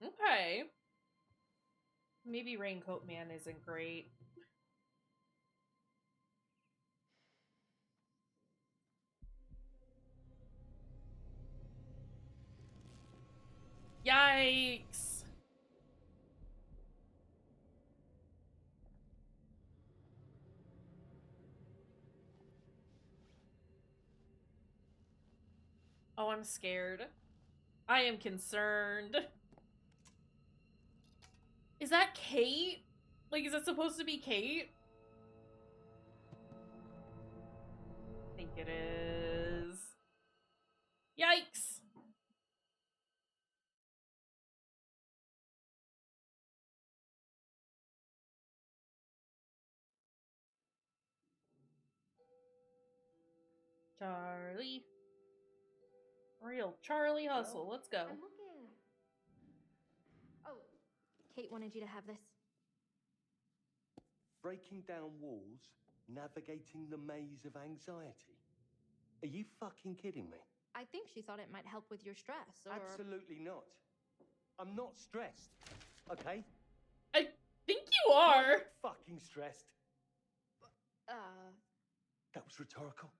Okay. Maybe Raincoat Man isn't great. Yikes! Oh, I'm scared. I am concerned. Is that Kate? Like, is it supposed to be Kate? I think it is. Yikes! Charlie. Real Charlie hustle. Let's go. I'm looking. Oh, Kate wanted you to have this. Breaking down walls, navigating the maze of anxiety. Are you fucking kidding me? I think she thought it might help with your stress, or... Absolutely not. I'm not stressed, okay? I think you are. Fucking stressed. That was rhetorical.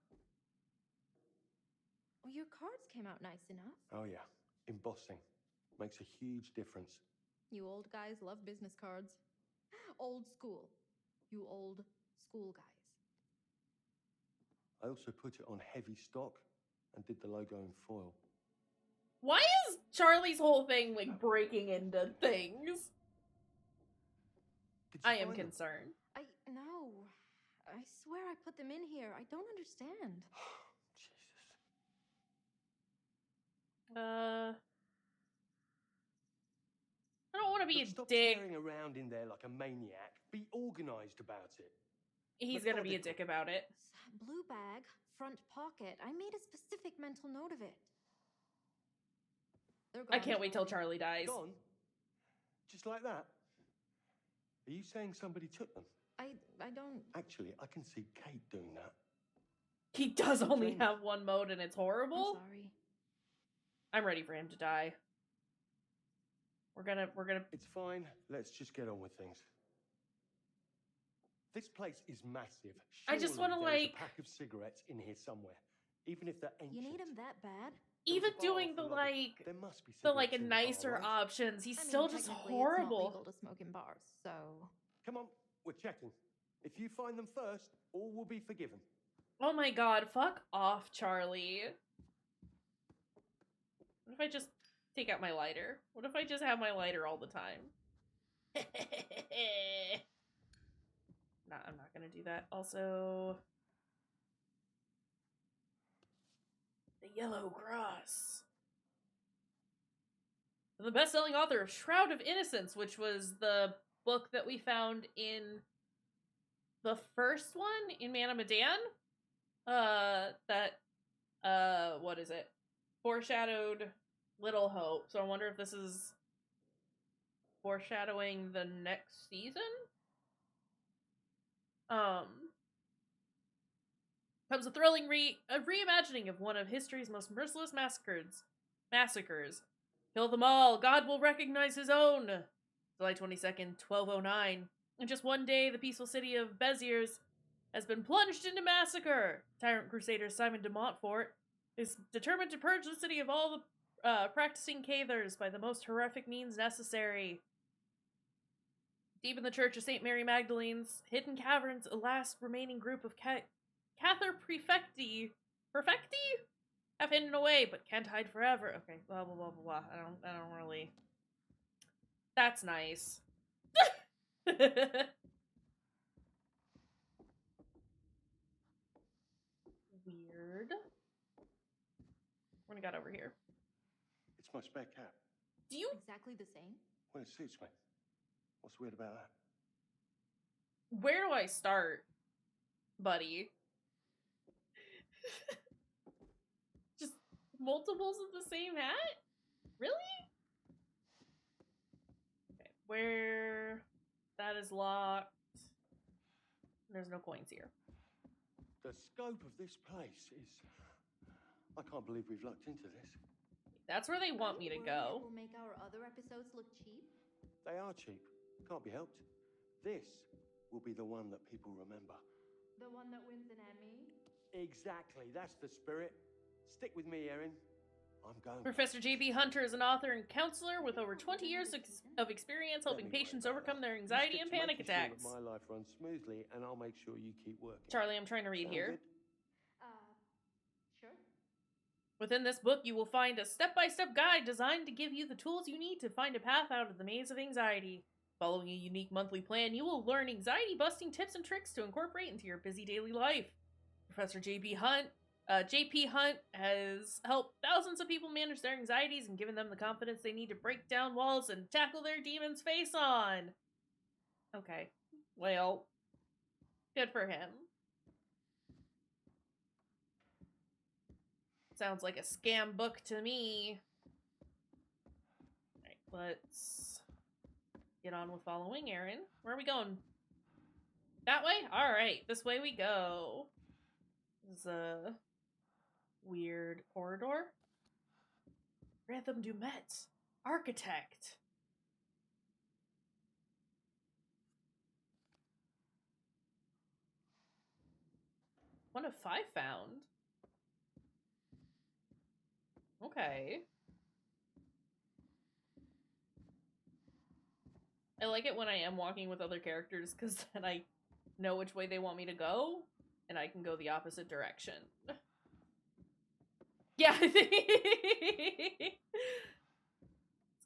Well, your cards came out nice enough. Oh yeah, embossing. Makes a huge difference. You old guys love business cards. Old school. You old school guys. I also put it on heavy stock and did the logo in foil. Why is Charlie's whole thing like breaking into things? I am concerned. No. I swear I put them in here. I don't understand. Jesus. I don't want to be Look, a stop dick. tearing around in there like a maniac. Be organized about it. He's gonna be a dick about it. Blue bag, front pocket. I made a specific mental note of it. They're gone, I can't wait till Charlie dies. Gone? Just like that? Are you saying somebody took them? I don't... Actually, I can see Kate doing that. He does only have one mode and it's horrible? I'm sorry. I'm ready for him to die. We're gonna... It's fine. Let's just get on with things. This place is massive. I just Surely wanna, there's like... a pack of cigarettes in here somewhere. Even if they're ancient. You need him that bad? Even doing the, like... There must be the, like, cigarettes in the bar, nicer right? options, he's I mean, still just technically horrible. It's not legal to smoke in bars, so... Come on, we're checking. If you find them first, all will be forgiven. Oh my god, fuck off, Charlie. What if I just take out my lighter? What if I just have my lighter all the time? Nah, I'm not gonna do that. Also... The Yellow Cross. The best-selling author of Shroud of Innocence, which was the book that we found in the first one in Man of Medan. What is it? Foreshadowed Little Hope. So I wonder if this is foreshadowing the next season? Comes a thrilling reimagining of one of history's most merciless massacres. Kill them all, God will recognize his own! July 22nd, 1209. In just one day, the peaceful city of Béziers has been plunged into massacre. Tyrant Crusader Simon de Montfort is determined to purge the city of all the practicing cathars by the most horrific means necessary. Deep in the Church of St. Mary Magdalene's hidden caverns, a last remaining group of Cathar Prefecti have hidden away, but can't hide forever. Okay, blah blah blah blah blah. I don't really. That's nice. Weird. What do we got over here? It's my spare cap. Do you exactly the same? Well, it suits me. What's weird about that? Where do I start, buddy? Just multiples of the same hat? Really? Okay, where... That is locked. There's no coins here. The scope of this place is... I can't believe we've lucked into this. That's where they want me to go. It will make our other episodes look cheap? They are cheap. Can't be helped. This will be the one that people remember. The one that wins an Emmy? Exactly. That's the spirit. Stick with me, Erin. I'm going. Professor J.B. Hunter is an author and counselor with over 20 years of experience helping patients overcome their anxiety and panic attacks. Sure that my life runs smoothly, and I'll make sure you keep working. Charlie, I'm trying to read Sound here. good? Sure. Within this book, you will find a step-by-step guide designed to give you the tools you need to find a path out of the maze of anxiety. Following a unique monthly plan, you will learn anxiety-busting tips and tricks to incorporate into your busy daily life. Professor J.P. Hunt has helped thousands of people manage their anxieties and given them the confidence they need to break down walls and tackle their demons face on. Okay. Well, good for him. Sounds like a scam book to me. Alright, let's get on with following Erin. Where are we going? That way? Alright, this way we go. This is a weird corridor. Grantham Dumet, architect. One of 5 found. Okay. I like it when I am walking with other characters because then I know which way they want me to go and I can go the opposite direction. Yeah, I was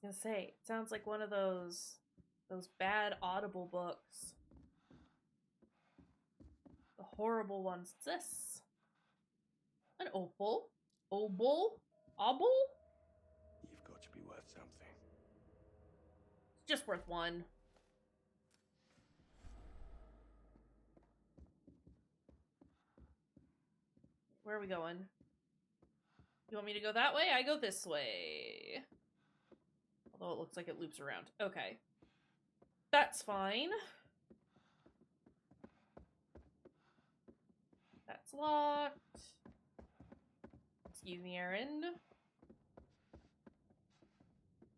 gonna say, it sounds like one of those bad Audible books. The horrible ones. What's this? An opal? Obol? Obol? You've got to be worth something. It's just worth 1. Where are we going? You want me to go that way? I go this way. Although it looks like it loops around. Okay. That's fine. That's locked. Excuse me, errand.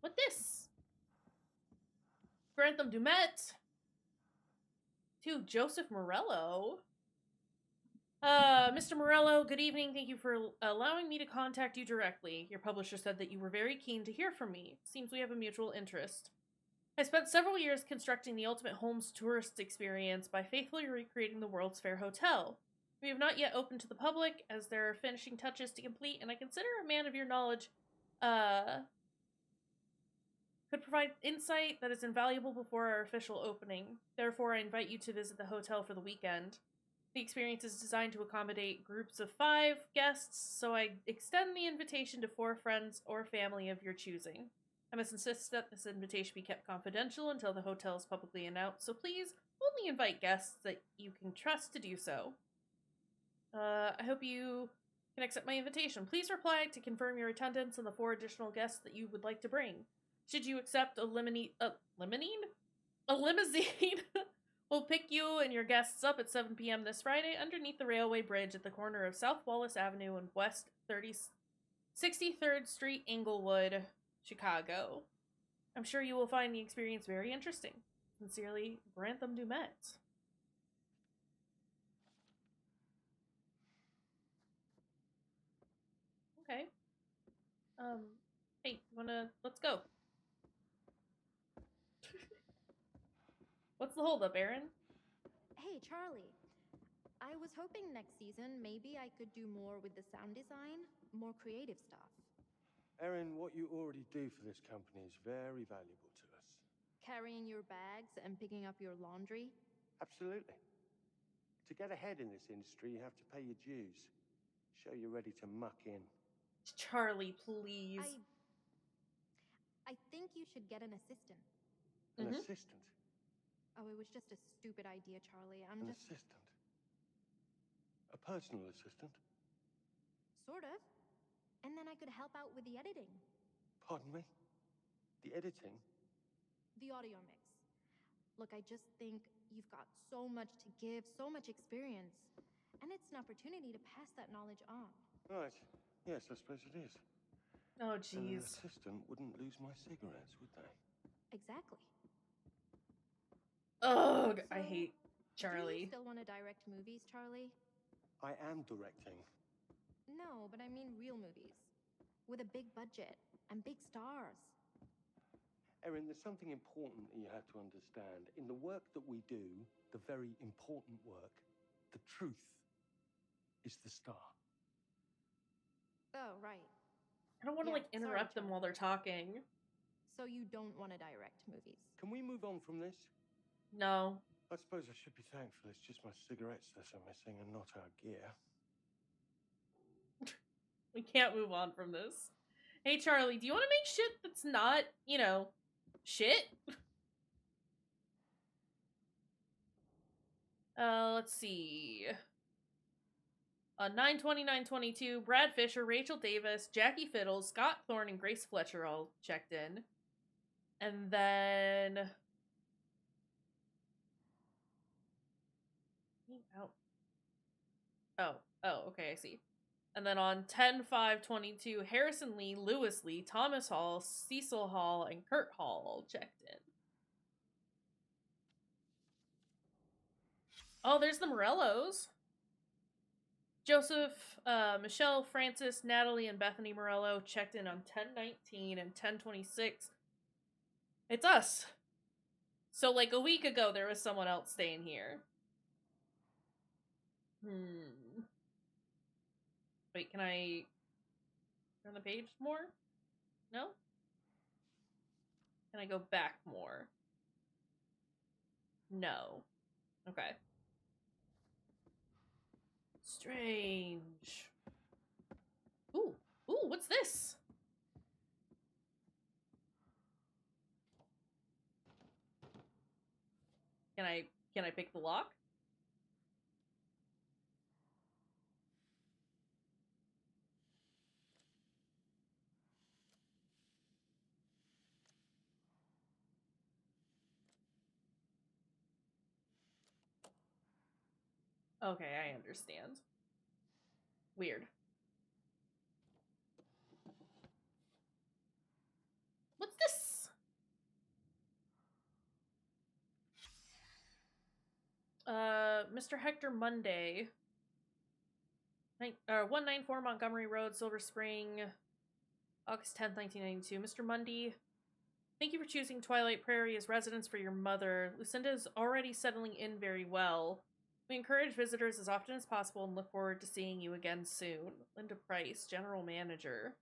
What this? Grantham Dumet. To Joseph Morello. Mr. Morello, good evening. Thank you for allowing me to contact you directly. Your publisher said that you were very keen to hear from me. Seems we have a mutual interest. I spent several years constructing the ultimate Holmes tourist experience by faithfully recreating the World's Fair Hotel. We have not yet opened to the public, as there are finishing touches to complete, and I consider a man of your knowledge, could provide insight that is invaluable before our official opening. Therefore, I invite you to visit the hotel for the weekend. The experience is designed to accommodate groups of 5 guests, so I extend the invitation to 4 friends or family of your choosing. I must insist that this invitation be kept confidential until the hotel is publicly announced, so please only invite guests that you can trust to do so. I hope you can accept my invitation. Please reply to confirm your attendance and the 4 additional guests that you would like to bring. Should you accept a limousine, we'll pick you and your guests up at 7 p.m. this Friday underneath the railway bridge at the corner of South Wallace Avenue and West 63rd Street, Inglewood, Chicago. I'm sure you will find the experience very interesting. Sincerely, Grantham Dumet. Okay. Hey, let's go. What's the holdup, Aaron? Hey, Charlie. I was hoping next season maybe I could do more with the sound design, more creative stuff. Erin, what you already do for this company is very valuable to us. Carrying your bags and picking up your laundry? Absolutely. To get ahead in this industry, you have to pay your dues. Show you're ready to muck in. Charlie, please. I think you should get an assistant. An assistant? Oh, it was just a stupid idea, Charlie. An assistant? A personal assistant? Sort of. And then I could help out with the editing. Pardon me? The editing? The audio mix. Look, I just think you've got so much to give, so much experience. And it's an opportunity to pass that knowledge on. Right. Yes, I suppose it is. Oh, And jeez. an assistant wouldn't lose my cigarettes, would they? Exactly. Ugh, I hate Charlie. Do you still want to direct movies, Charlie? I am directing. No, but I mean real movies. With a big budget and big stars. Erin, there's something important that you have to understand. In the work that we do, the very important work, the truth is the star. Oh, right. I don't want to, interrupt them while they're talking. So you don't want to direct movies? Can we move on from this? No. I suppose I should be thankful it's just my cigarettes that are missing and not our gear. We can't move on from this. Hey, Charlie, do you want to make shit that's not, shit? Let's see. 9/20/9/22, Brad Fisher, Rachel Davis, Jackie Fiddles, Scott Thorne, and Grace Fletcher all checked in. And then... Oh, okay, I see. And then on 10/5/22, Harrison Lee, Lewis Lee, Thomas Hall, Cecil Hall, and Kurt Hall all checked in. Oh, there's the Morellos. Joseph, Michelle, Francis, Natalie, and Bethany Morello checked in on 10/19 and 10/26. It's us. So, a week ago, there was someone else staying here. Wait, can I turn the page more? No? Can I go back more? No. Okay. Strange. Ooh, what's this? Can I pick the lock? Okay, I understand. Weird. What's this? Mr. Hector Monday. 194 Montgomery Road, Silver Spring, August 10th, 1992. Mr. Mundy, thank you for choosing Twilight Prairie as residence for your mother. Lucinda is already settling in very well. We encourage visitors as often as possible and look forward to seeing you again soon. Linda Price, General Manager.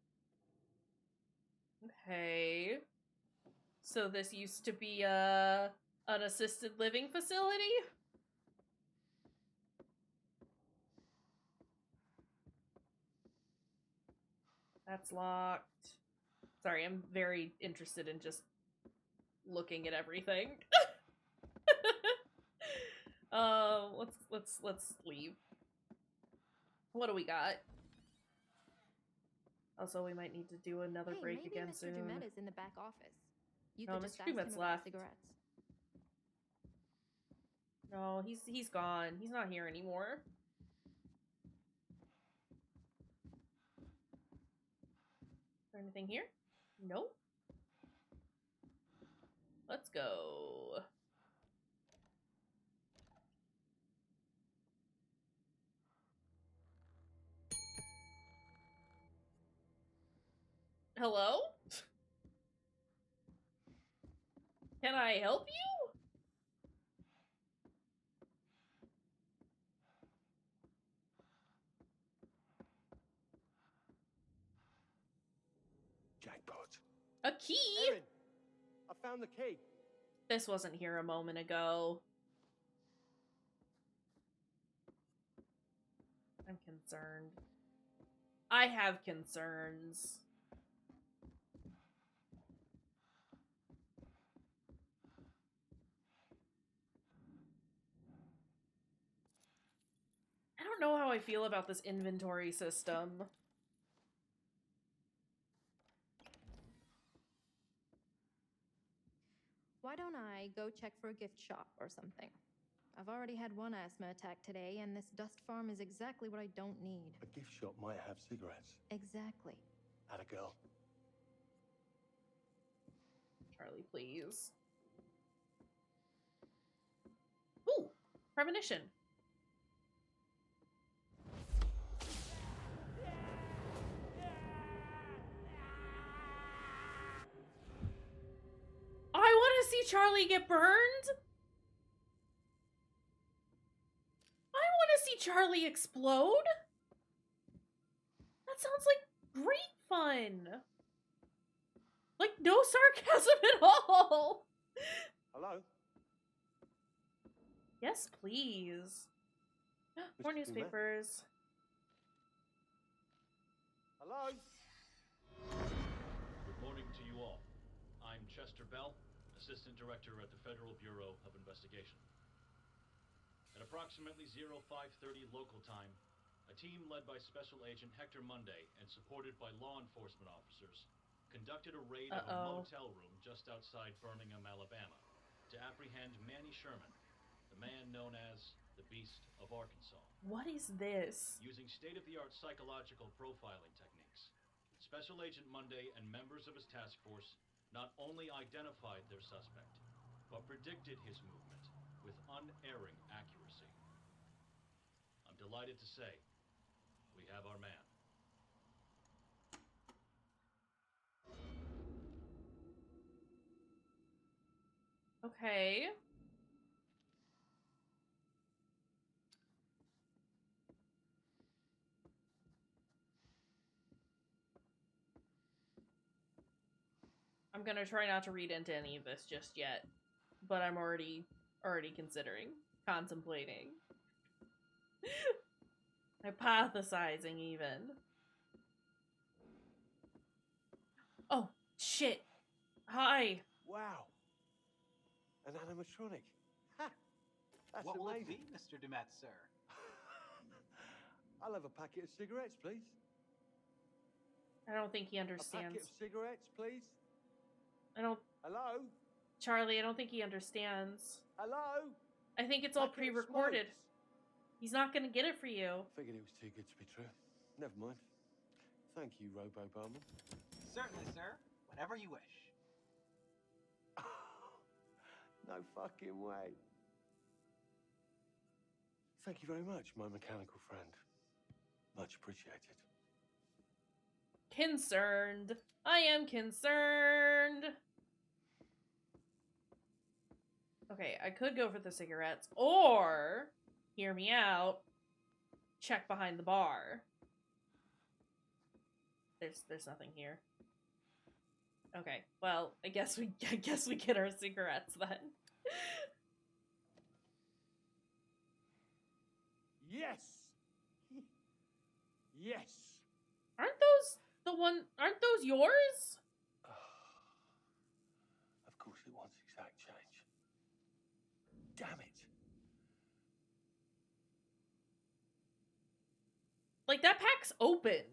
Okay. So this used to be an assisted living facility? That's locked. Sorry, I'm very interested in just looking at everything. Let's leave. What do we got? Also, we might need to do another break maybe again Mr. soon. Dumet is in the back office. You No, could just Mr. ask him Dumet's about left. cigarettes. No, he's gone. He's not here anymore. Is there anything here? Nope. Let's go. Hello? Can I help you? Jackpot. A key? Erin, I found the key. This wasn't here a moment ago. I'm concerned. I have concerns. I don't know how I feel about this inventory system. Why don't I go check for a gift shop or something? I've already had one asthma attack today, and this dust farm is exactly what I don't need. A gift shop might have cigarettes. Exactly. Atta girl. Charlie, please. Ooh, premonition. I want to see Charlie get burned. I want to see Charlie explode. That sounds like great fun. Like, no sarcasm at all. Hello? Yes, please. More Mr. newspapers. Hello? Good morning to you all. I'm Chester Bell, Assistant Director at the Federal Bureau of Investigation. At approximately 0530 local time, a team led by Special Agent Hector Monday and supported by law enforcement officers conducted a raid of a motel room just outside Birmingham, Alabama, to apprehend Manny Sherman, the man known as the Beast of Arkansas. What is this? Using state-of-the-art psychological profiling techniques, Special Agent Monday and members of his task force not only identified their suspect, but predicted his movement with unerring accuracy. I'm delighted to say, we have our man. Okay. I'm gonna try not to read into any of this just yet, but I'm already considering, contemplating, hypothesizing even. Oh, shit. Hi. Wow. An animatronic. Ha! That's What will it amazing. be, Mr. Dumet, sir? I'll have a packet of cigarettes, please. I don't think he A understands. packet of cigarettes, please. I don't... Hello? Charlie, I don't think he understands. Hello? I think it's all Packet of pre-recorded. smokes. He's not gonna get it for you. Figured it was too good to be true. Never mind. Thank you, Robo Barman. Certainly, sir. Whenever you wish. No fucking way. Thank you very much, my mechanical friend. Much appreciated. Concerned. I am concerned. Okay, I could go for the cigarettes, or, hear me out, check behind the bar. There's nothing here. Okay, well, I guess we get our cigarettes then. Yes. Yes. Aren't those yours? Of course it wants exact change. Damn it. Like, that pack's open.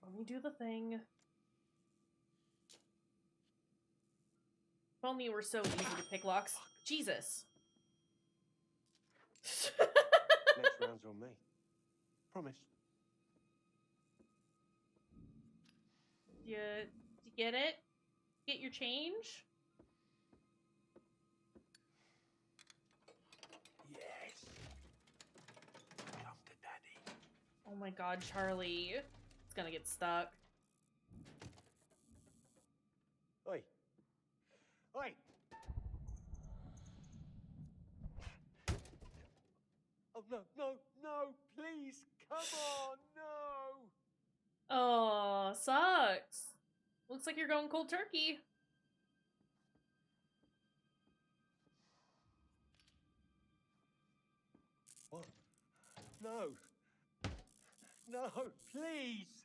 Let me do the thing. If only it were so easy to pick locks. Jesus. Next round's on me. Promise. You get it? Get your change? Yes. Come to daddy. Oh my god, Charlie. It's gonna get stuck. Oi. Oi. Oh, no, no, no, please, come on, no! Oh, sucks. Looks like you're going cold turkey. What? No. No, please!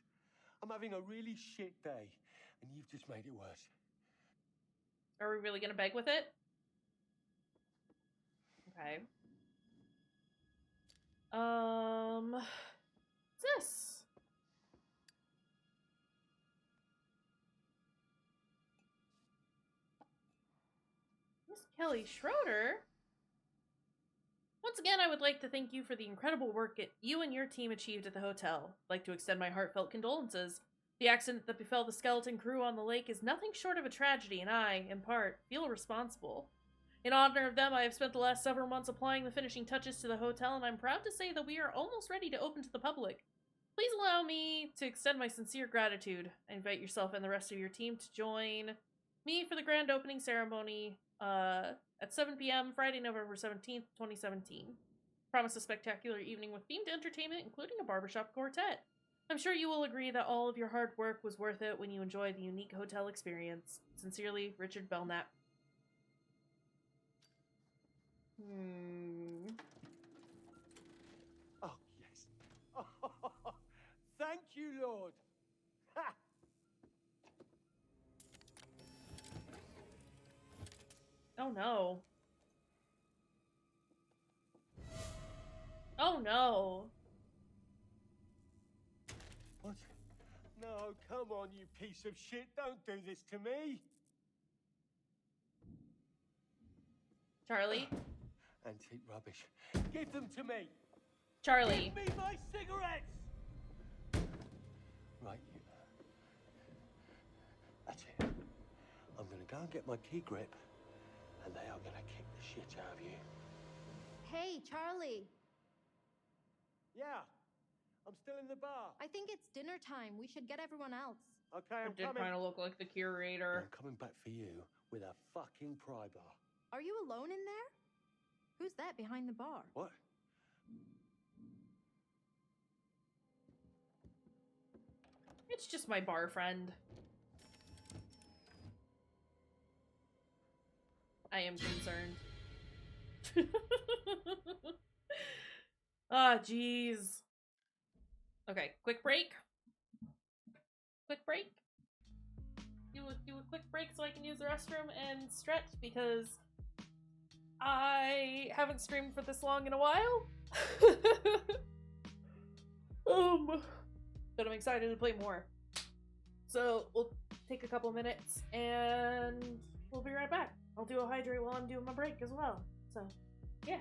I'm having a really shit day, and you've just made it worse. Are we really gonna beg with it? Okay. What's this? Miss Kelly Schroeder? Once again, I would like to thank you for the incredible work you and your team achieved at the hotel. I'd like to extend my heartfelt condolences. The accident that befell the skeleton crew on the lake is nothing short of a tragedy, and I, in part, feel responsible. In honor of them, I have spent the last several months applying the finishing touches to the hotel, and I'm proud to say that we are almost ready to open to the public. Please allow me to extend my sincere gratitude. I invite yourself and the rest of your team to join me for the grand opening ceremony at 7 p.m. Friday, November 17th, 2017. Promise a spectacular evening with themed entertainment, including a barbershop quartet. I'm sure you will agree that all of your hard work was worth it when you enjoy the unique hotel experience. Sincerely, Richard Belknap. Oh, yes. Oh, thank you, Lord. Ha! Oh no. Oh no. What? No, come on, you piece of shit. Don't do this to me. Charlie? Antique rubbish. Give them to me. Charlie. Give me my cigarettes! Right, you. That's it. I'm gonna go and get my key grip, and they are gonna kick the shit out of you. Hey, Charlie. Yeah, I'm still in the bar. I think it's dinner time. We should get everyone else. Okay, I'm It did coming. kind of look like the curator. I'm coming back for you with a fucking pry bar. Are you alone in there? Who's that behind the bar? What? It's just my bar friend. I am concerned. Ah, jeez. Okay, quick break. Quick break. Do a quick break so I can use the restroom and stretch because I haven't streamed for this long in a while. But I'm excited to play more. So we'll take a couple minutes and we'll be right back. I'll do a hydrate while I'm doing my break as well. So, yeah.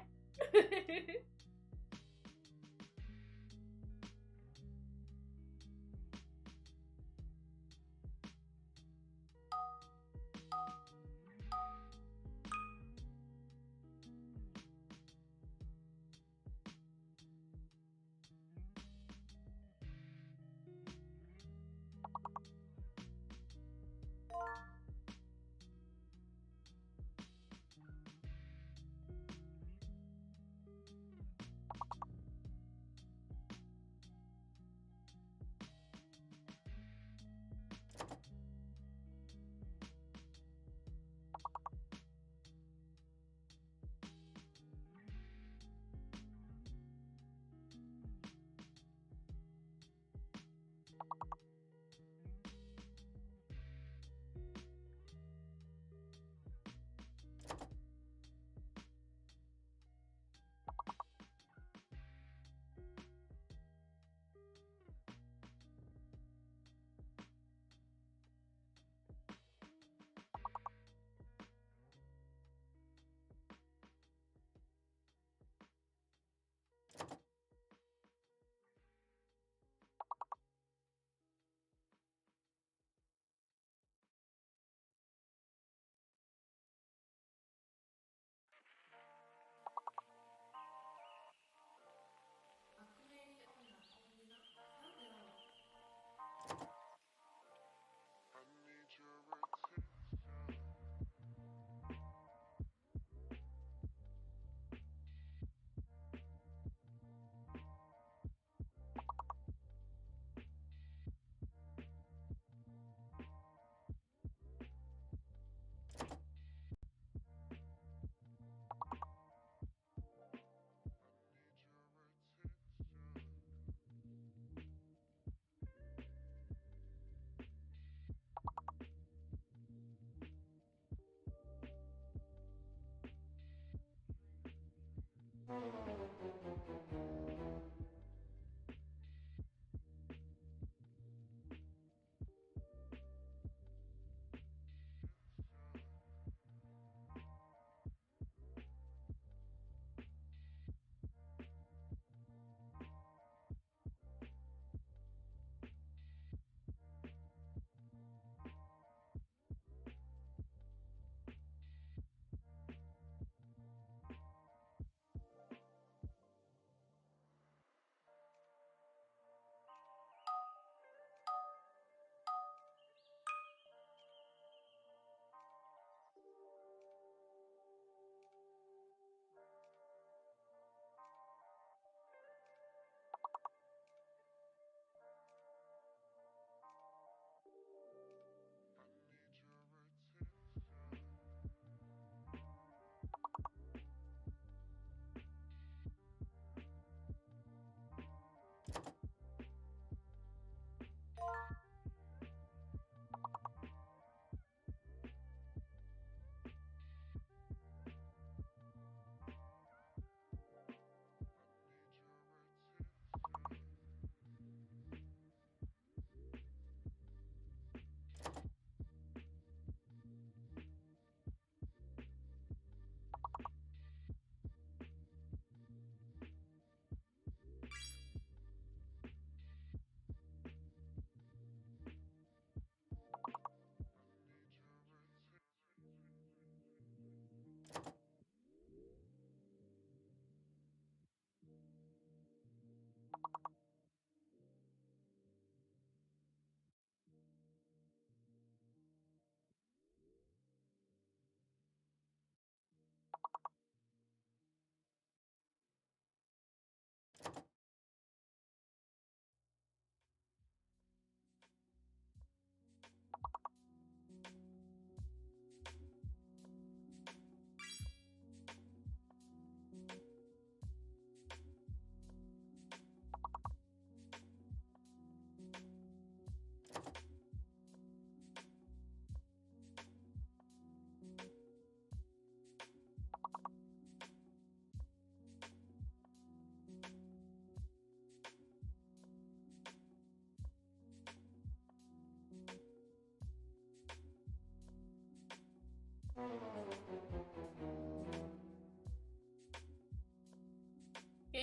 Game,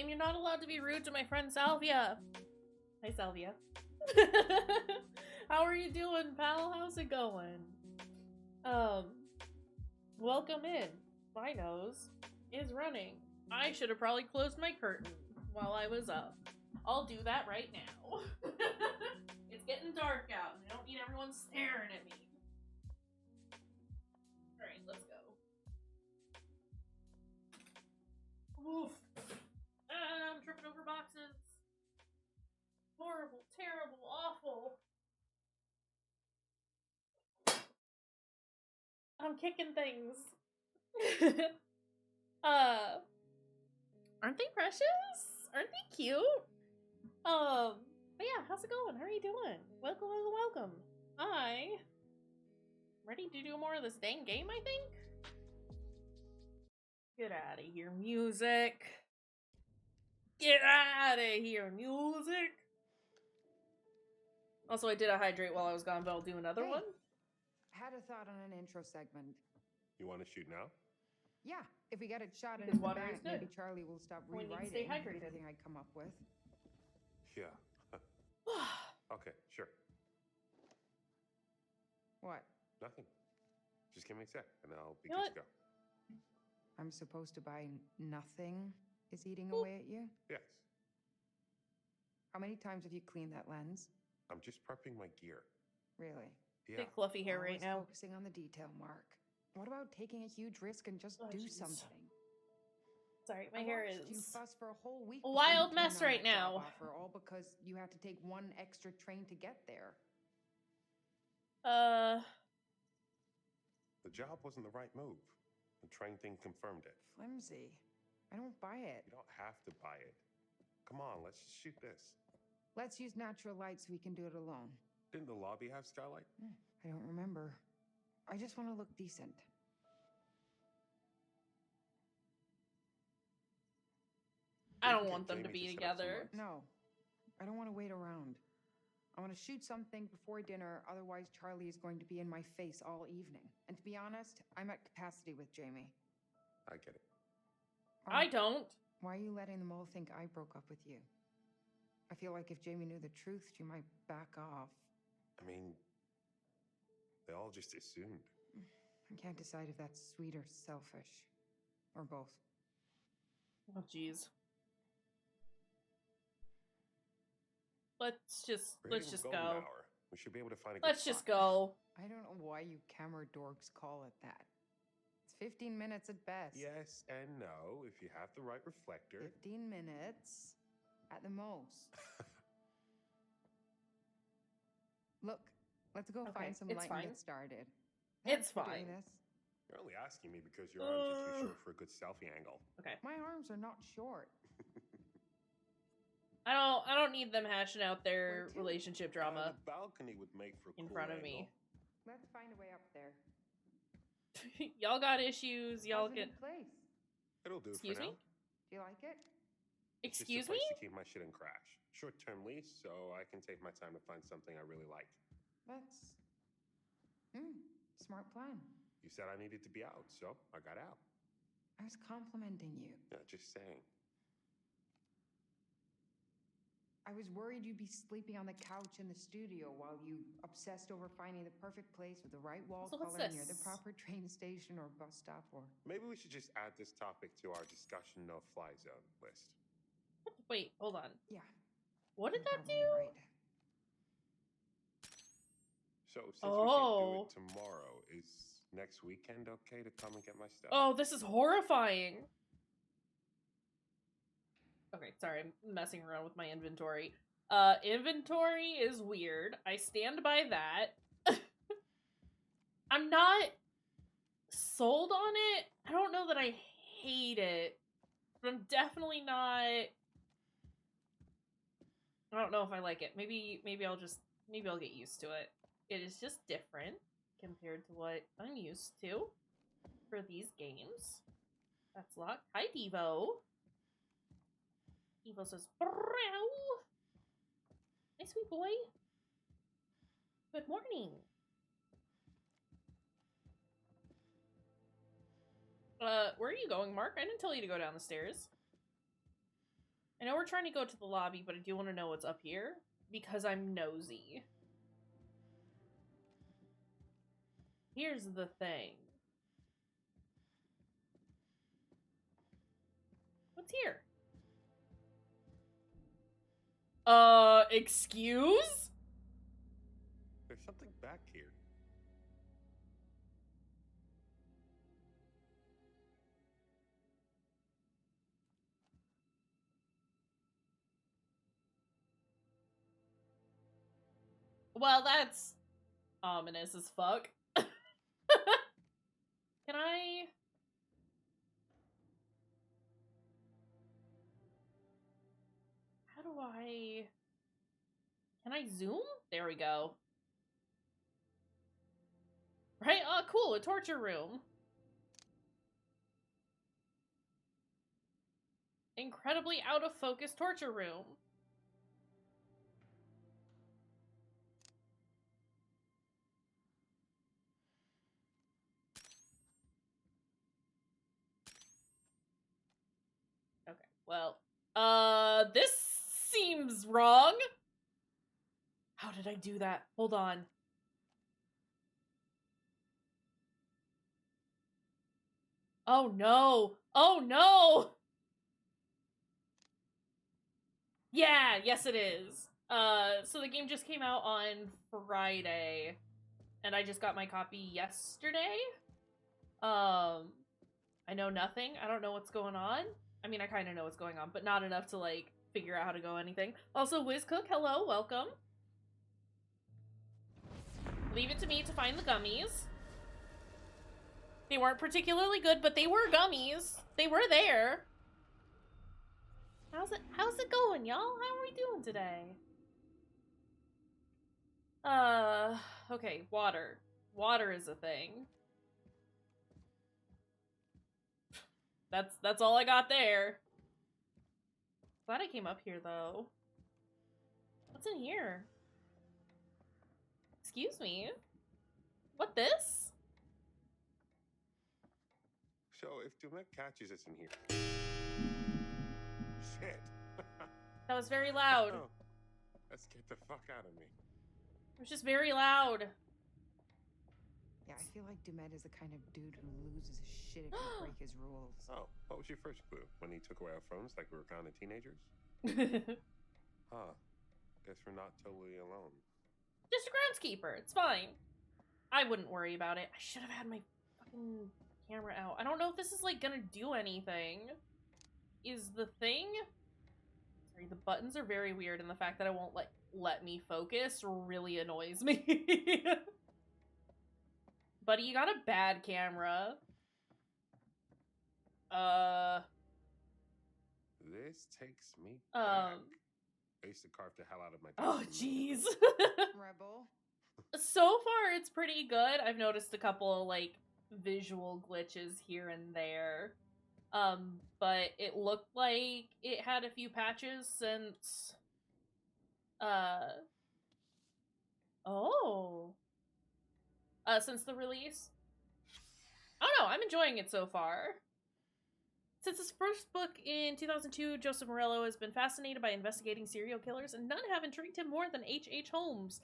you're not allowed to be rude to my friend Salvia. Hi, Salvia. How are you doing, pal? How's it going? Welcome in. My nose is running. I should have probably closed my curtain while I was up. I'll do that right now. It's getting dark out, and I don't need everyone staring at me. Alright, let's go. Oof. I'm tripping over boxes. Horrible, terrible, awful. I'm kicking things. Aren't they precious? Aren't they cute? But yeah, how's it going? How are you doing? Welcome, welcome, welcome. I'm ready to do more of this dang game, I think? Get out of here, music. Get out of here, music. Also, I did a hydrate while I was gone, but I'll do another one. Had a thought on an intro segment. You want to shoot now? Yeah, if we get it shot Because in the water is bank, maybe good. Charlie will stop We need to rewriting stay hydrated. everything I come up with. Yeah. Okay, sure. What? Nothing. Just give me a sec, and I'll be You know good to go. I'm supposed to buy nothing is eating away at you? Yes. How many times have you cleaned that lens? I'm just prepping my gear. Really? Yeah. Big fluffy hair right Always now. focusing on the detail, Mark. What about taking a huge risk and just do jeez. something? Sorry, my I hair watched is you fuss for a whole week a before wild you mess turned down right that job now. offer, all because you had to take one extra train to get there. The job wasn't the right move. The train thing confirmed it. Flimsy. I don't buy it. You don't have to buy it. Come on, let's just shoot this. Let's use natural light so we can do it alone. Didn't the lobby have skylight? I don't remember. I just want to look decent. I don't Get want them to Jamie be set up some together. lights. No, I don't want to wait around. I want to shoot something before dinner, otherwise Charlie is going to be in my face all evening. And to be honest, I'm at capacity with Jamie. I get it. I don't. Why are you letting them all think I broke up with you? I feel like if Jamie knew the truth, she might back off. I mean, they all just assumed. I can't decide if that's sweet or selfish. Or both. Oh, jeez. Let's just Rating go. golden hour. We should be able to find a good Let's just spot. go. I don't know why you camera dorks call it that. It's 15 minutes at best. Yes and no, if you have the right reflector. 15 minutes at the most. Look, let's go Okay, find some it's light fine. and get started. It's Thanks for doing fine. this. You're only asking me because your arms are too short for a good selfie angle. Okay. My arms are not short. I don't need them hashing out their Where to? relationship drama The balcony would make for a in cool front of angle. me. Let's find a way up there. Y'all got issues. Y'all How's the get. new place? It'll do Excuse for me? now. Do you like it? It's just Excuse a place me? to keep my shit in crash. Short-term lease, so I can take my time to find something I really like. That's smart plan. You said I needed to be out, so I got out. I was complimenting you. Yeah, just saying. I was worried you'd be sleeping on the couch in the studio while you obsessed over finding the perfect place with the right wall So what's color near the this? proper train station or bus stop or... Maybe we should just add this topic to our discussion no-fly zone list. Wait, hold on. Yeah. What did that do? Probably right. So since we Oh. can't do it tomorrow, is next weekend okay to come and get my stuff? Oh, this is horrifying. Okay, sorry, I'm messing around with my inventory. Inventory is weird. I stand by that. I'm not sold on it. I don't know that I hate it, but I'm definitely not... I don't know if I like it. Maybe I'll get used to it. It is just different compared to what I'm used to for these games. That's locked. Hi, Devo. Devo says, "Brow." Hey, sweet boy. Good morning. Where are you going, Mark? I didn't tell you to go down the stairs. I know we're trying to go to the lobby, but I do want to know what's up here because I'm nosy. Here's the thing. What's here? Excuse? There's something back here. Well, that's ominous as fuck. Can I... How do I... Can I zoom? There we go. Right? Oh, cool, a torture room. Incredibly out of focus torture room. Okay, well, this seems wrong. How did I do that? Hold on. Oh no! Oh no! Yeah, yes it is. So the game just came out on Friday, and I just got my copy yesterday. I know nothing. I don't know what's going on. I mean, I kind of know what's going on, but not enough to, like, figure out how to go anything. Also, WizCook, hello, welcome. Leave it to me to find the gummies. They weren't particularly good, but they were gummies. They were there. How's it going, y'all? How are we doing today? Okay, water. Water is a thing. That's all I got there. Glad I came up here, though. What's in here? Excuse me? What, this? So if Dumet catches us in here... Shit! That was very loud. Oh, that scared the fuck out of me. It was just very loud. Yeah, I feel like Dumet is the kind of dude who loses his shit if you break his rules. Oh, what was your first clue? When he took away our phones like we were kind of teenagers? Huh. Guess we're not totally alone. Just a groundskeeper. It's fine. I wouldn't worry about it. I should have had my fucking camera out. I don't know if this is, like, gonna do anything. Is the thing... Sorry, the buttons are very weird, and the fact that it won't, like, let me focus really annoys me. Buddy, you got a bad camera. This takes me back. I used to carve the hell out of my... Oh, jeez. Rebel. So far, it's pretty good. I've noticed a couple, like, visual glitches here and there. But it looked like it had a few patches since... since the release. I don't know, I'm enjoying it so far. Since his first book in 2002, Joseph Morello has been fascinated by investigating serial killers, and none have intrigued him more than H.H. Holmes.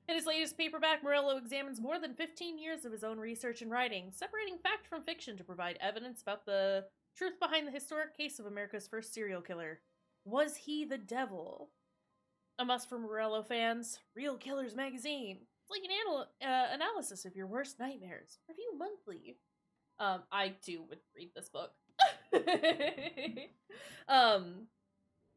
In his latest paperback, Morello examines more than 15 years of his own research and writing, separating fact from fiction to provide evidence about the truth behind the historic case of America's first serial killer. Was he the devil? A must for Morello fans, Real Killers magazine. It's like an analysis of your worst nightmares. Review monthly. I too would read this book.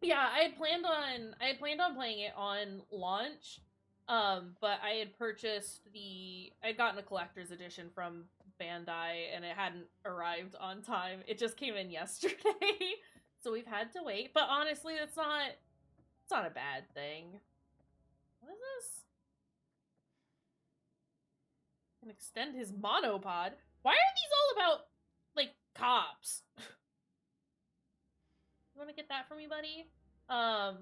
Yeah, I had planned on playing it on launch. But I had purchased I'd gotten a collector's edition from Bandai, and it hadn't arrived on time. It just came in yesterday. So we've had to wait. But honestly, it's not a bad thing. What is this? Can extend his monopod. Why are these all about, like, cops? You wanna get that for me, buddy? Yeah,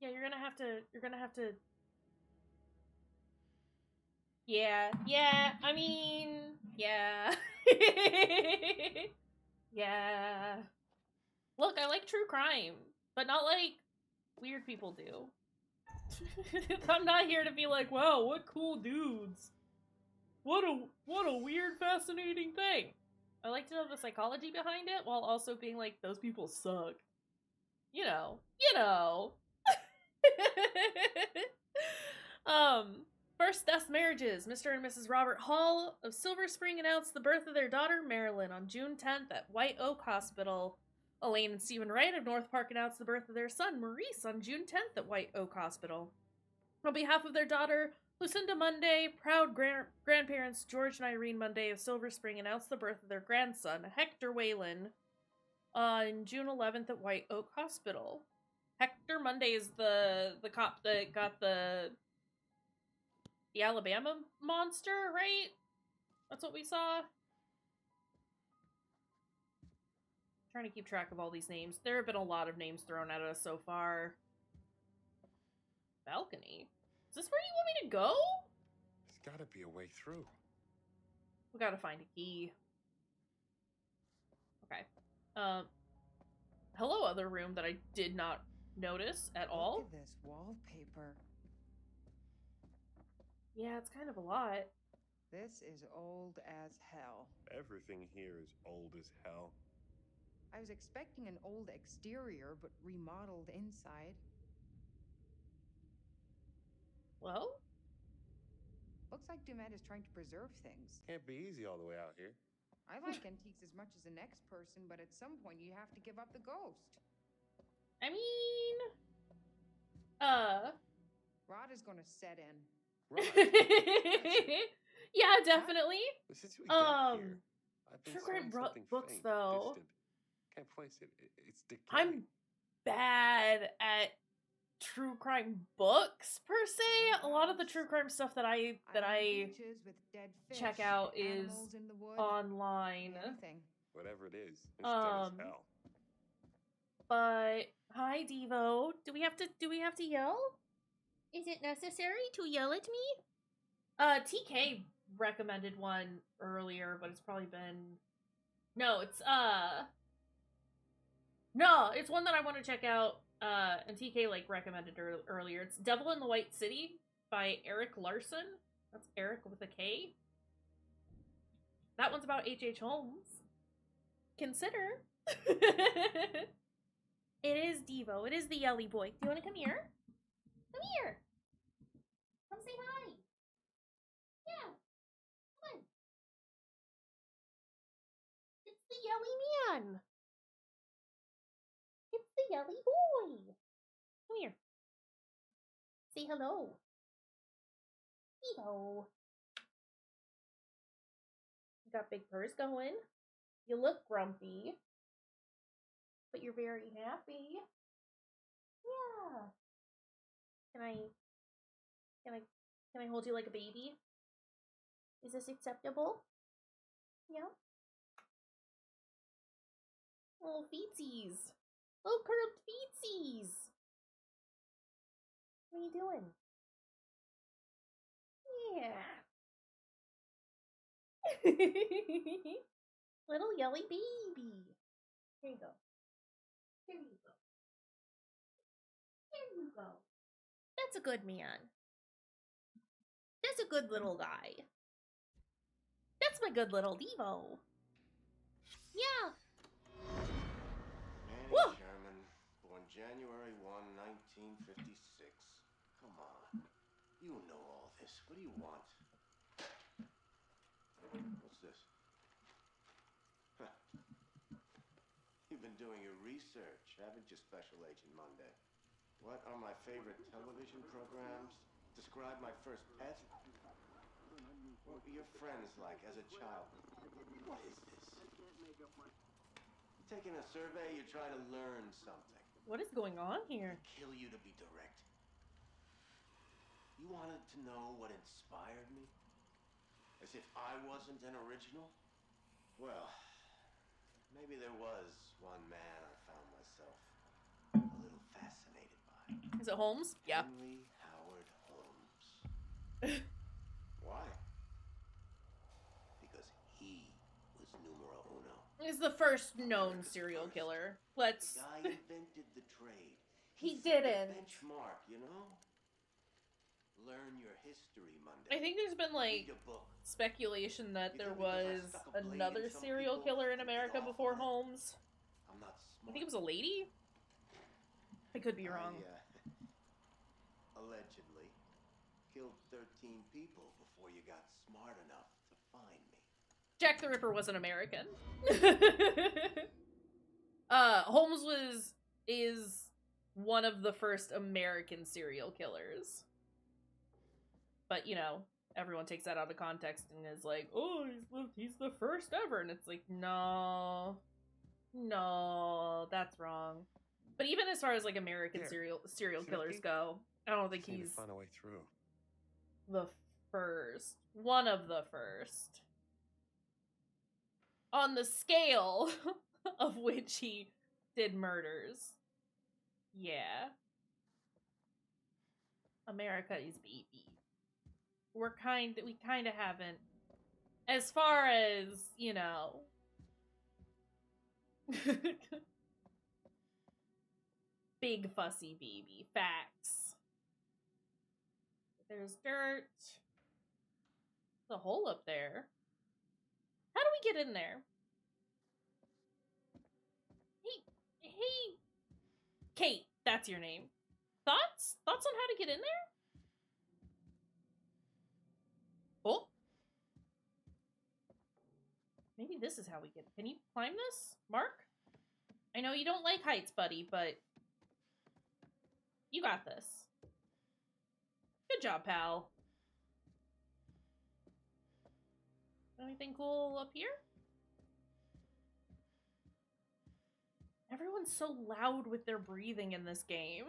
you're gonna have to... Yeah, I mean, yeah. Yeah. Look, I like true crime, but not like weird people do. I'm not here to be like, wow, what cool dudes. What a weird, fascinating thing. I like to know the psychology behind it while also being like, those people suck. You know. First death marriages. Mr. and Mrs. Robert Hall of Silver Spring announced the birth of their daughter, Marilyn, on June 10th at White Oak Hospital. Elaine and Stephen Wright of North Park announced the birth of their son, Maurice, on June 10th at White Oak Hospital. On behalf of their daughter, Lucinda Munday, proud grandparents George and Irene Munday of Silver Spring announced the birth of their grandson, Hector Whalen, on June 11th at White Oak Hospital. Hector Munday is the cop that got the Alabama monster, right? That's what we saw. Trying to keep track of all these names. There have been a lot of names thrown at us so far. Balcony? Is this where you want me to go? There's gotta be a way through. We gotta find a key. Okay. Hello, other room that I did not notice at all. Look at this wallpaper. Yeah, it's kind of a lot. This is old as hell. Everything here is old as hell. I was expecting an old exterior, but remodeled inside. Well? Looks like Dumet is trying to preserve things. Can't be easy all the way out here. I like antiques as much as the next person, but at some point you have to give up the ghost. I mean... Rod is gonna set in. Yeah, definitely. Since we got here, I've been True crime seeing something books, faint, though. distant. Can't place it. It's decaying. I'm bad at true crime books per se. A lot of the true crime stuff that I Beaches with dead fish, check out is animals in the wood, online. anything. Whatever it is, it's dead as hell. But hi, Devo. Do we have to yell? Is it necessary to yell at me? TK recommended one earlier, but it's probably been... No, it's one that I want to check out, and TK, like, recommended earlier. It's Devil in the White City by Eric Larson. That's Eric with a K. That one's about H.H. Holmes. Consider. It is Devo. It is the yelly boy. Do you want to come here? Come here. Come say hi. Yeah. Come on. It's the yelly man. It's the yelly boy. Come here. Say hello. Devo. You got big purrs going. You look grumpy. But you're very happy. Yeah. Can I hold you like a baby? Is this acceptable? Yeah. Little feetsies. Little curved feetsies. What are you doing? Yeah. Little yelly baby. Here you go. Here you go. Here you go. That's a good man. That's a good little guy. That's my good little Devo. Yeah. Manny Whoa. Sherman, born January 1, 1956. Come on. You know all this. What do you want? What's this? Huh. You've been doing your research, haven't you, Special Agent Monday? What are my favorite television programs? Describe my first pet? What were your friends like as a child? What is this? You're taking a survey, you're trying to learn something. What is going on here? They kill you to be direct. You wanted to know what inspired me? As if I wasn't an original? Well, maybe there was one man I found myself a little fascinated by. Is it Holmes? Yeah. Henry Howard Holmes. Why? Because he was is numero uno. He's the first known serial killer. Let's... The guy invented the trade. He set the didn't. benchmark, you know? Learn your history, Monday. I think there's been, like, Read a book. speculation that You there think because I was stuck a blade another in some serial people, killer in they'd be America off before on it? Holmes. I'm not I smart. think it was a lady? I could be wrong. Allegedly killed 13 people before you got smart enough to find me. Jack the Ripper wasn't American. Holmes is one of the first American serial killers. But, you know, everyone takes that out of context and is like, oh, he's the first ever. And it's like, no, that's wrong. But even as far as, like, American serial killers go, I don't think he's find a way through. the first. One of the first. On the scale of which he did murders. Yeah. America is baby. We kind of haven't, as far as, you know, big fussy baby. Facts. There's dirt. There's a hole up there. How do we get in there? Hey, Kate, that's your name. Thoughts? Thoughts on how to get in there? Oh. Maybe this is how we get... Can you climb this, Mark? I know you don't like heights, buddy, but... you got this. Good job, pal. Anything cool up here? Everyone's so loud with their breathing in this game.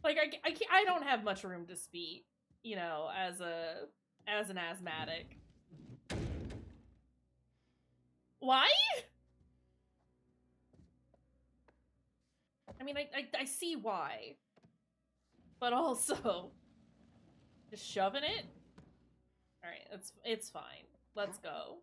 Like, I don't have much room to speak, you know, as an asthmatic. Why? I mean, I see why. But also, just shoving it? Alright, it's fine. Let's go.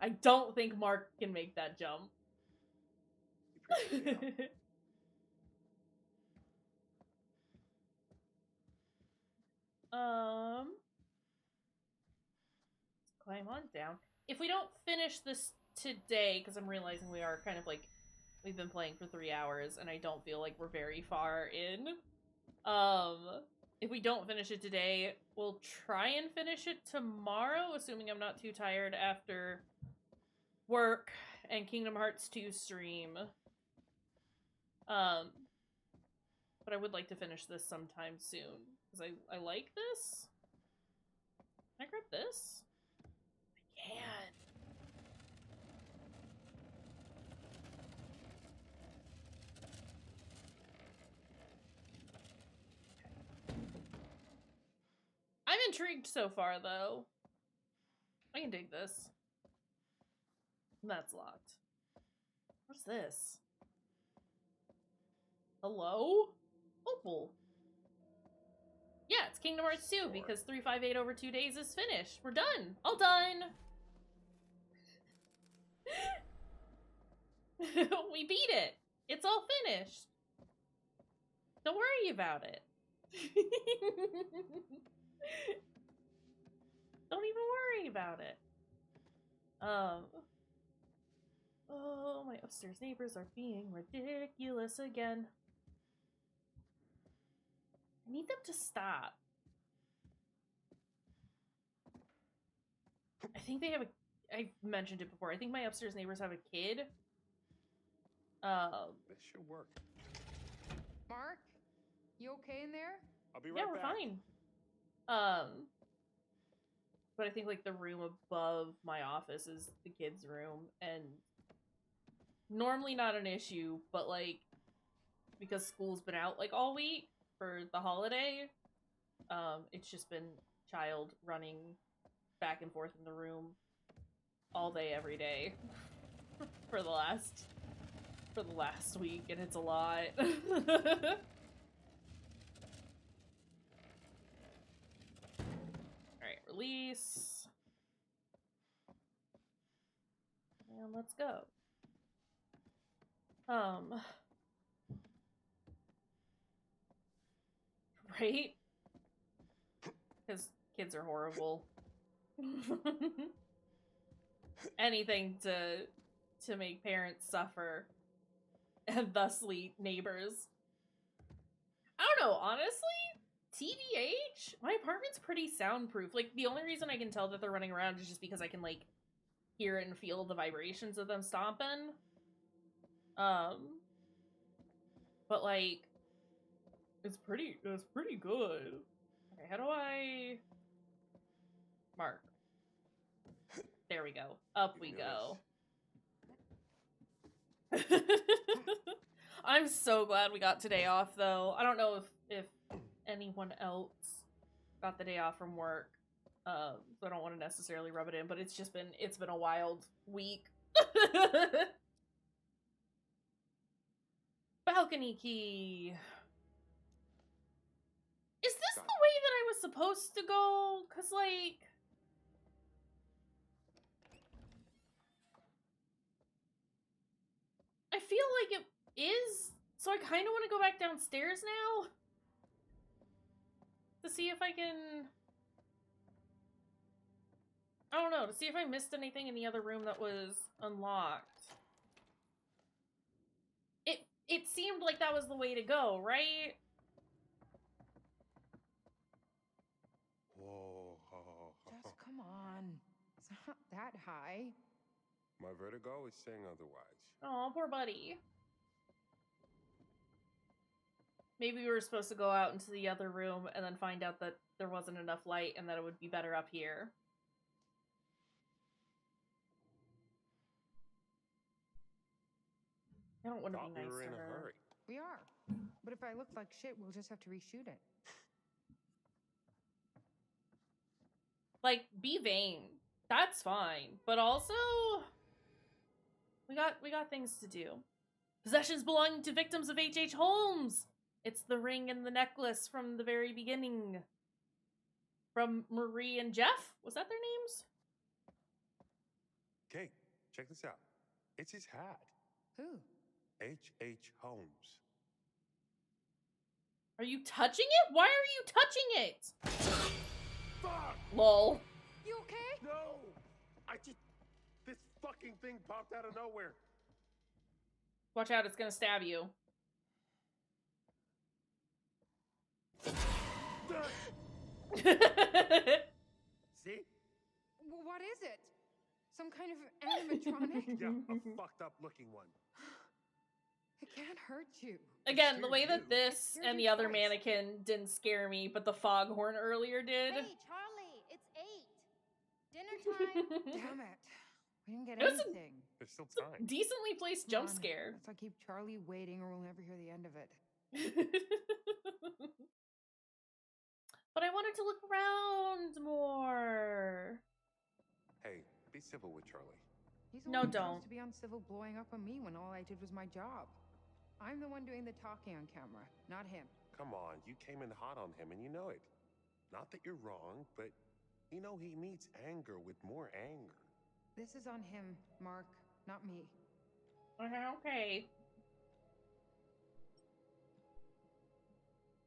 I don't think Mark can make that jump. Climb on down. If we don't finish this today, because I'm realizing we are kind of like, we've been playing for 3 hours, and I don't feel like we're very far in. If we don't finish it today, we'll try and finish it tomorrow, assuming I'm not too tired after work and Kingdom Hearts 2 stream. But I would like to finish this sometime soon, because I like this. Can I grab this? I can. I'm intrigued so far, though. I can dig this. That's locked. What's this? Hello? Opal. Yeah, it's Kingdom Hearts 2 because 358 over 2 days is finished. We're done. All done. We beat it. It's all finished. Don't worry about it. Don't even worry about it. Oh, my upstairs neighbors are being ridiculous again. I need them to stop. I think they have I've mentioned it before. I think my upstairs neighbors have a kid. This should work. Mark, you okay in there? I'll be right yeah, we're back. fine. But I think like the room above my office is the kids' room, and normally not an issue, but like because school's been out like all week for the holiday, it's just been child running back and forth in the room all day, every day. for the last week, and it's a lot. Alright, release. And let's go. Right? Because kids are horrible. Anything to make parents suffer, and thusly neighbors. I don't know, honestly, TBH, my apartment's pretty soundproof. Like, the only reason I can tell that they're running around is just because I can, like, hear and feel the vibrations of them stomping. But, like, it's pretty good. Okay, how do I... Mark. There we go. Up we go. I'm so glad we got today off, though. I don't know if anyone else got the day off from work. So I don't want to necessarily rub it in, but it's been a wild week. Balcony key. Is this the way that I was supposed to go? 'Cause, like... I feel like it is, so I kind of want to go back downstairs now to see if I can... I don't know, to see if I missed anything in the other room that was unlocked. It seemed like that was the way to go, right? Whoa. Just come on. It's not that high. My vertigo is saying otherwise. Oh, poor buddy. Maybe we were supposed to go out into the other room and then find out that there wasn't enough light and that it would be better up here. I don't want to be nice we were to in a her. hurry. We are. But if I look like shit, we'll just have to reshoot it. Like, be vain. That's fine. But also, we got things to do. Possessions belonging to victims of H.H. Holmes. It's the ring and the necklace from the very beginning. From Marie and Jeff? Was that their names? Kate, check this out. It's his hat. Who? H.H. Holmes. Are you touching it? Why are you touching it? Fuck! Lol. You okay? No! This fucking thing popped out of nowhere. Watch out, it's gonna stab you. See? What is it? Some kind of animatronic? Yeah, a fucked up looking one. It can't hurt you. Again, the way that this and the other mannequin didn't scare me, but the foghorn earlier did. Hey, Charlie, it's 8. Dinner time. Damn it. We didn't get It was anything. There's still time. Decently placed jump scare. Let's not keep Charlie waiting or we'll never hear the end of it. But I wanted to look around more. Hey, be civil with Charlie. He's the No, one who don't. chose to be uncivil blowing up on me when all I did was my job. I'm the one doing the talking on camera, not him. Come on, you came in hot on him and you know it. Not that you're wrong, but you know he needs anger with more anger. This is on him, Mark, not me. Okay.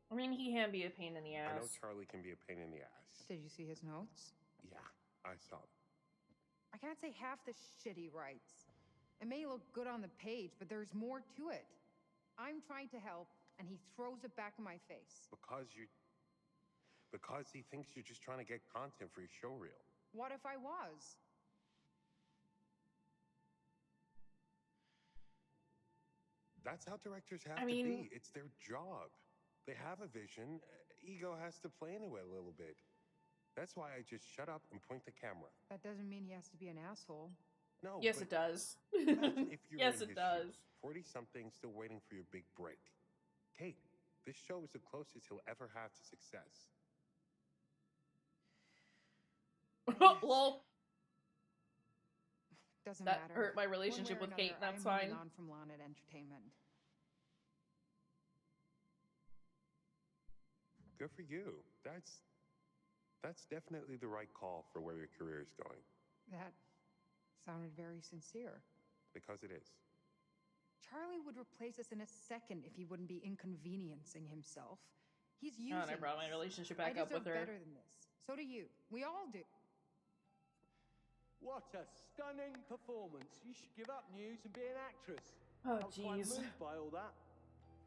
I mean, he can be a pain in the ass. I know Charlie can be a pain in the ass. Did you see his notes? Yeah, I saw them. I can't say half the shit he writes. It may look good on the page, but there's more to it. I'm trying to help, and he throws it back in my face. Because he thinks you're just trying to get content for your show reel. What if I was? That's how directors have I mean- to be. It's their job. They have a vision. Ego has to play into it a little bit. That's why I just shut up and point the camera. That doesn't mean he has to be an asshole. No. Yes, but it does. imagine if you're Yes, in it his does. shoes, 40-something, still waiting for your big break. Kate, this show is the closest he'll ever have to success. Lol. Doesn't That matter. hurt my One way relationship or with Kate, another, that's I'm moving fine. on from Lawned Entertainment. Good for you. That's definitely the right call for where your career is going. That sounded very sincere. Because it is. Charlie would replace us in a second if he wouldn't be inconveniencing himself. He's Oh, using and I brought my us. relationship I back up deserve with her. better than this. So do you. We all do. What a stunning performance. You should give up news and be an actress. Oh, I was quite jeez. moved by all that.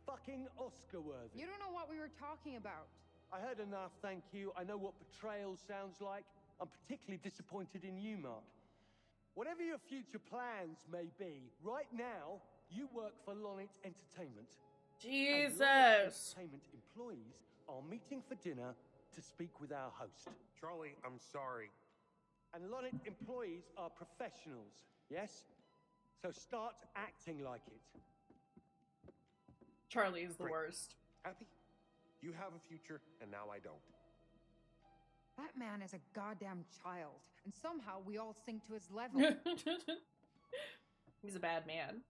Fucking Oscar-worthy. You don't know what we were talking about. I heard enough, thank you. I know what betrayal sounds like. I'm particularly disappointed in you, Mark. Whatever your future plans may be, right now, you work for Lonnet Entertainment. And Jesus. Lonnet Entertainment employees are meeting for dinner to speak with our host. Charlie, I'm sorry. And Lonnet employees are professionals, yes? So start acting like it. Charlie is the Great. worst. Happy? You have a future, and now I don't. That man is a goddamn child, and somehow we all sink to his level. He's a bad man.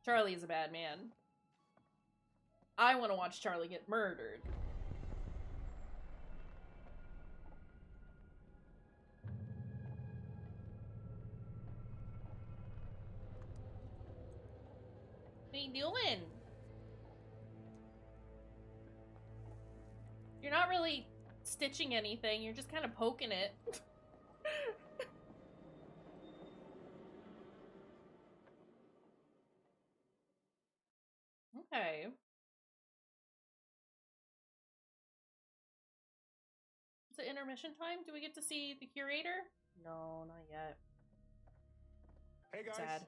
Charlie is a bad man. I want to watch Charlie get murdered. What are you doing? You're not really stitching anything, you're just kind of poking it. Okay. Is it intermission time? Do we get to see the curator? No, not yet. Hey guys. Sad.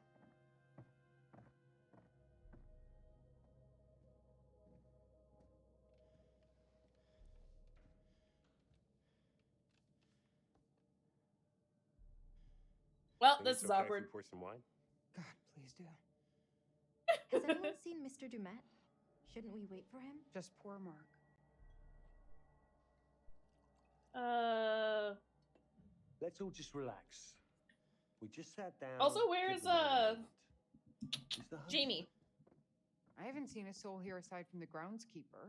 Well, Think this it's is okay if awkward. we pour some wine? God, please do. Has anyone seen Mr. Dumet? Shouldn't we wait for him? Just poor Mark. Let's all just relax. We just sat down. Also, where's give the man a moment. He's the host. Jamie? I haven't seen a soul here aside from the groundskeeper.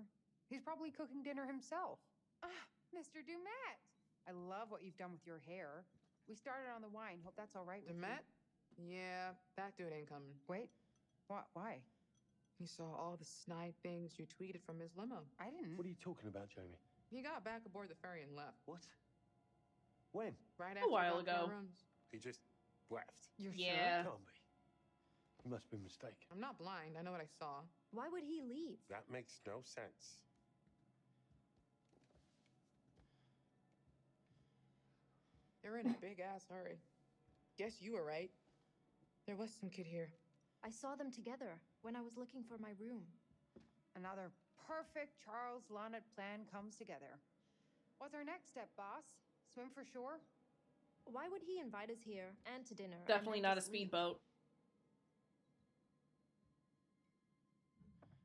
He's probably cooking dinner himself. Ah, Mr. Dumet! I love what you've done with your hair. We started on the wine. Hope that's all right with Demet? Yeah, that dude ain't coming. Wait, what? Why? He saw all the snide things you tweeted from his limo. I didn't. What are you talking about, Jamie? He got back aboard the ferry and left. What? When? Right after while we got to our ago. rooms. He just left. You're Yeah. sure? Can't be. You must be mistaken. I'm not blind. I know what I saw. Why would he leave? That makes no sense. They're in a big ass hurry. Guess you were right. There was some kid here. I saw them together when I was looking for my room. Another perfect Charles Lonnet plan comes together. What's our next step, boss? Swim for shore? Why would he invite us here and to dinner? and Definitely then not a just leave? speedboat.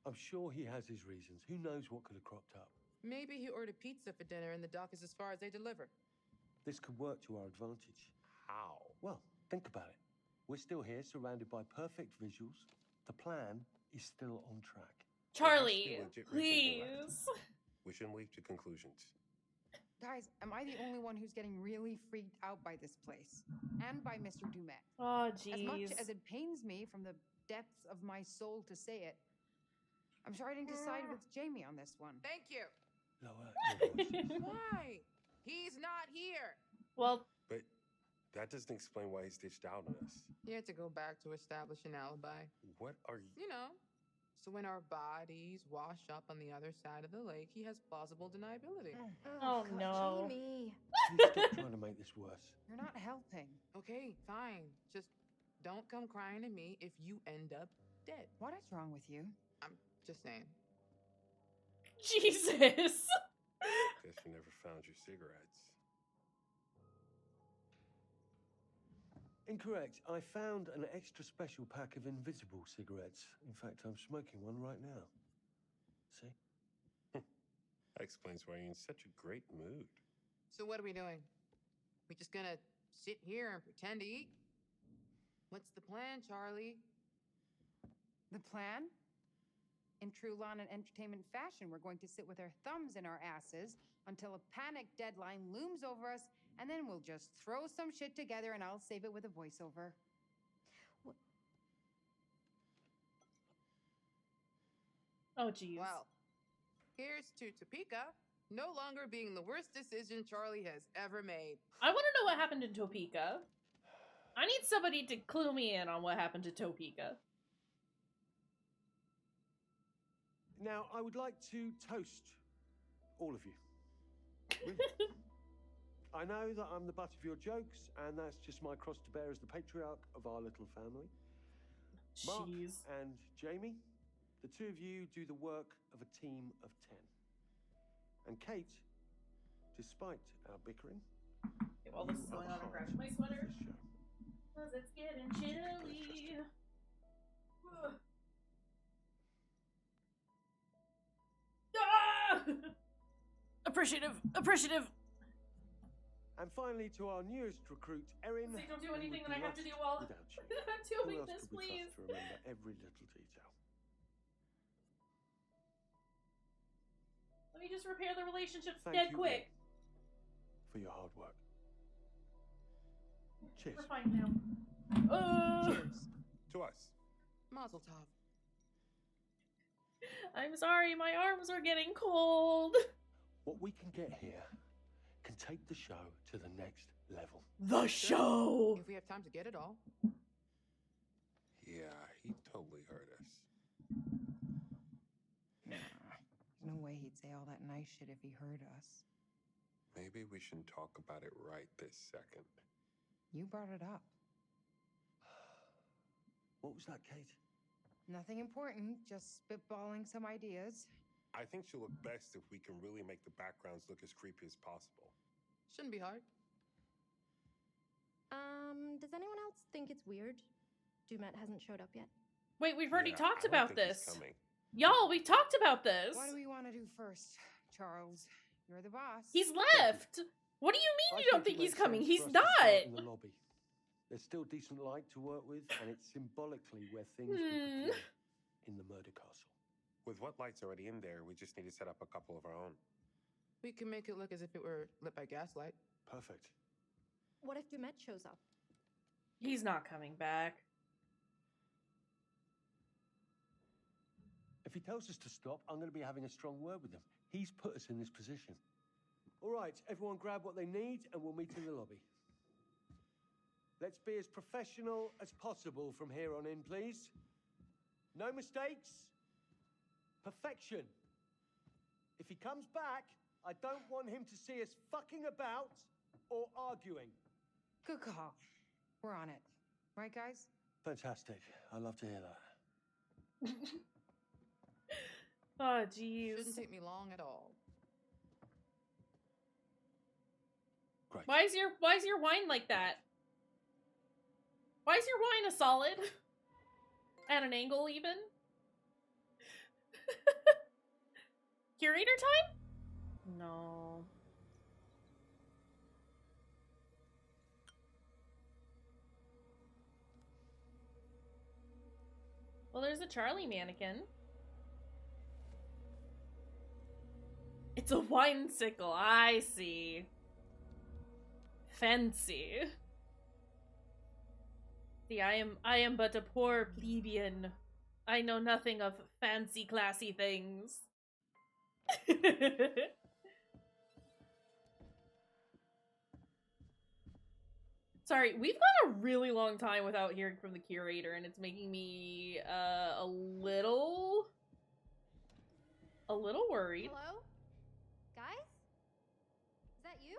I'm sure he has his reasons. Who knows what could have cropped up? Maybe he ordered pizza for dinner and the dock is as far as they deliver. This could work to our advantage. How? Well, think about it. We're still here, surrounded by perfect visuals. The plan is still on track. Charlie, There has to be legit reason he left. please. We shouldn't leap to conclusions. Guys, am I the only one who's getting really freaked out by this place? And by Mr. Dumet? Oh, As much jeez. as it pains me from the depths of my soul to say it, I'm starting to side with Jamie on this one. Thank you. Lower your voices. Why? He's not here. Well, But that doesn't explain why he's ditched out on us. He had to go back to establish an alibi. What are you? You know. So when our bodies wash up on the other side of the lake, he has plausible deniability. Oh, God, no. Jamie. Please stop trying to make this worse. You're not helping. Okay, fine. Just don't come crying to me if you end up dead. What is wrong with you? I'm just saying. Jesus. Guess you never found your cigarettes. Incorrect. I found an extra special pack of invisible cigarettes. In fact, I'm smoking one right now. See? That explains why you're in such a great mood. So what are we doing? We just gonna sit here and pretend to eat? What's the plan, Charlie? The plan? In true lawn and entertainment fashion, we're going to sit with our thumbs in our asses until a panic deadline looms over us, and then we'll just throw some shit together and I'll save it with a voiceover. Oh, geez. Well, here's to Topeka no longer being the worst decision Charlie has ever made. I want to know what happened in Topeka. I need somebody to clue me in on what happened to Topeka. Now, I would like to toast all of you. I know that I'm the butt of your jokes, and that's just my cross to bear as the patriarch of our little family. Mark and Jamie, the two of you do the work of a team of 10. And Kate, despite our bickering, Okay, while this is going on, I'm grabbing my sweater. Because it's getting chilly. Ah! Appreciative. And finally, to our newest recruit, Erin. Say, don't do anything that I have to do while I'm doing this, please. To remember every little detail. Let me just repair the relationships Thank you quick. For your hard work. Cheers. We're fine now. Cheers. To us. Mazel tov. I'm sorry, my arms are getting cold. What we can get here can take the show to the next level. The show! If we have time to get it all. Yeah, he totally heard us. Nah, there's no way he'd say all that nice shit if he heard us. Maybe we shouldn't talk about it right this second. You brought it up. What was that, Kate? Nothing important, just spitballing some ideas. I think she'll look best if we can really make the backgrounds look as creepy as possible. Shouldn't be hard. Does anyone else think it's weird Dumet hasn't showed up yet? Wait, we've already talked I don't about think he's this. coming. Y'all, we talked about this. What do we want to do first, Charles? You're the boss. He's left. What do you mean you don't think he's coming? He's In not. the lobby. There's still decent light to work with, and it's symbolically where things would begin in the murder castle. With what lights already in there, we just need to set up a couple of our own. We can make it look as if it were lit by gaslight. Perfect. What if Dumet shows up? He's not coming back. If he tells us to stop, I'm going to be having a strong word with him. He's put us in this position. All right, everyone grab what they need, and we'll meet in the lobby. Let's be as professional as possible from here on in, please. No mistakes. Perfection. If he comes back, I don't want him to see us fucking about or arguing. Good call. We're on it. Right, guys? Fantastic. I love to hear that. Oh, jeez. Shouldn't take me long at all. Great. Why is your wine like that? Why is your wine a solid? At an angle, even? Curator time? No. Well, there's a Charlie mannequin. It's a wine sickle, I see. Fancy. See, I am but a poor plebeian. I know nothing of fancy, classy things. Sorry, we've gone a really long time without hearing from the curator, and it's making me a little worried. Hello? Guys? Is that you?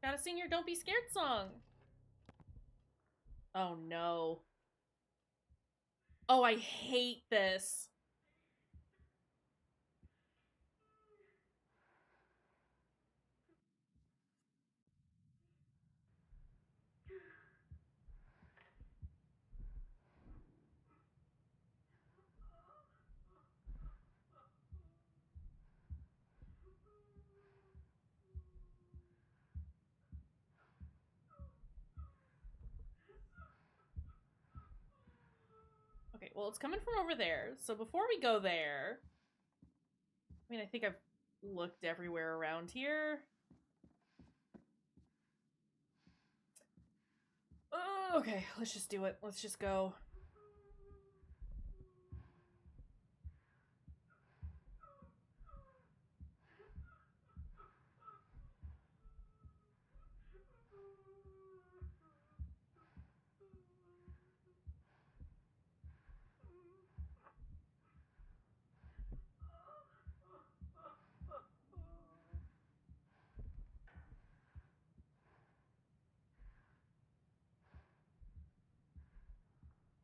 Gotta sing your Don't Be Scared song. Oh no. Oh, I hate this. well, it's coming from over there. So before we go there... I mean, I think I've looked everywhere around here. Okay, let's just do it. Let's just go.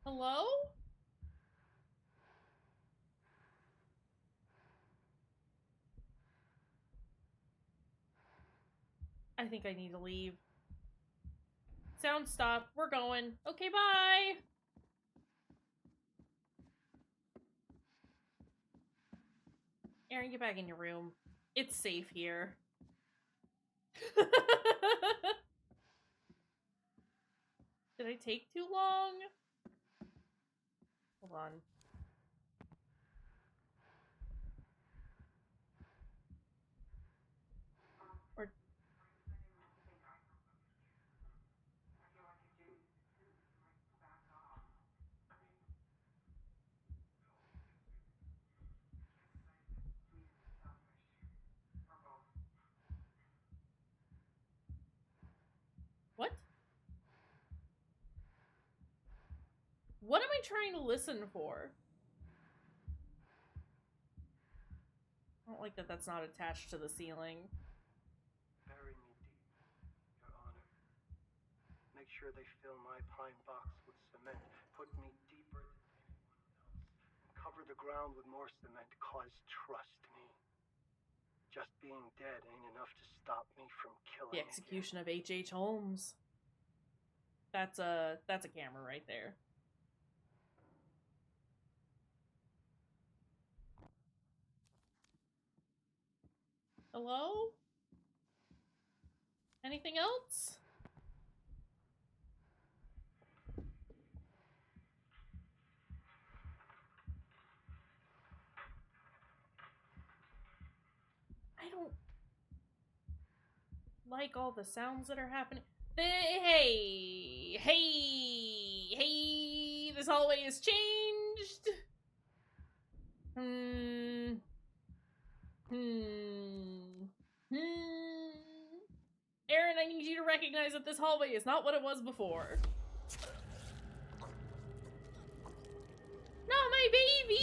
Hello? I think I need to leave. Sound stop. We're going. Okay, bye! Aaron, get back in your room. It's safe here. Did I take too long? Hold on. Or... What? What am I trying to listen for? I don't like that that's not attached to the ceiling. Bury me deep, Your Honor. Make sure they fill my pine box with cement. Put me deeper than anyone else. And cover the ground with more cement, cause trust me. Just being dead ain't enough to stop me from killing The execution of H.H. Holmes. That's a camera right there. Hello? Anything else? I don't like all the sounds that are happening. Hey! Hey! Hey! This hallway has changed! Aaron, I need you to recognize that this hallway is not what it was before. Not my baby!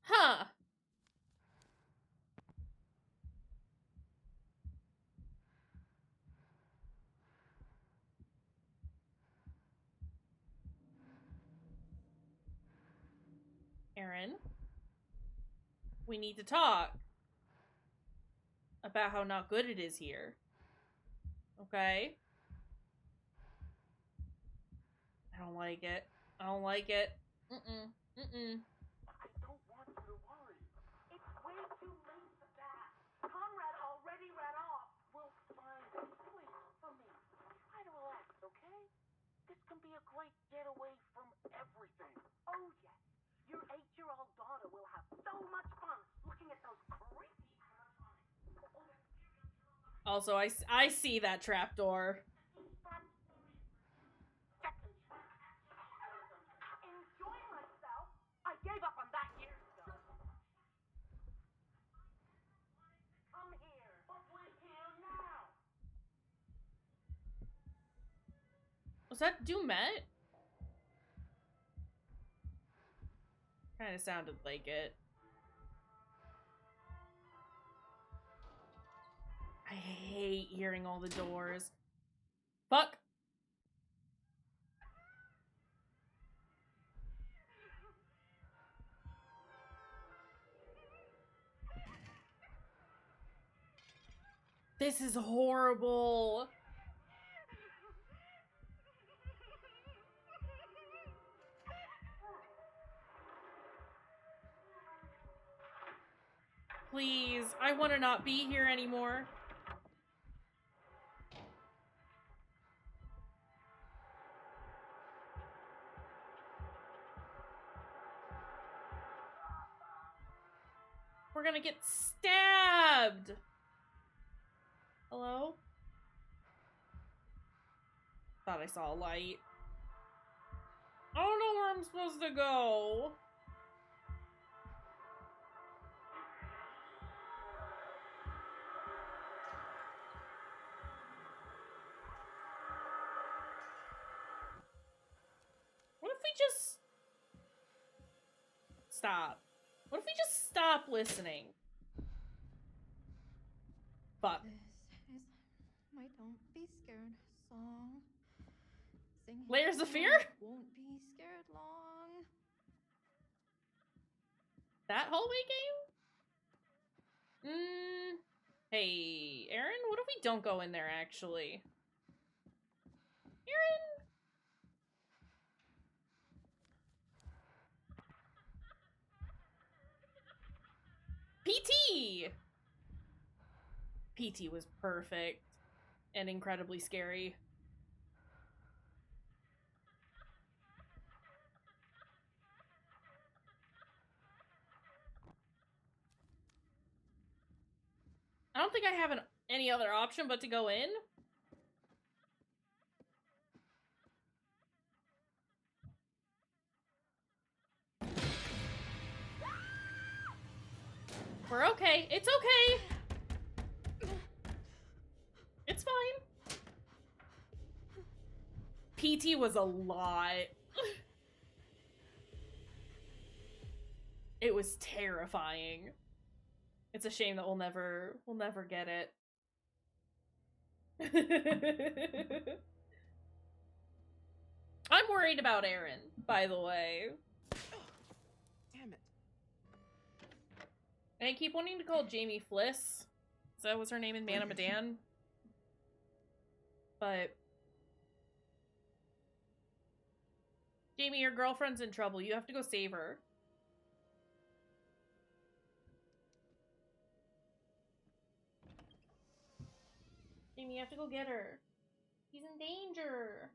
Huh. Aaron, we need to talk about how not good it is here. Okay? I don't like it. I don't like it. Mm-mm. Mm-mm. I don't want you to worry. It's way too late for that. Conrad already ran off. We'll find him. Please, for me. Try to relax, okay? This can be a great getaway from everything. Oh, yes. Your 8-year-old daughter will have so much fun looking at those creepy animatronics. Also, I see that trapdoor. Enjoy myself. I gave up on that years ago. Come here, but we're here now. Was that Dumet? Kind of sounded like it. I hate hearing all the doors. Fuck! This is horrible! Please, I want to not be here anymore. We're gonna get stabbed! Hello? Thought I saw a light. I don't know where I'm supposed to go. What if we just... Stop. What if we just stop listening? Fuck. This is my Don't Be Scared song. Sing Layers of it Fear? and I won't be scared long. That hallway game? Hey, Aaron, what if we don't go in there, actually? Aaron? PT! PT was perfect and incredibly scary. I don't think I have any other option but to go in. We're okay. It's okay. It's fine. PT was a lot. It was terrifying. It's a shame that we'll never get it. I'm worried about Aaron, by the way. Damn it. And I keep wanting to call Jamie Fliss. So that was her name in Man of Medan. But Jamie, your girlfriend's in trouble. You have to go save her. Jamie, you have to go get her. He's in danger.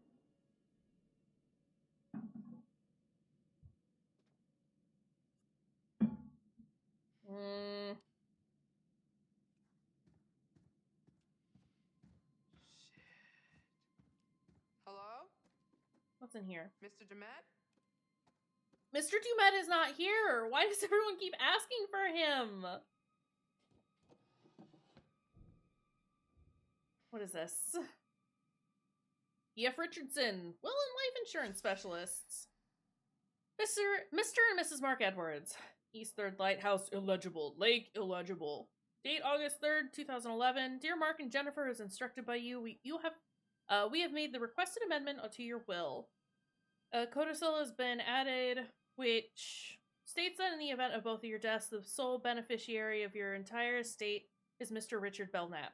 Hello? What's in here? Mr. Dumet? Mr. Dumet is not here. Why does everyone keep asking for him? What is this? E.F. Richardson, will and life insurance specialists. Mr. and Mrs. Mark Edwards. East 3rd Lighthouse illegible. Lake illegible. Date August 3rd, 2011. Dear Mark and Jennifer, as instructed by you, we have made the requested amendment to your will. A codicil has been added, which states that in the event of both of your deaths, the sole beneficiary of your entire estate is Mr. Richard Belknap.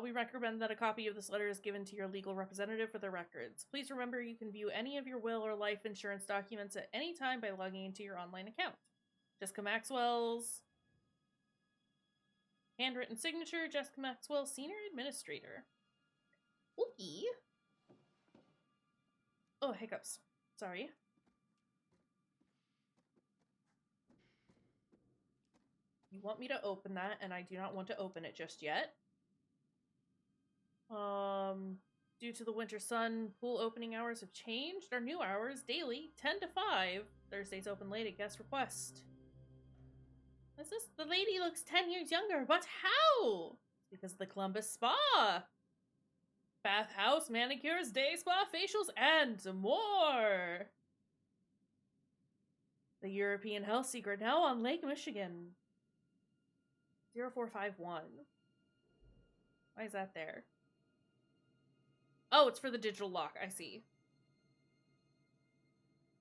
We recommend that a copy of this letter is given to your legal representative for the records. Please remember you can view any of your will or life insurance documents at any time by logging into your online account. Jessica Maxwell's handwritten signature, Jessica Maxwell, Senior Administrator. Ookie. Oh, hiccups. Sorry. You want me to open that, and I do not want to open it just yet. Due to the winter sun, pool opening hours have changed. Our new hours, daily, 10 to 5. Thursdays open late at guest request. What's this? The lady looks 10 years younger, but how? Because of the Columbus Spa. Bath house, manicures, day spa, facials, and more. The European Health Secret, now on Lake Michigan. 0451. Why is that there? Oh, it's for the digital lock. I see.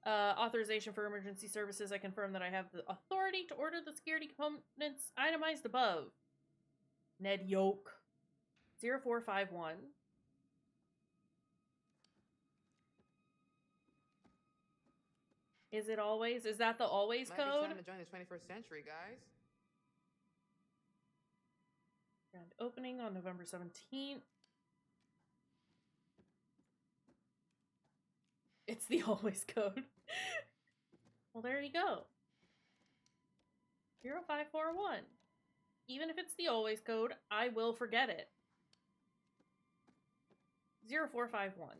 Authorization for emergency services. I confirm that I have the authority to order the security components itemized above. Ned Yoke. 0451. Is it always? Is that the always Might code? be time to join the 21st century, guys. Grand opening on November 17th. It's the always code. Well, there you go. 0541. Even if it's the always code, I will forget it. 0451.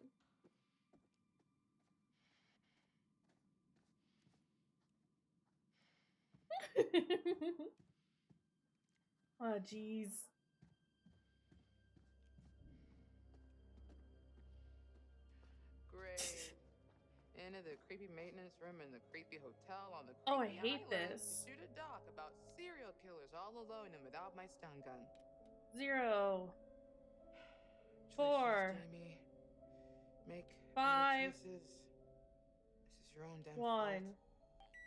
Oh, jeez. Great. Into the creepy maintenance room in the creepy hotel on the Oh, I creepy hate island this. to shoot a doc about serial killers all alone and without my stun gun. 0 Choices, 4 Jamie. Make 5 better choices. This is your own damn 1.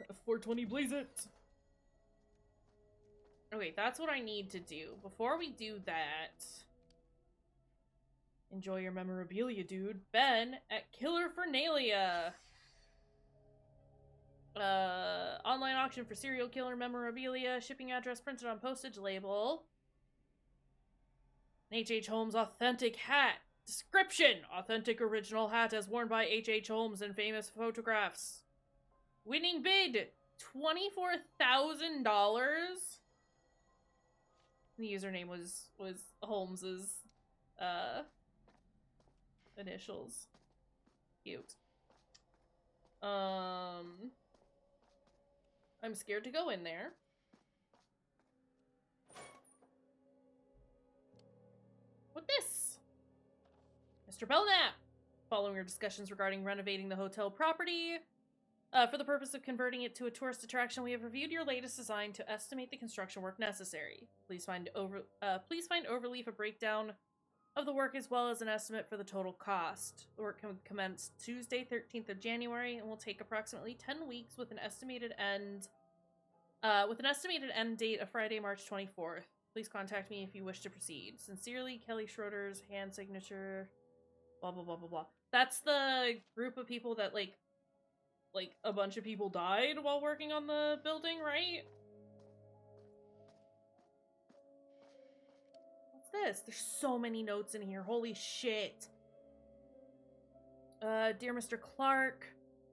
fault. 420, blaze it. Okay, that's what I need to do. Before we do that, enjoy your memorabilia, dude. Ben at Kayshurrr. Online auction for serial killer memorabilia. Shipping address printed on postage label. An H.H. Holmes authentic hat. Description: authentic original hat as worn by H.H. Holmes in famous photographs. Winning bid: $24,000. The username was Holmes's initials. Cute. I'm scared to go in there. What this? Mr. Belknap! Following our discussions regarding renovating the hotel property, for the purpose of converting it to a tourist attraction, we have reviewed your latest design to estimate the construction work necessary. Please find overleaf a breakdown of the work as well as an estimate for the total cost. The work commenced Tuesday, 13th of January, and will take approximately 10 weeks with an estimated end date of Friday, March 24th. Please contact me if you wish to proceed. Sincerely, Kayshurr's hand signature. Blah blah blah blah blah. That's the group of people that like a bunch of people died while working on the building, right? What's this? There's so many notes in here. Holy shit. Dear Mr. Clark,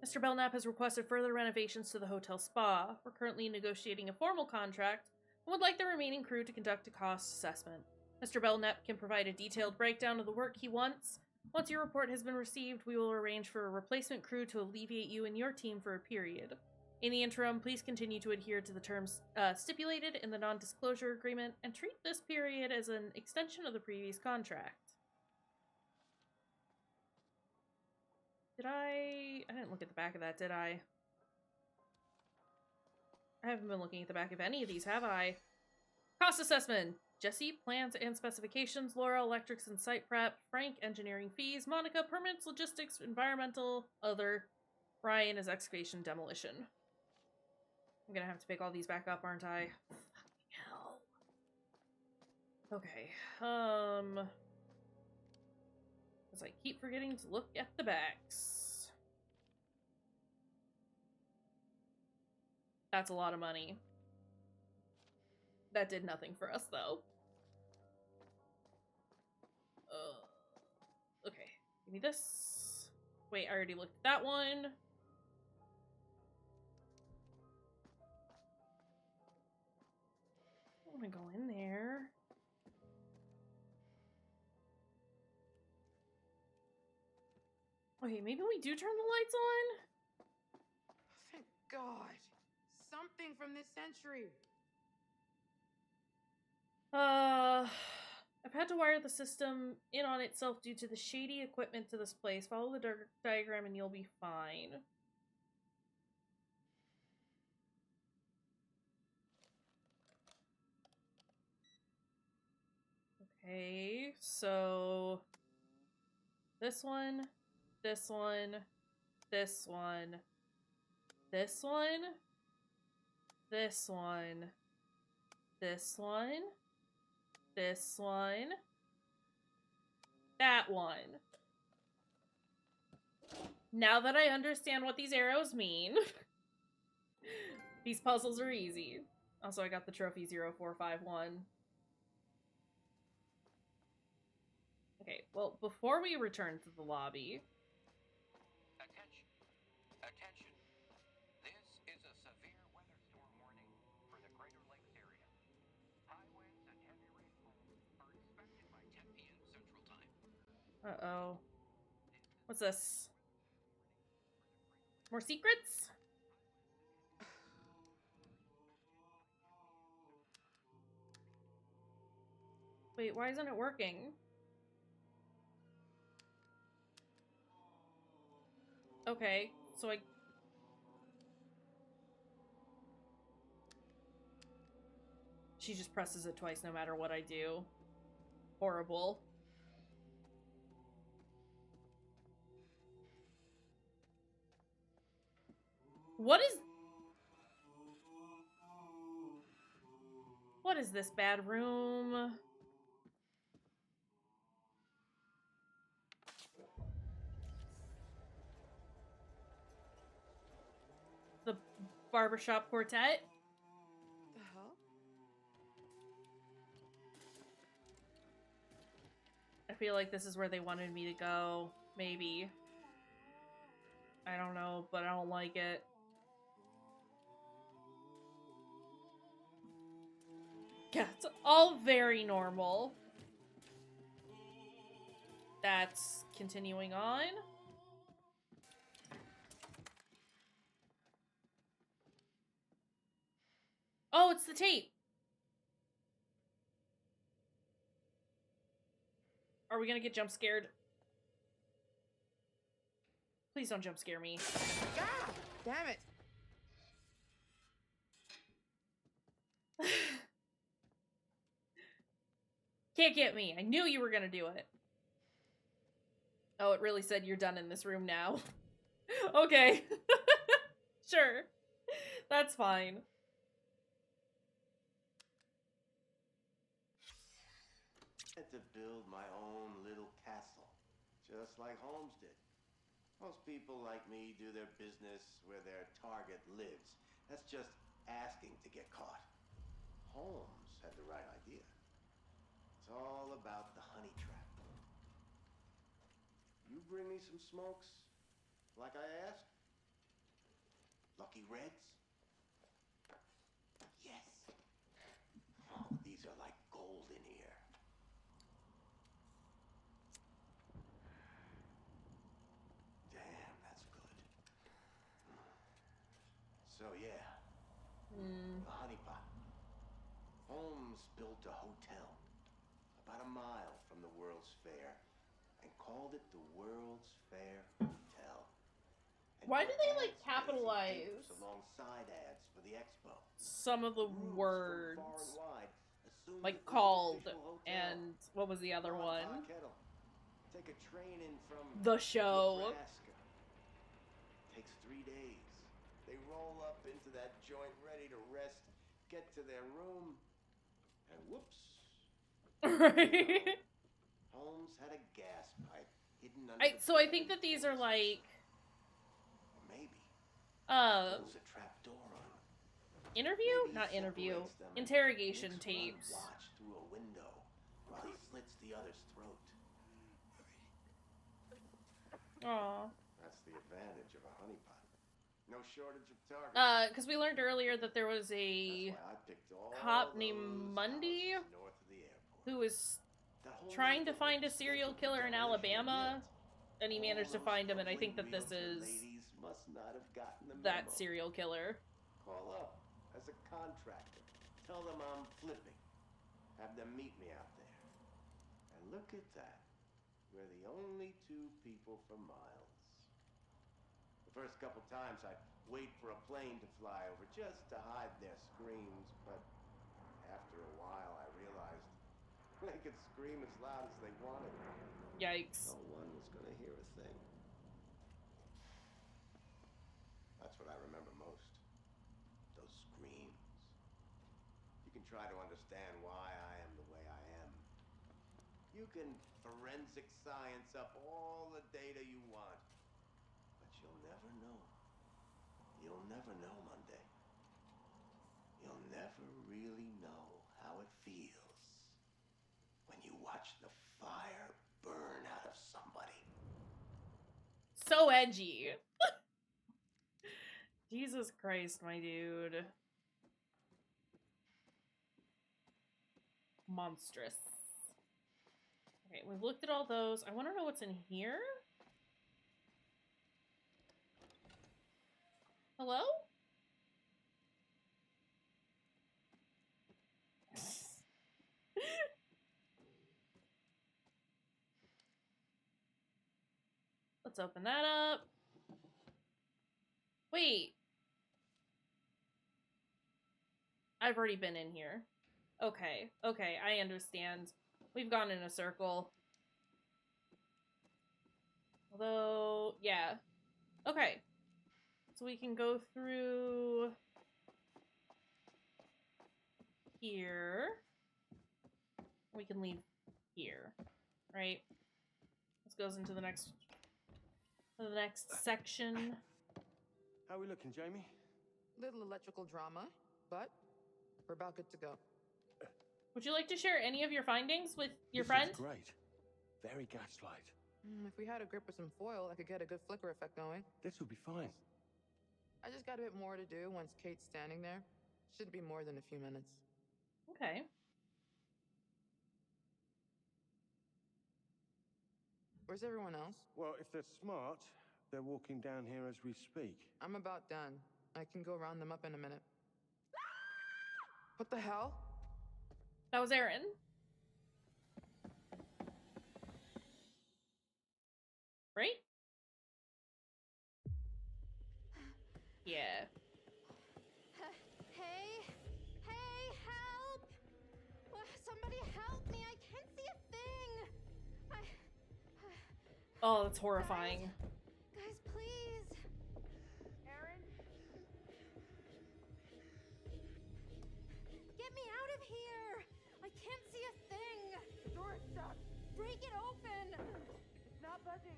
Mr. Belknap has requested further renovations to the hotel spa. We're currently negotiating a formal contract and would like the remaining crew to conduct a cost assessment. Mr. Belknap can provide a detailed breakdown of the work he wants. Once your report has been received, we will arrange for a replacement crew to alleviate you and your team for a period. In the interim, please continue to adhere to the terms stipulated in the non-disclosure agreement and treat this period as an extension of the previous contract. I didn't look at the back of that, did I? I haven't been looking at the back of any of these, have I? Cost assessment. Jesse, plans and specifications. Laura, electrics and site prep. Frank, engineering fees. Monica, permits, logistics, environmental, other. Ryan is excavation, demolition. I'm gonna have to pick all these back up, aren't I? Fucking hell. Okay, because I keep forgetting to look at the backs. That's a lot of money. That did nothing for us, though. Okay, give me this. Wait, I already looked at that one. I want to go in there. Okay, maybe we do turn the lights on? Thank God. Something from this century. I've had to wire the system in on itself due to the shady equipment to this place. Follow the diagram and you'll be fine. Okay, so this one, this one, this one, this one, this one, this one, this one, that one. Now that I understand what these arrows mean, these puzzles are easy. Also, I got the trophy 0451. Okay, well, before we return to the lobby... Attention. Attention. This is a severe weather storm warning for the greater Uh-oh. What's this? More secrets? Wait, why isn't it working? Okay, so she just presses it twice no matter what I do. Horrible. What is this bad room? The barbershop quartet? The hell? I feel like this is where they wanted me to go. Maybe. I don't know, but I don't like it. Yeah, it's all very normal. That's continuing on. Oh, it's the tape. Are we gonna get jump scared? Please don't jump scare me. Ah! Damn it! Can't get me. I knew you were gonna do it. Oh, it really said you're done in this room now. Okay. Sure. That's fine. I had to build my own little castle, just like Holmes did. Most people like me do their business where their target lives. That's just asking to get caught. Holmes had the right idea. It's all about the honey trap. You bring me some smokes, like I asked? Lucky Reds? Yes. Oh, these are like gold in here. Damn, that's good. So yeah, the honeypot. Holmes built a hotel about a mile from the World's Fair and called it the World's Fair Hotel. And Why do put they ad like space and capitalize tapes alongside ads for the expo? some of the Groups words? from far and wide assumed Like it was the called official hotel. and what was the other Mama and one? Pa Kettle. Take a train in from The show. Nebraska. Takes 3 days. They roll up into that joint ready to rest, get to their room, and whoops. Right. Holmes had a gas pipe hidden under the So I bed think that these are and like or maybe uh close a trap door on them. interview? Maybe Not interview. separates them and Interrogation makes one tapes. watch through a window while he slits the other's throat. Aw. That's the advantage of a honeypot. No shortage of targets. Because we learned earlier that there was a That's why I picked all cop those named Mundy houses north of the airport. who was That whole trying to neighborhood find a was serial scheduled for killer in demolition Alabama, and he All managed to those find him, and I ugly think that this realtor is ladies must not have gotten the that memo. serial killer. Call up as a contractor. Tell them I'm flipping. Have them meet me out there. And look at that. We're the only two people for miles. The first couple times I'd wait for a plane to fly over just to hide their screams, but after a while I realized they could scream as loud as they wanted. Yikes. No one was going to hear a thing. That's what I remember most. Those screams. You can try to understand why I am the way I am. You can forensic science up all the data you want. But you'll never know. You'll never know, Monday. You'll never really know how it feels when you watch the fire burn out of somebody. So edgy. Jesus Christ, my dude. Monstrous. Okay, we've looked at all those. I want to know what's in here. Hello? Let's open that up. Wait. I've already been in here. Okay, okay, I understand. We've gone in a circle. Although, yeah. Okay. So we can go through here. We can leave here, right? This goes into the next section. How are we looking, Jamie? Little electrical drama, but we're about good to go. Would you like to share any of your findings with your This friend? looks great. Very gaslight. If we had a grip with some foil, I could get a good flicker effect going. This will be fine. I just got a bit more to do once Kate's standing there. Shouldn't be more than a few minutes. Okay. Where's everyone else? Well, if they're smart, they're walking down here as we speak. I'm about done. I can go round them up in a minute. What the hell? That was Aaron. Right? Yeah. Hey! Hey, help! Somebody help me! I can't see a thing! Oh, that's horrifying. Guys, please! Aaron? Get me out of here! I can't see a thing! The door is shut. Break it open! It's not buzzing.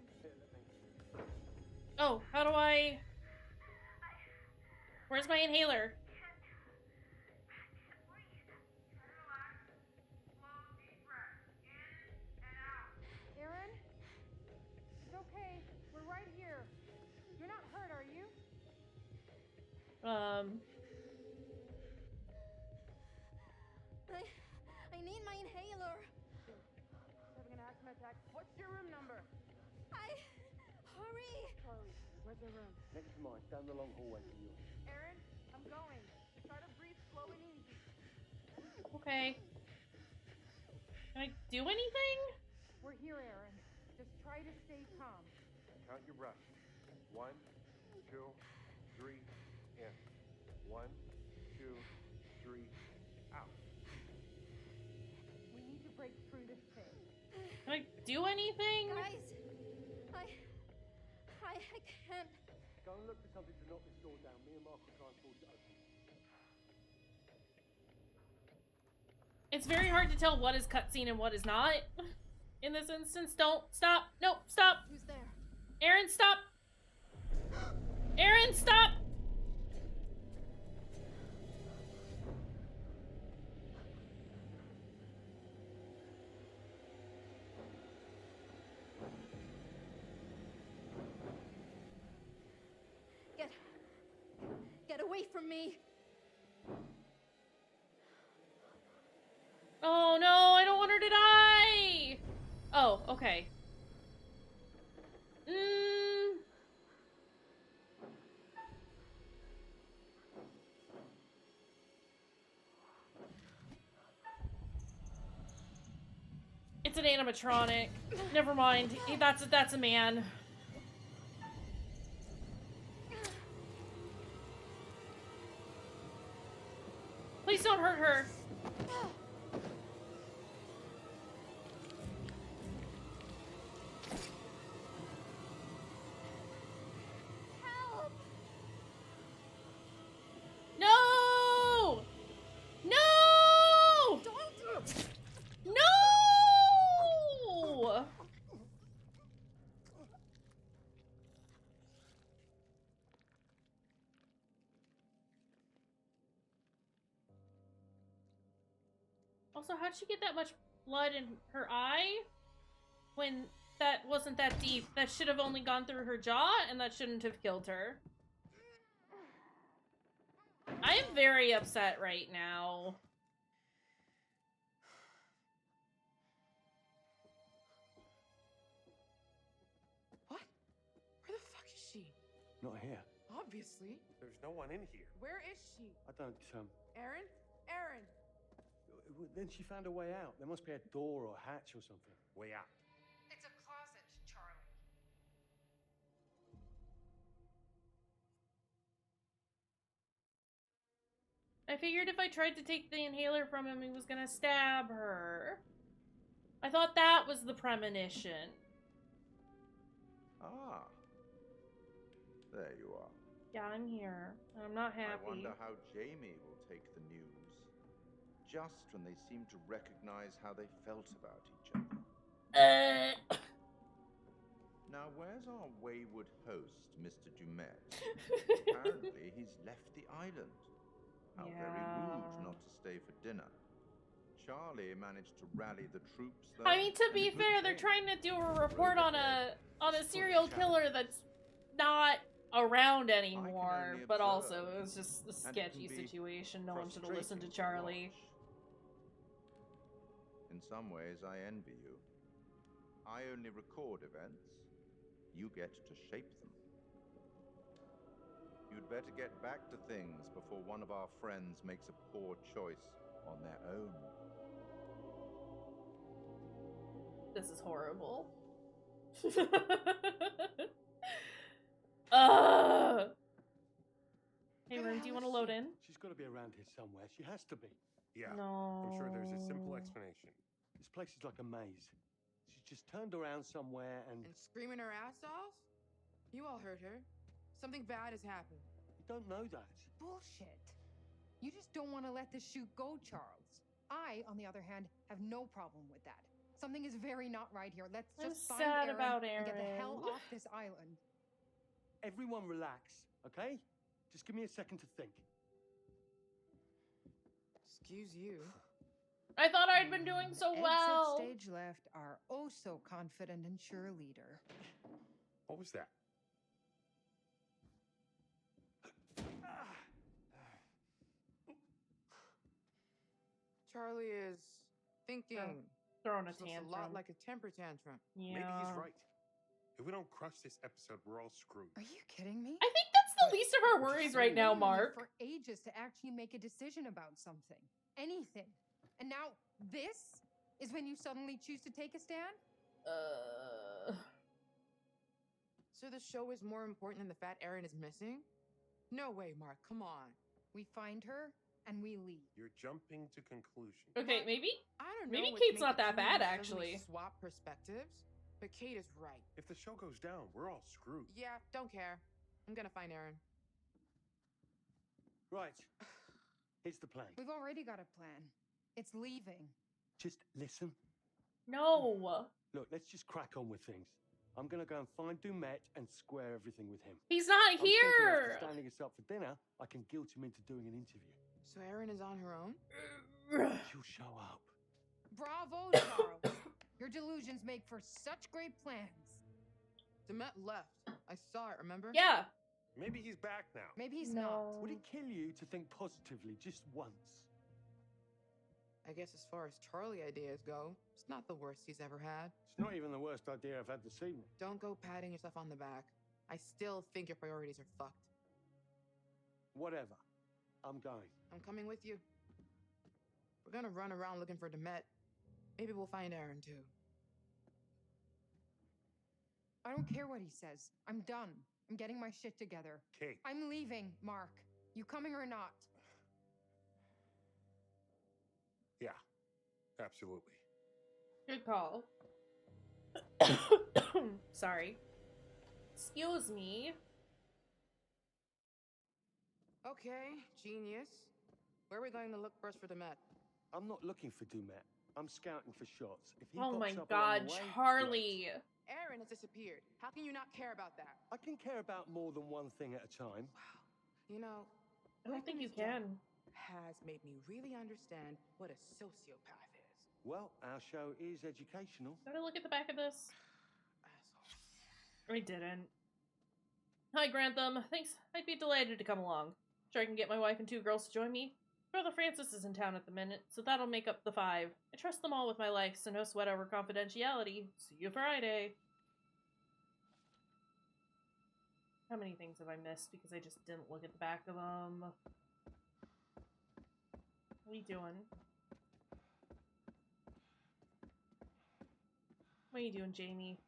Oh, how do I... Where's my inhaler? Aaron? It's okay. We're right here. You're not hurt, are you? I need my inhaler. Having an asthma attack. What's your room number? Hurry! Charlie, where's the room? Next to mine, down the long hallway to you. Aaron, I'm going. Try to breathe slow and easy. Okay. Can I do anything? We're here, Aaron. Just try to stay calm. Count your breaths. 1, 2, 3, in. 1, 2, 3, out. We need to break through this thing. Can I do anything? Guys! I can't. Go and look for something to knock this door down. Me and Mark will try and force it open. It's very hard to tell what is cutscene and what is not. In this instance, don't. Stop. Nope, stop. Who's there? Aaron, stop. Aaron, stop. Get away from me! Oh no, I don't want her to die! Oh, okay. It's an animatronic. Never mind. That's a man. Please don't hurt her. Help! No! No! Don't! No! Also, how'd she get that much blood in her eye when that wasn't that deep? That should have only gone through her jaw, and that shouldn't have killed her. I am very upset right now. Not here. Obviously. There's no one in here. Where is she? I don't, Erin? Erin! Then she found a way out. There must be a door or a hatch or something. Way out. It's a closet, Charlie. I figured if I tried to take the inhaler from him, he was gonna stab her. I thought that was the premonition. Ah. There you are. Yeah, I'm here. I'm not happy. I wonder how Jamie will take the news. Just when they seem to recognize how they felt about each other. Now, where's our wayward host, Mr. Dumet? Apparently, he's left the island. How very rude not to stay for dinner. Charlie managed to rally the troops, though. I mean, to be fair, they're trying to do a report on a serial killer that's not around anymore, but also it was just a sketchy situation. No one should have listened to Charlie. In some ways, I envy you. I only record events. You get to shape them. You'd better get back to things before one of our friends makes a poor choice on their own. This is horrible. Hey, Room, do you want to load in? She's got to be around here somewhere. She has to be. Yeah. No. I'm sure there's a simple explanation. This place is like a maze. She's just turned around somewhere and screaming her ass off? You all heard her. Something bad has happened. You don't know that. Bullshit. You just don't want to let the shoot go, Charles. I, on the other hand, have no problem with that. Something is very not right here. Let's just find sad Erin about and get the Erin. hell off this island. Everyone relax, okay? Just give me a second to think. Excuse you. I thought I'd been doing so well. Exit stage left, our oh so confident and sure leader. What was that? Charlie is thinking. Throwing a This looks tantrum. a lot like a temper tantrum. Yeah. Maybe he's right. If we don't crush this episode, we're all screwed. Are you kidding me? I think that's the least of our worries right now, Mark. For ages to actually make a decision about something. Anything. And now this is when you suddenly choose to take a stand? So the show is more important than the fact Erin is missing? No way, Mark. Come on. We find her and we leave. You're jumping to conclusions. Okay, maybe. I don't know. Maybe what's Kate's made not the that two bad, of us suddenly actually. Swap perspectives, but Kate is right. If the show goes down, we're all screwed. Yeah, don't care. I'm gonna find Erin. Right. Here's the plan. We've already got a plan. It's leaving. Just listen. No. Look, let's just crack on with things. I'm gonna go and find Dumet and square everything with him. He's not I'm thinking here. after standing us up for dinner, I can guilt him into doing an interview. So Erin is on her own? She'll show up. Bravo, Charles. Your delusions make for such great plans. Demet left. I saw it, remember? Yeah. Maybe he's back now. Maybe he's not. Would it kill you to think positively just once? I guess as far as Charlie ideas go, it's not the worst he's ever had. It's not even the worst idea I've had this evening. Don't go patting yourself on the back. I still think your priorities are fucked. Whatever. I'm going. I'm coming with you. We're gonna run around looking for Demet. Maybe we'll find Erin too. I don't care what he says. I'm done. I'm getting my shit together. Kate. I'm leaving, Mark. You coming or not? Yeah, absolutely. Good call. Sorry. Excuse me. Okay, genius. Where are we going to look first for Demet? I'm not looking for Dumet. I'm scouting for shots. If he Oh pops my up along god, the way, Charlie. Erin has disappeared. How can you not care about that? I can care about more than one thing at a time. You know, I don't think you can. Has made me really understand what a sociopath is. Well, our show is educational. Gotta look at the back of this. I didn't. Hi, Grantham. Thanks. I'd be delighted to come along. Sure I can get my wife and 2 girls to join me. Brother Francis is in town at the minute, so that'll make up the 5. I trust them all with my life, so no sweat over confidentiality. See you Friday. How many things have I missed because I just didn't look at the back of them? What are you doing? What are you doing, Jamie?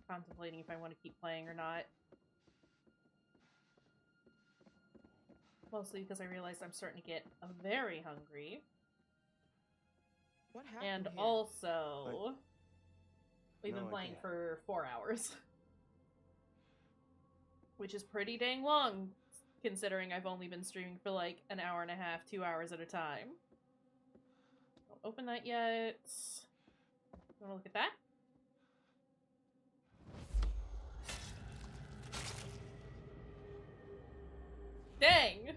Contemplating if I want to keep playing or not. Mostly because I realized I'm starting to get very hungry. What happened And here? also, we've been playing for 4 hours. Which is pretty dang long, considering I've only been streaming for like an hour and a half, 2 hours at a time. Don't open that yet. You wanna look at that? Dang!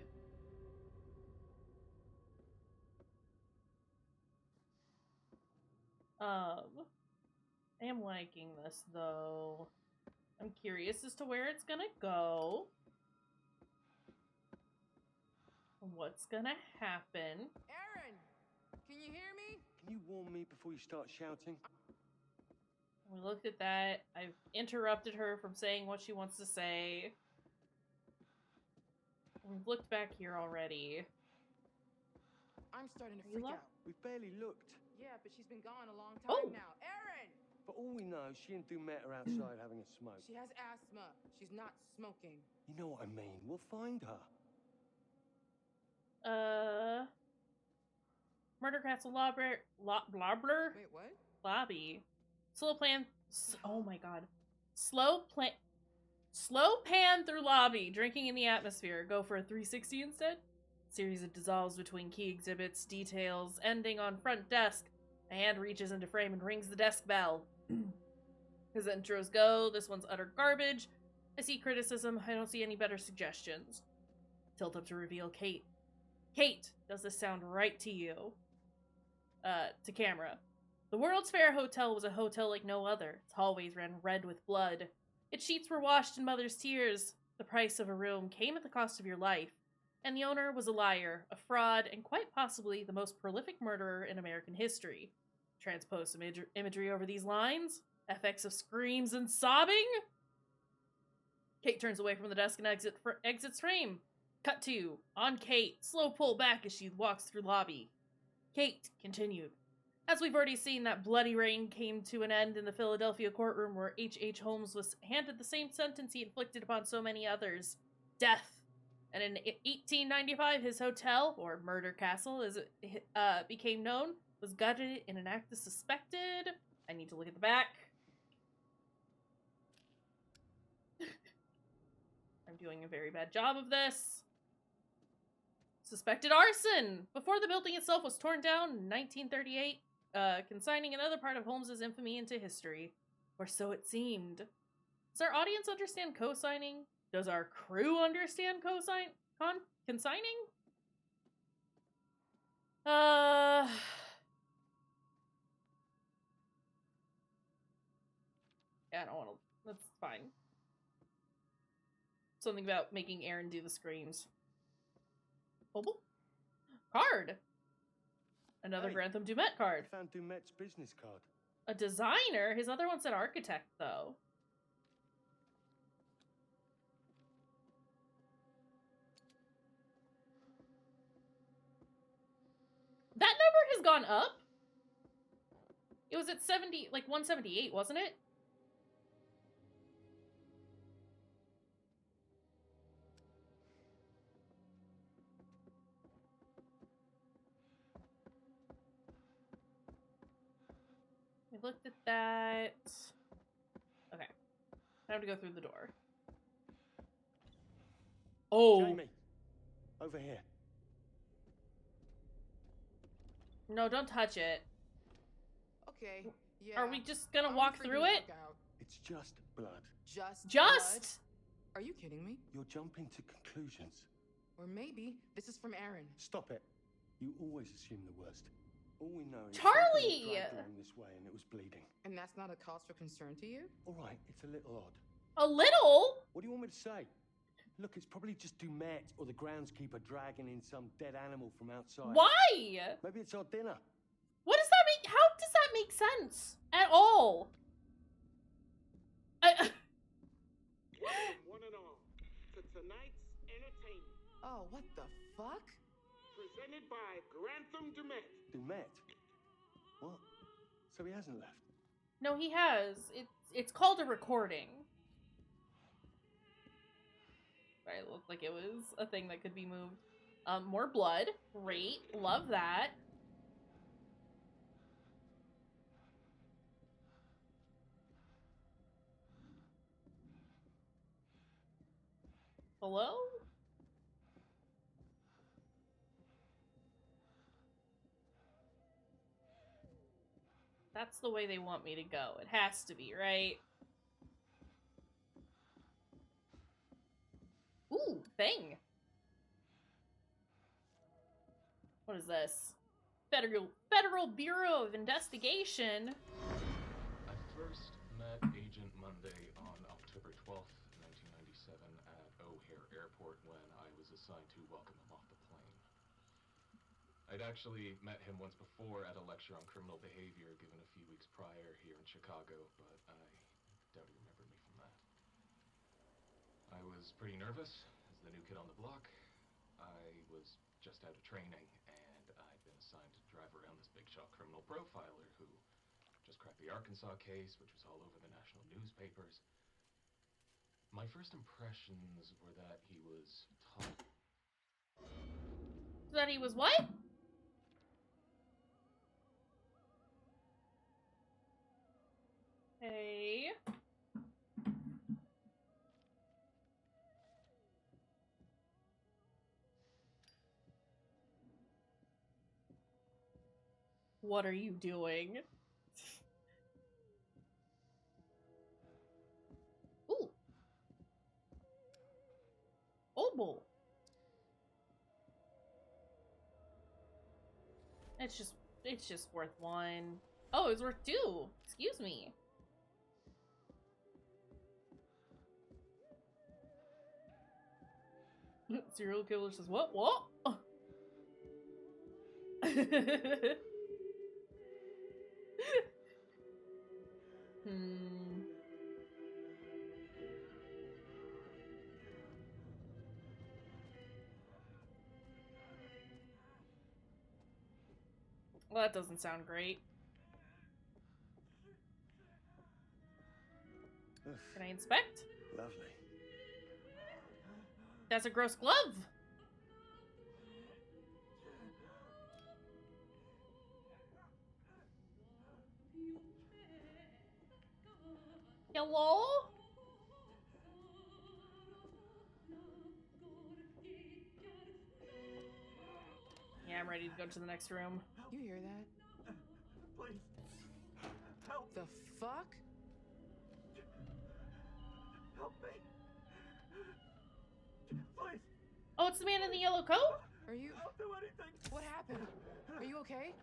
I am liking this though. I'm curious as to where it's gonna go. What's gonna happen? Aaron! Can you hear me? Can you warn me before you start shouting? We looked at that. I've interrupted her from saying what she wants to say. We've looked back here already. I'm starting to Are you freak lost? out. We've barely looked. Yeah, but she's been gone a long time now. Aaron! For all we know, she and Dumet are outside having a smoke. She has asthma. She's not smoking. You know what I mean. We'll find her. Murder Castle Lobber... Lobler? Wait, what? Lobby. Slow plan... Oh my god. Slow pan through lobby. Drinking in the atmosphere. Go for a 360 instead? Series of dissolves between key exhibits, details, ending on front desk. A hand reaches into frame and rings the desk bell. His intros go. This one's utter garbage. I see criticism. I don't see any better suggestions. Tilt up to reveal Kate. Kate, does this sound right to you? To camera. The World's Fair Hotel was a hotel like no other. Its hallways ran red with blood. Its sheets were washed in mother's tears. The price of a room came at the cost of your life. And the owner was a liar, a fraud, and quite possibly the most prolific murderer in American history. Transpose some imagery over these lines. FX of screams and sobbing. Kate turns away from the desk and exits frame. Cut to, on Kate, slow pull back as she walks through lobby. Kate continued. As we've already seen, that bloody reign came to an end in the Philadelphia courtroom where H.H. Holmes was handed the same sentence he inflicted upon so many others. Death. And in 1895, his hotel, or Murder Castle as it became known, was gutted in an act of suspected... I need to look at the back. I'm doing a very bad job of this. Suspected arson! Before the building itself was torn down in 1938, consigning another part of Holmes's infamy into history. Or so it seemed. Does our audience understand co-signing? Does our crew understand consigning? Yeah, I don't want to. That's fine. Something about making Aaron do the screams. Mobile? Card! Another Grantham Dumet card. I found Dumet's business card. A designer? His other one said architect, though. That number has gone up? It was at 70, like 178, wasn't it? We looked at that. Okay. Time to go through the door. Oh! Jamie, over here. No, don't touch it. Okay, yeah. Are we just gonna walk through it? It's just blood. Just? Just? Are you kidding me? You're jumping to conclusions. Or maybe this is from Aaron. Stop it. You always assume the worst. All we know is Charlie! something was dragged along this way and it was bleeding. And that's not a cause for concern to you? All right, it's a little odd. A little? What do you want me to say? Look, it's probably just Dumet or the groundskeeper dragging in some dead animal from outside. Why? Maybe it's our dinner. What does that make? How does that make sense at all? One and all, to tonight's entertainment. Oh, what the fuck? Presented by Grantham Dumet. Dumet? What? So he hasn't left? No, he has. It's called a recording. Right, it looked like it was a thing that could be moved. More blood. Great. Love that. Hello? That's the way they want me to go. It has to be, right? Ooh, thing. What is this? Federal Bureau of Investigation. I first met Agent Monday on October 12th, 1997 at O'Hare Airport when I was assigned to welcome him off the plane. I'd actually met him once before at a lecture on criminal behavior given a few weeks prior here in Chicago, but I doubt he remembered me from that. I was pretty nervous as the new kid on the block. I was just out of training, and I'd been assigned to drive around this big shot criminal profiler who just cracked the Arkansas case, which was all over the national newspapers. My first impressions were that he was tall. That he was what? Hey. What are you doing? Ooh. Oboe. It's just worth one. Oh, it's worth two. Excuse me. Serial killer says what? What? Well, that doesn't sound great. Can I inspect? Lovely. That's a gross glove. Hello? Yeah, I'm ready to go to the next room. You hear that? Please. Help. The fuck? Help me. Please. Oh, it's the man in the yellow coat? Are you... I'll do anything. What happened? Are you okay?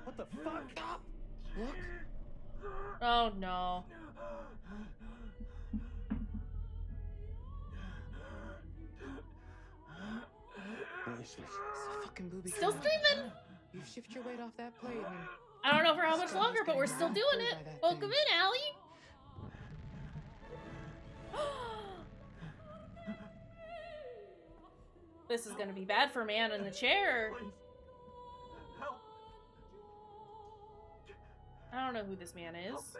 What the fuck? Stop! Look. Oh, no. What is this? It's a fucking booby Still trap. streaming? You shift your weight off that plate and... I don't know for how much longer, but we're still doing it. Welcome in, Allie. This is gonna be bad for man in the chair. Help. I don't know who this man is.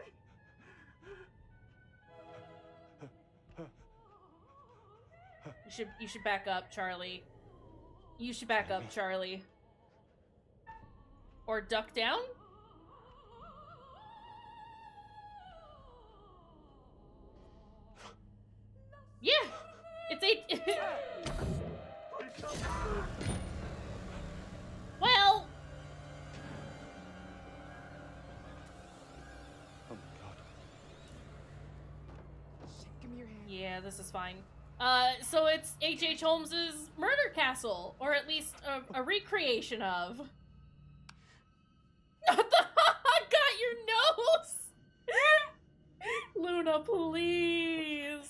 You should back up, Charlie. You should back up, Charlie. Or duck down? Yeah! It's well... Oh my god. Give me your hand. Yeah, this is fine. So it's H.H. Holmes's Murder Castle, or at least a recreation of. Not the got your nose! Luna, please!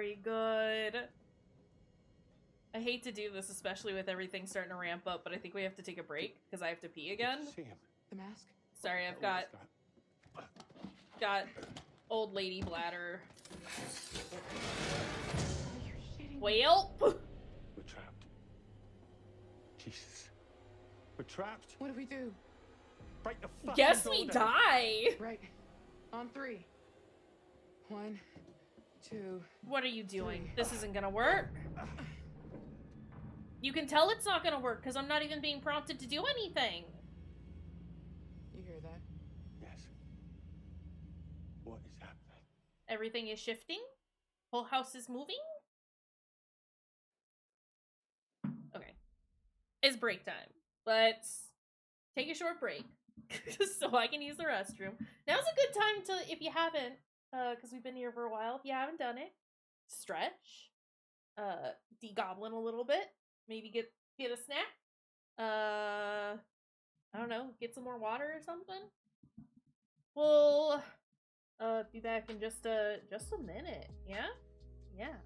very good. I hate to do this, especially with everything starting to ramp up, but I think we have to take a break because I have to pee again. See him. The mask? Sorry, I've got old lady bladder. Well, We're trapped. Jesus. We're trapped. What do we do? Break the fucking guess door we down. die. Right. On 3. 1, 2. What are you doing? 3. This isn't gonna work. You can tell it's not gonna work because I'm not even being prompted to do anything. You hear that? Yes. What is happening? Everything is shifting. Whole house is moving. Okay. It's break time. Let's take a short break so I can use the restroom. Now's a good time to, if you haven't, because we've been here for a while, if you haven't done it, stretch, de-goblin a little bit, maybe get a snack, I don't know, get some more water or something. We'll be back in just a minute. Yeah? Yeah.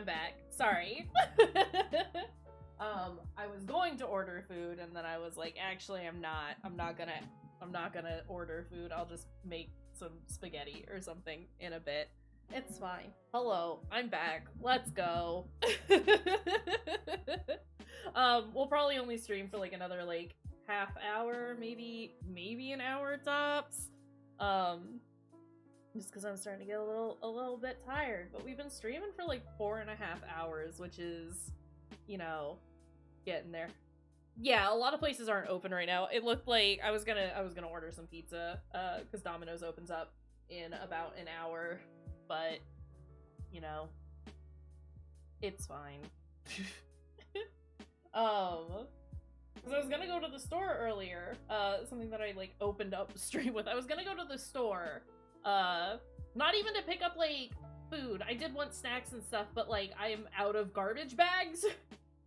I'm back. Sorry. I was going to order food, and then I was like, actually, I'm not gonna order food. I'll just make some spaghetti or something in a bit. It's fine. Hello, I'm back. Let's go. We'll probably only stream for like another like half hour, maybe an hour tops. Just because I'm starting to get a little bit tired. But we've been streaming for like 4.5 hours, which is, you know, getting there. Yeah, a lot of places aren't open right now. It looked like I was gonna order some pizza, because Domino's opens up in about an hour, but you know, it's fine. Because I was gonna go to the store earlier, something that I like opened up the stream with. I was gonna go to the store, not even to pick up like food. I did want snacks and stuff, but like I am out of garbage bags,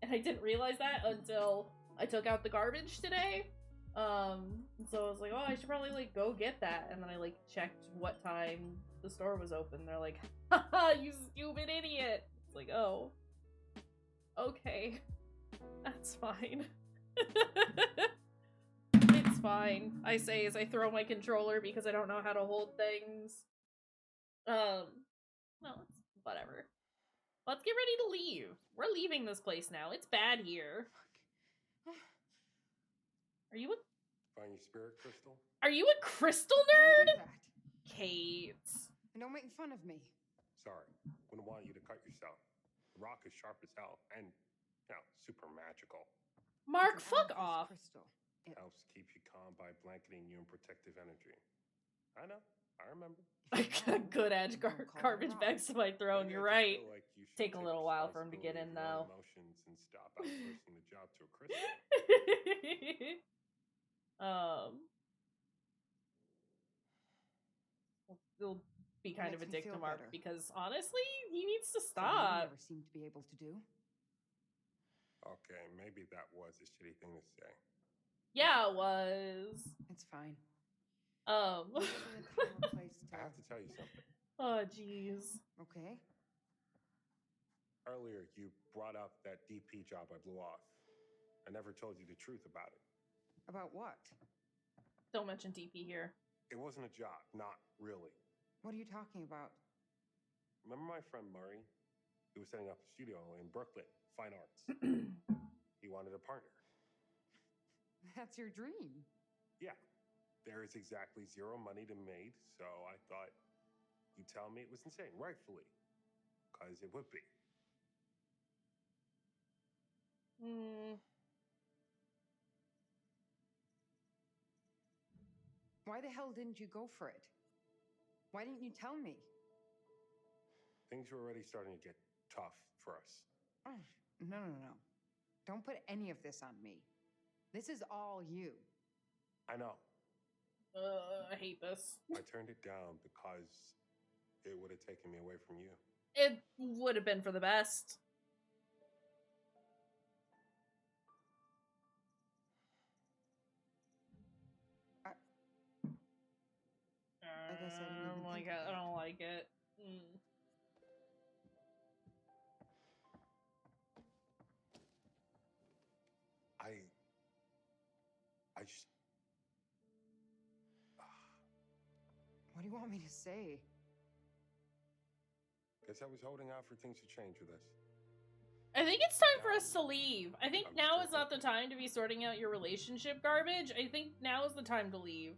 and I didn't realize that until I took out the garbage today. So I was like, oh, I should probably like go get that, and then I like checked what time the store was open. They're like, haha, you stupid idiot. It's like, oh, okay, that's fine. It's fine, I say as I throw my controller because I don't know how to hold things. Well, it's whatever. Let's get ready to leave. We're leaving this place now. It's bad here. Are you a... Find your spirit crystal? Are you a crystal Don't nerd? do that. Kate. And don't make fun of me. Sorry, wouldn't want you to cut yourself. The rock is sharp as hell and, you know, super magical. Mark, fuck off. Crystal. Helps keep you calm by blanketing you in protective energy. I know, I remember. Good edge garbage bags to my throne. Maybe You're I just right. feel like you should Take a little while for him to get responsibility in, of your own though. Emotions and stop outsourcing the job to a crystal. It'll be kind of a Makes me dick to feel Mark better. because honestly, he needs to Something you stop. never seem to be able to do. Okay, maybe that was a shitty thing to say. Yeah, it was. It's fine. I have to tell you something. Oh, jeez. Okay. Earlier, you brought up that DP job I blew off. I never told you the truth about it. About what? Don't mention DP here. It wasn't a job, not really. What are you talking about? Remember my friend Murray? He was setting up a studio in Brooklyn, fine arts. He wanted a partner. That's your dream. Yeah. There is exactly zero money to made, so I thought you'd tell me it was insane, rightfully. Because it would be. Why the hell didn't you go for it? Why didn't you tell me? Things were already starting to get tough for us. Oh, no. Don't put any of this on me. This is all you. I know. I hate this. I turned it down because it would have taken me away from you. It would have been for the best. I guess I didn't even oh my think god, of I that. don't like it. I just... What do you want me to say? Guess I was holding out for things to change with us. I think it's time for us to leave. I think now is not the time to be sorting out your relationship garbage. I think now is the time to leave.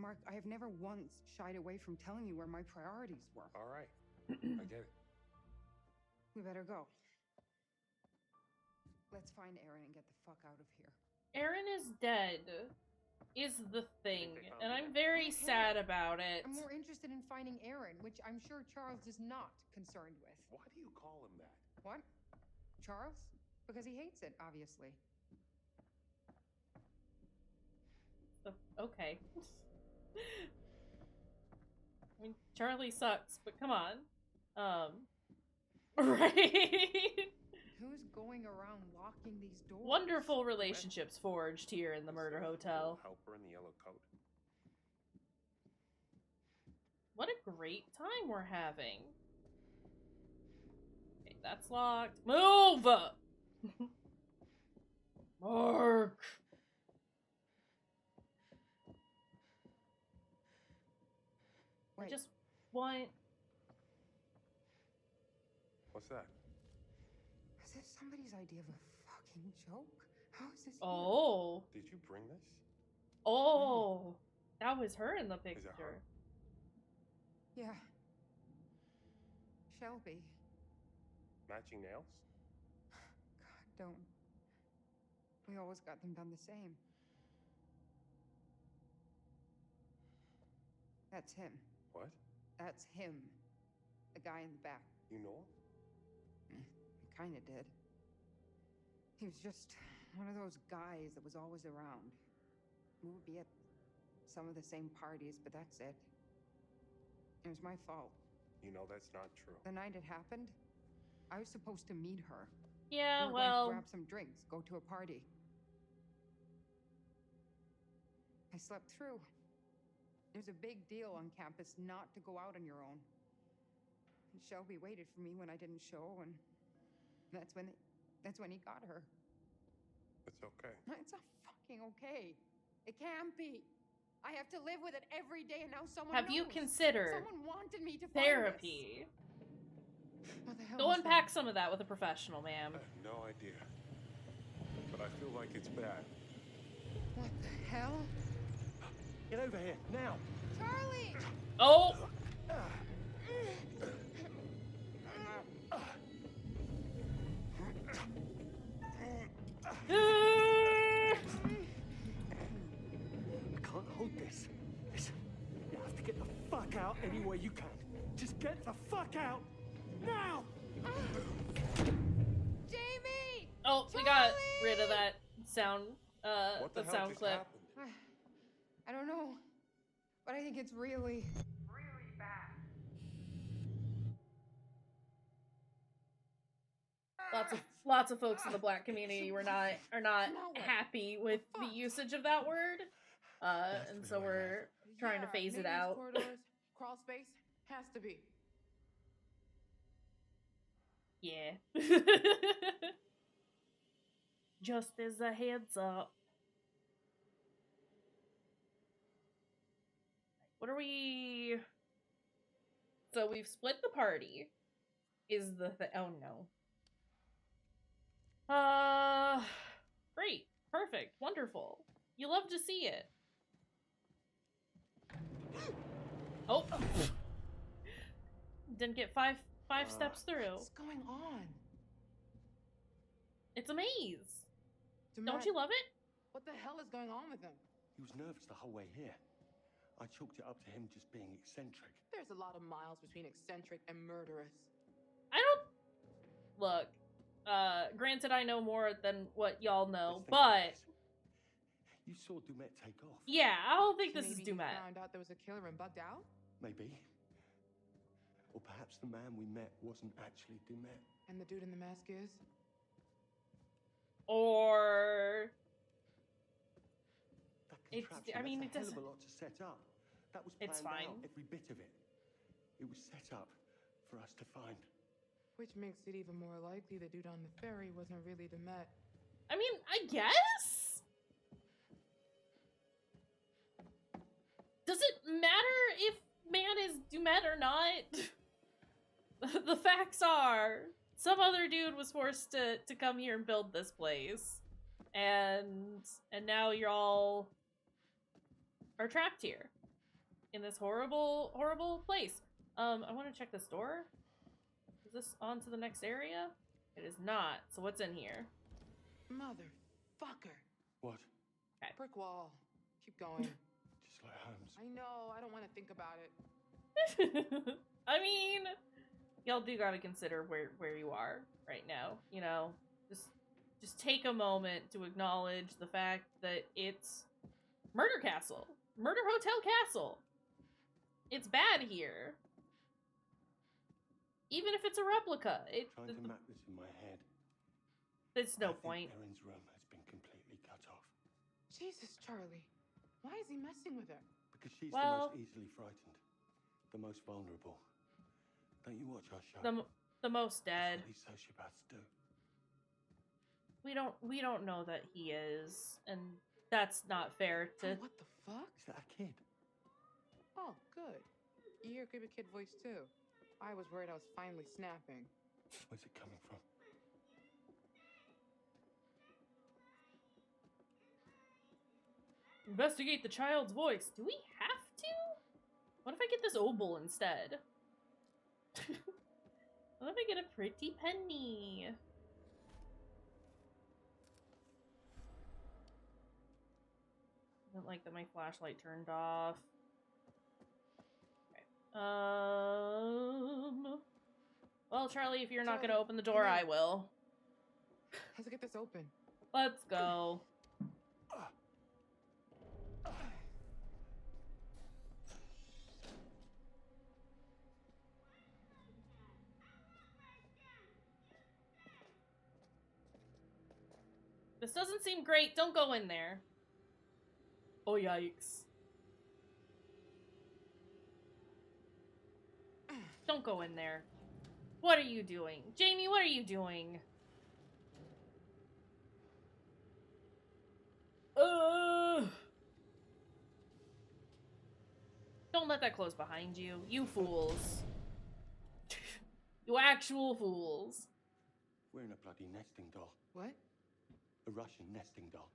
Mark, I have never once shied away from telling you where my priorities were. All right. I get it. We better go. Let's find Aaron and get the fuck out of here. Aaron is dead, is the thing, and I'm I very don't care. sad about it. I'm more interested in finding Aaron, which I'm sure Charles is not concerned with. Why do you call him that? What? Charles? Because he hates it, obviously. Okay. I mean, Charlie sucks, but come on. Right? Who's going around locking these doors? Wonderful relationships forged here in the murder hotel. Helper in the yellow coat. What a great time we're having. Okay, that's locked. Move! Mark! I just want... What's that? Is this somebody's idea of a fucking joke? How is this Oh. Did you bring this? Oh. That was her in the picture. Is it her? Yeah. Shelby. Matching nails? God, don't. We always got them done the same. That's him. What? That's him. The guy in the back. You know him? I kinda did. He was just one of those guys that was always around. We would be at some of the same parties, but that's it. It was my fault. You know that's not true. The night it happened, I was supposed to meet her. Yeah, we were going well... to grab some drinks, go to a party. I slept through. There's a big deal on campus not to go out on your own. And Shelby waited for me when I didn't show, and that's when he got her. It's okay. It's not fucking okay. It can't be. I have to live with it every day, and now someone Have you knows. considered Someone wanted me to therapy? What the hell Go was unpack some of that with a professional, ma'am. I have no idea. But I feel like it's bad. What the hell? Get over here, now! Charlie! Oh! I can't hold this. Listen, you have to get the fuck out any way you can. Just get the fuck out now! Jamie! Oh, we got rid of that sound, What the the hell sound just clip. happened? I don't know, but I think it's really bad. Lots of folks in the black community are not happy with the usage of that word, and so we're trying to phase it out. Corridors, crawl space has to be. Yeah. Just as a heads up. What are we... So we've split the party. Is the oh no. Great. Perfect. Wonderful. You love to see it. Oh. Didn't get five steps through. What's going on? It's a maze. Demet, Don't you love it? What the hell is going on with him? He was nervous the whole way here. I chalked it up to him just being eccentric. There's a lot of miles between eccentric and murderous. I don't... Look, granted I know more than what y'all know, but... You saw Dumet take off. Yeah, I don't think So this is maybe he Dumet. found out there was a killer and bugged out? Maybe. Or perhaps the man we met wasn't actually Dumet. And the dude in the mask is? Or... It's, I mean, it that's a doesn't... hell of a lot to set up. That was planned It's fine. out, every bit of it. It was set up for us to find. Which makes it even more likely the dude on the ferry wasn't really Demet. I mean, I guess? Does it matter if man is Dumet or not? The facts are, some other dude was forced to come here and build this place. And now y'all are trapped here. In this horrible, horrible place. I want to check this door. Is this on to the next area? It is not. So what's in here? Motherfucker. What? Okay. Brick wall. Keep going. Just like Holmes. I know, I don't want to think about it. I mean, y'all do gotta consider where you are right now. You know, just take a moment to acknowledge the fact that it's Murder Castle. Murder Hotel Castle. It's bad here. Even if it's a replica. Trying to map this in my head. There's no point. Erin's room has been completely cut off. Jesus, Charlie. Why is he messing with her? Because she's the Well, most easily frightened. The most vulnerable. Don't you watch our show? the most dead. That's what these sociopaths do. We don't know that he is, and that's not fair to. Oh, what the fuck? Is that a kid? Oh, good. You hear a creepy kid voice too. I was worried I was finally snapping. Where's it coming from? Investigate the child's voice. Do we have to? What if I get this obol instead? What if I get a pretty penny? I don't like that my flashlight turned off. Okay. Well, Charlie, if you're not gonna open the door, I will. Let's get this open. Let's go. This doesn't seem great. Don't go in there. Oh, yikes. Don't go in there. What are you doing? Jamie, what are you doing? Don't let that close behind you. You fools. You actual fools. We're in a bloody nesting doll. What? A Russian nesting doll.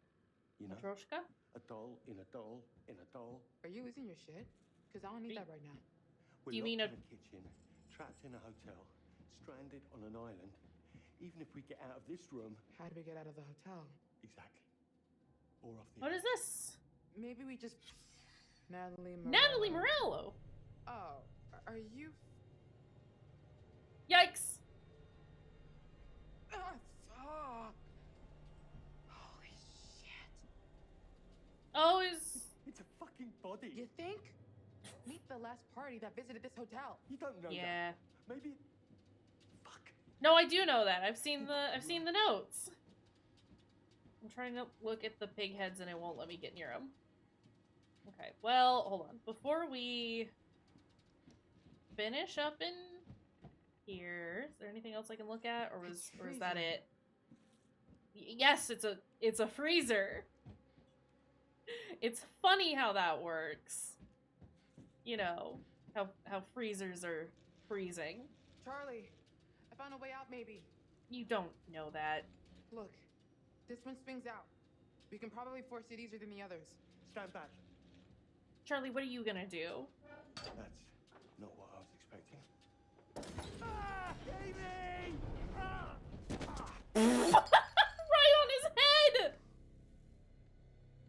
You know? Matryoshka? A doll in a doll in a doll. Are you losing your shit? Because I don't need that right now. We're Do you mean locked in a kitchen, trapped in a hotel, stranded on an island. Even if we get out of this room... How do we get out of the hotel? Exactly. Or off the What is this? Maybe we just... Natalie Morello. Natalie Morello! Oh, are you... Yikes! Fuck! Holy shit. Oh, It's a fucking body. You think? Meet the last party that visited this hotel. You don't know yeah. that. Maybe... Fuck. No, I do know that. I've seen the notes. I'm trying to look at the pig heads and it won't let me get near them. Okay, well, hold on. Before we finish up in here, is there anything else I can look at, or is that it? Yes, it's a freezer. It's funny how that works. You know, how freezers are freezing. Charlie, I found a way out maybe. You don't know that. Look, this one swings out. We can probably force it easier than the others. Stand back. Charlie, what are you gonna do? That's not what I was expecting. Ah! Amy! Ah! Right on his head!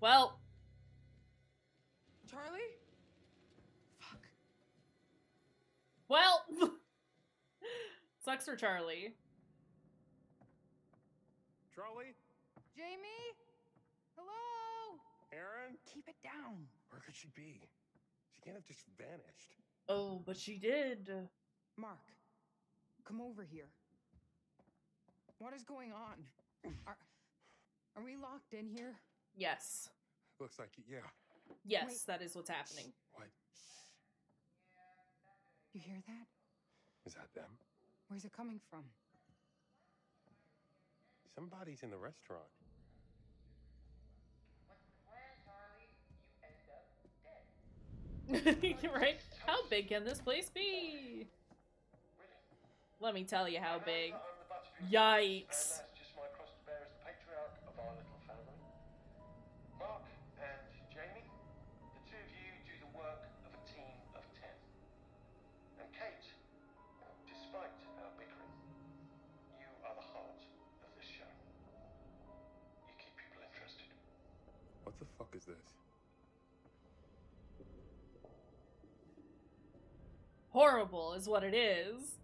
Well. Charlie? Fuck. Well. Sucks for Charlie. Charlie? Jamie? Hello? Aaron? Keep it down. Where could she be? She can't have just vanished. Oh, but she did. Mark, come over here. What is going on? Are we locked in here? Yes. Looks like it, yeah. Yes, Wait. that is what's happening. What? You hear that? Is that them? Where's it coming from? Somebody's in the restaurant. Right? How big can this place be? Let me tell you how big. Yikes. That's just my cross to bear as the patriarch of our little family. Mark and Jamie, the two of you do the work of a team of 10. And Kate, despite our bickering, you are the heart of this show. You keep people interested. What the fuck is this? Horrible is what it is.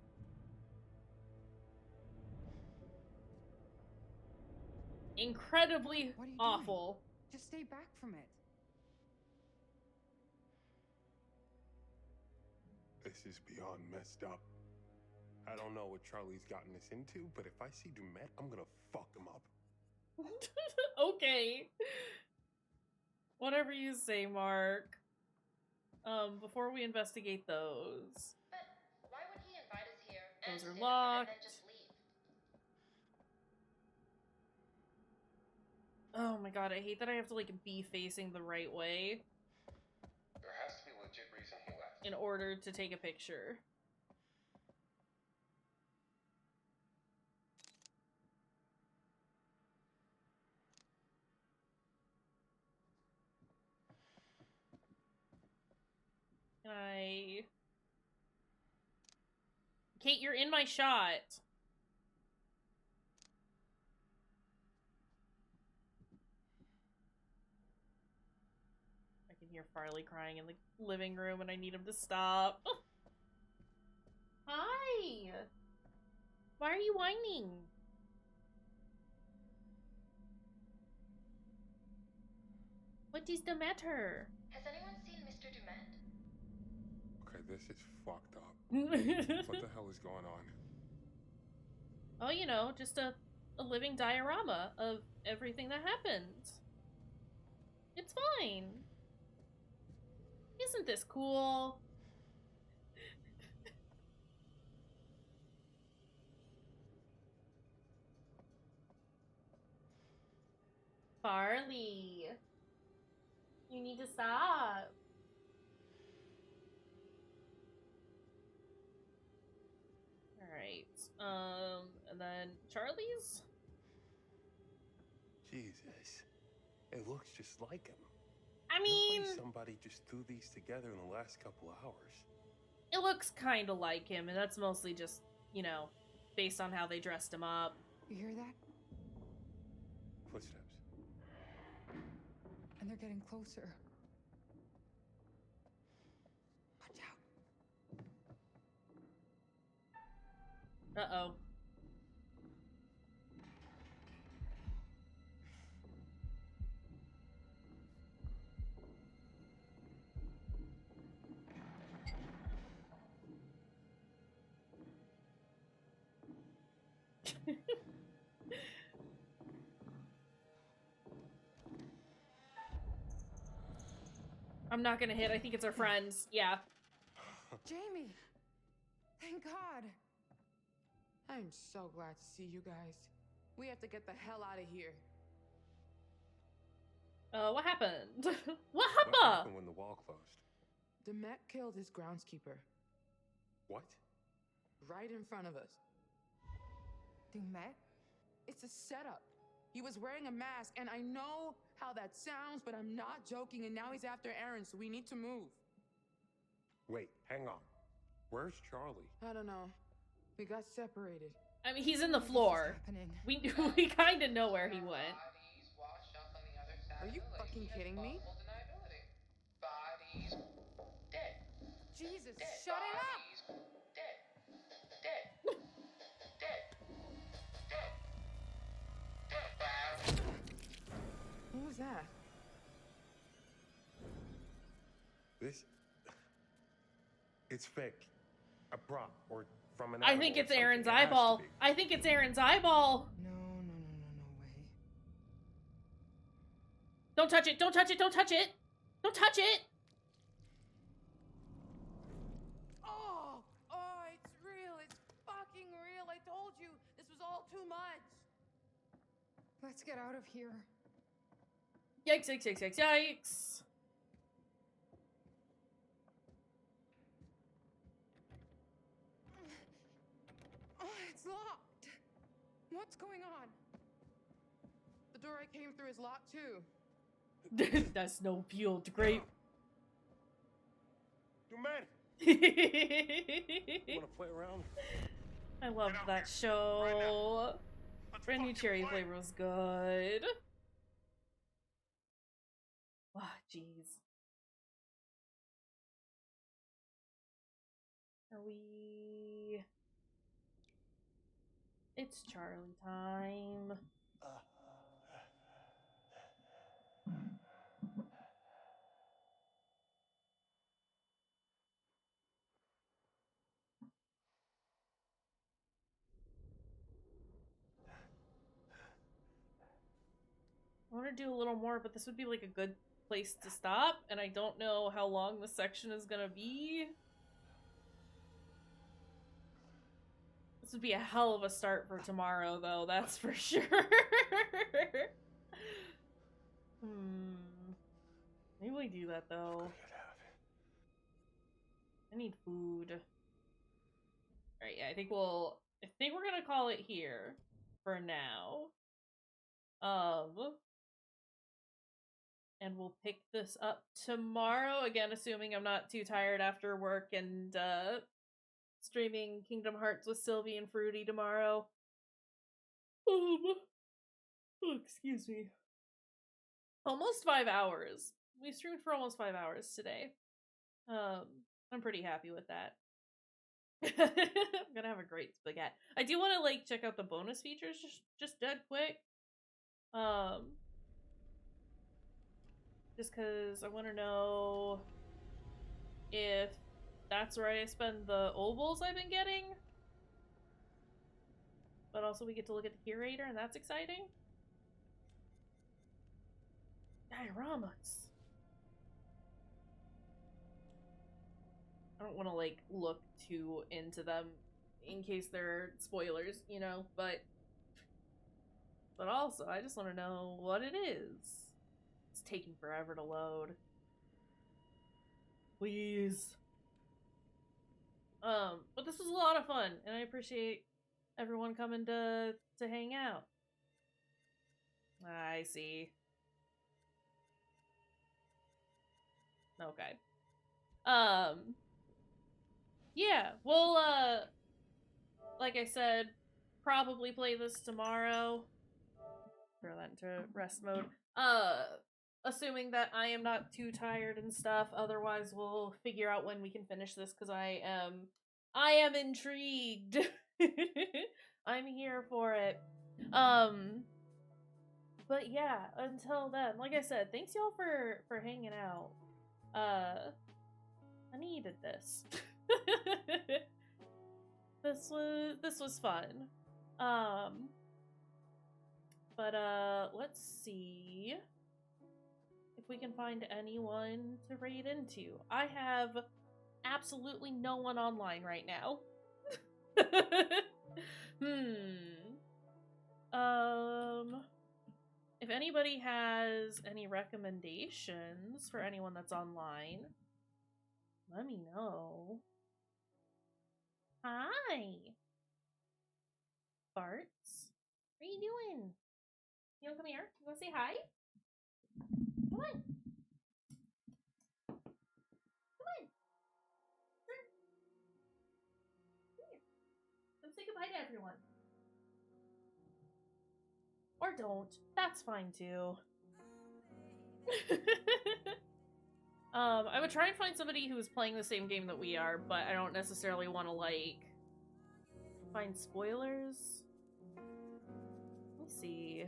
Incredibly awful. Just stay back from it. This is beyond messed up. I don't know what Charlie's gotten us into, but if I see Dumet, I'm gonna fuck him up. Okay. Whatever you say, Mark. Before we investigate those. But why would he invite us here Those are dinner locked. and then just leave. Oh my god, I hate that I have to, like, be facing the right way There has to be a legit reason he left. in order to take a picture. Kate, you're in my shot. I can hear Farley crying in the living room and I need him to stop. Hi! Why are you whining? What is the matter? Has anyone seen Mr. Dumont? Okay, this is fucked up. What the hell is going on? Oh, you know, just a living diorama of everything that happened. It's fine. Isn't this cool? Farley. You need to stop. Alright. And then Charlie's? Jesus. It looks just like him. I mean, No way somebody just threw these together in the last couple hours. it looks kind of like him, and that's mostly just, you know, based on how they dressed him up. You hear that? Footsteps. And they're getting closer. Watch out. Uh-oh. I'm not gonna hit. I think it's our friends. Yeah. Jamie! Thank God. I'm so glad to see you guys. We have to get the hell out of here. What happened? What What happened? happened when the wall closed? Demet killed his groundskeeper. What? Right in front of us. Demet? It's a setup. He was wearing a mask, and I know how that sounds, but I'm not joking, and now he's after Aaron, so we need to move. Wait, hang on. Where's Charlie? I don't know. We got separated. I mean, he's in the floor. We kind of know where he went. Are you fucking kidding me? Bodies dead. Jesus, Dead. shut it up! Bodies dead. Dead. Dead. Dead. Dead. What was that? This... It's fake. A prop, or from an I animal think or it's something. Aaron's It has to eyeball. be. I think it's Aaron's eyeball. No way. Don't touch it. Don't touch it. Don't touch it. Don't touch it. Oh, it's real. It's fucking real. I told you. This was all too much. Let's get out of here. Yikes, yikes, yikes, yikes, yikes. Oh, it's locked. What's going on? The door I came through is locked too. That's no peeled grape. You man! Wanna play around? I love that show. Brand new cherry flavor was good. Ah, jeez. Are we... It's Charlie time. I want to do a little more, but this would be like a good place to stop, and I don't know how long the section is gonna be. This would be a hell of a start for tomorrow, though, that's for sure. Maybe we do that, though. I need food. Alright, yeah, I think we're gonna call it here for now. And we'll pick this up tomorrow, again, assuming I'm not too tired after work and, streaming Kingdom Hearts with Sylvie and Fruity tomorrow. Oh, excuse me. Almost 5 hours. We streamed for almost 5 hours today. I'm pretty happy with that. I'm gonna have a great spaghetti. I do want to, like, check out the bonus features just dead quick. Just because I want to know if that's where I spend the obols I've been getting. But also we get to look at the curator, and that's exciting. Dioramas. I don't want to, like, look too into them in case they're spoilers, you know, but also I just want to know what it is. It's taking forever to load. Please. But this was a lot of fun, and I appreciate everyone coming to hang out. I see. Okay. Yeah, we'll, like I said, probably play this tomorrow. Throw that into rest mode. Assuming that I am not too tired and stuff. Otherwise, we'll figure out when we can finish this, because I am intrigued. I'm here for it. But yeah, until then, like I said, thanks y'all for hanging out. I needed this. This was fun. But let's see if we can find anyone to raid into. I have absolutely no one online right now. If anybody has any recommendations for anyone that's online, let me know. Hi! Farts? What are you doing? You wanna come here? You wanna say hi? Come on! Come on! Sure. Come here. Come say goodbye to everyone. Or don't. That's fine too. I would try and find somebody who's playing the same game that we are, but I don't necessarily want to, like, find spoilers. Let me see.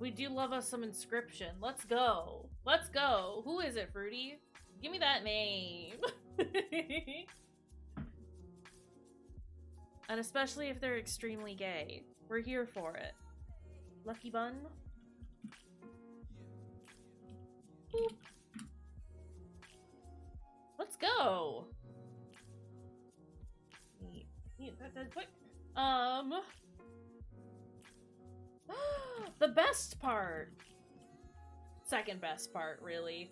We do love us some Inscription. Let's go. Let's go. Who is it, Fruity? Give me that name. And especially if they're extremely gay. We're here for it. Lucky Bun? Boop. Let's go! That quick. The best part. Second best part, really.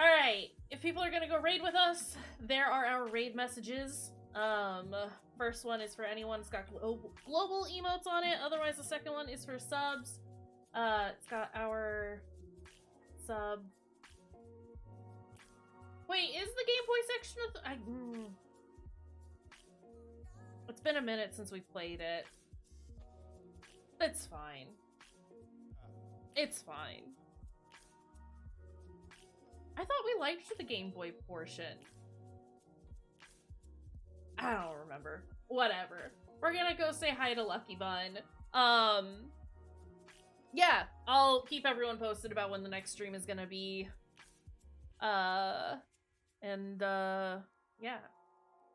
Alright, if people are gonna go raid with us, there are our raid messages. First one is for anyone that's got global emotes on it. Otherwise, the second one is for subs. It's got our sub. Wait, is the Game Boy section of It's been a minute since we played it. It's fine. It's fine. I thought we liked the Game Boy portion. I don't remember. Whatever. We're gonna go say hi to Lucky Bun. Yeah, I'll keep everyone posted about when the next stream is gonna be. Yeah.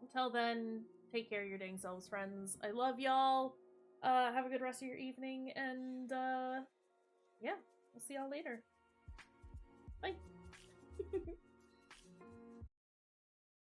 Until then, take care of your dang selves, friends. I love y'all. Have a good rest of your evening, and, yeah. I'll see y'all later. Bye.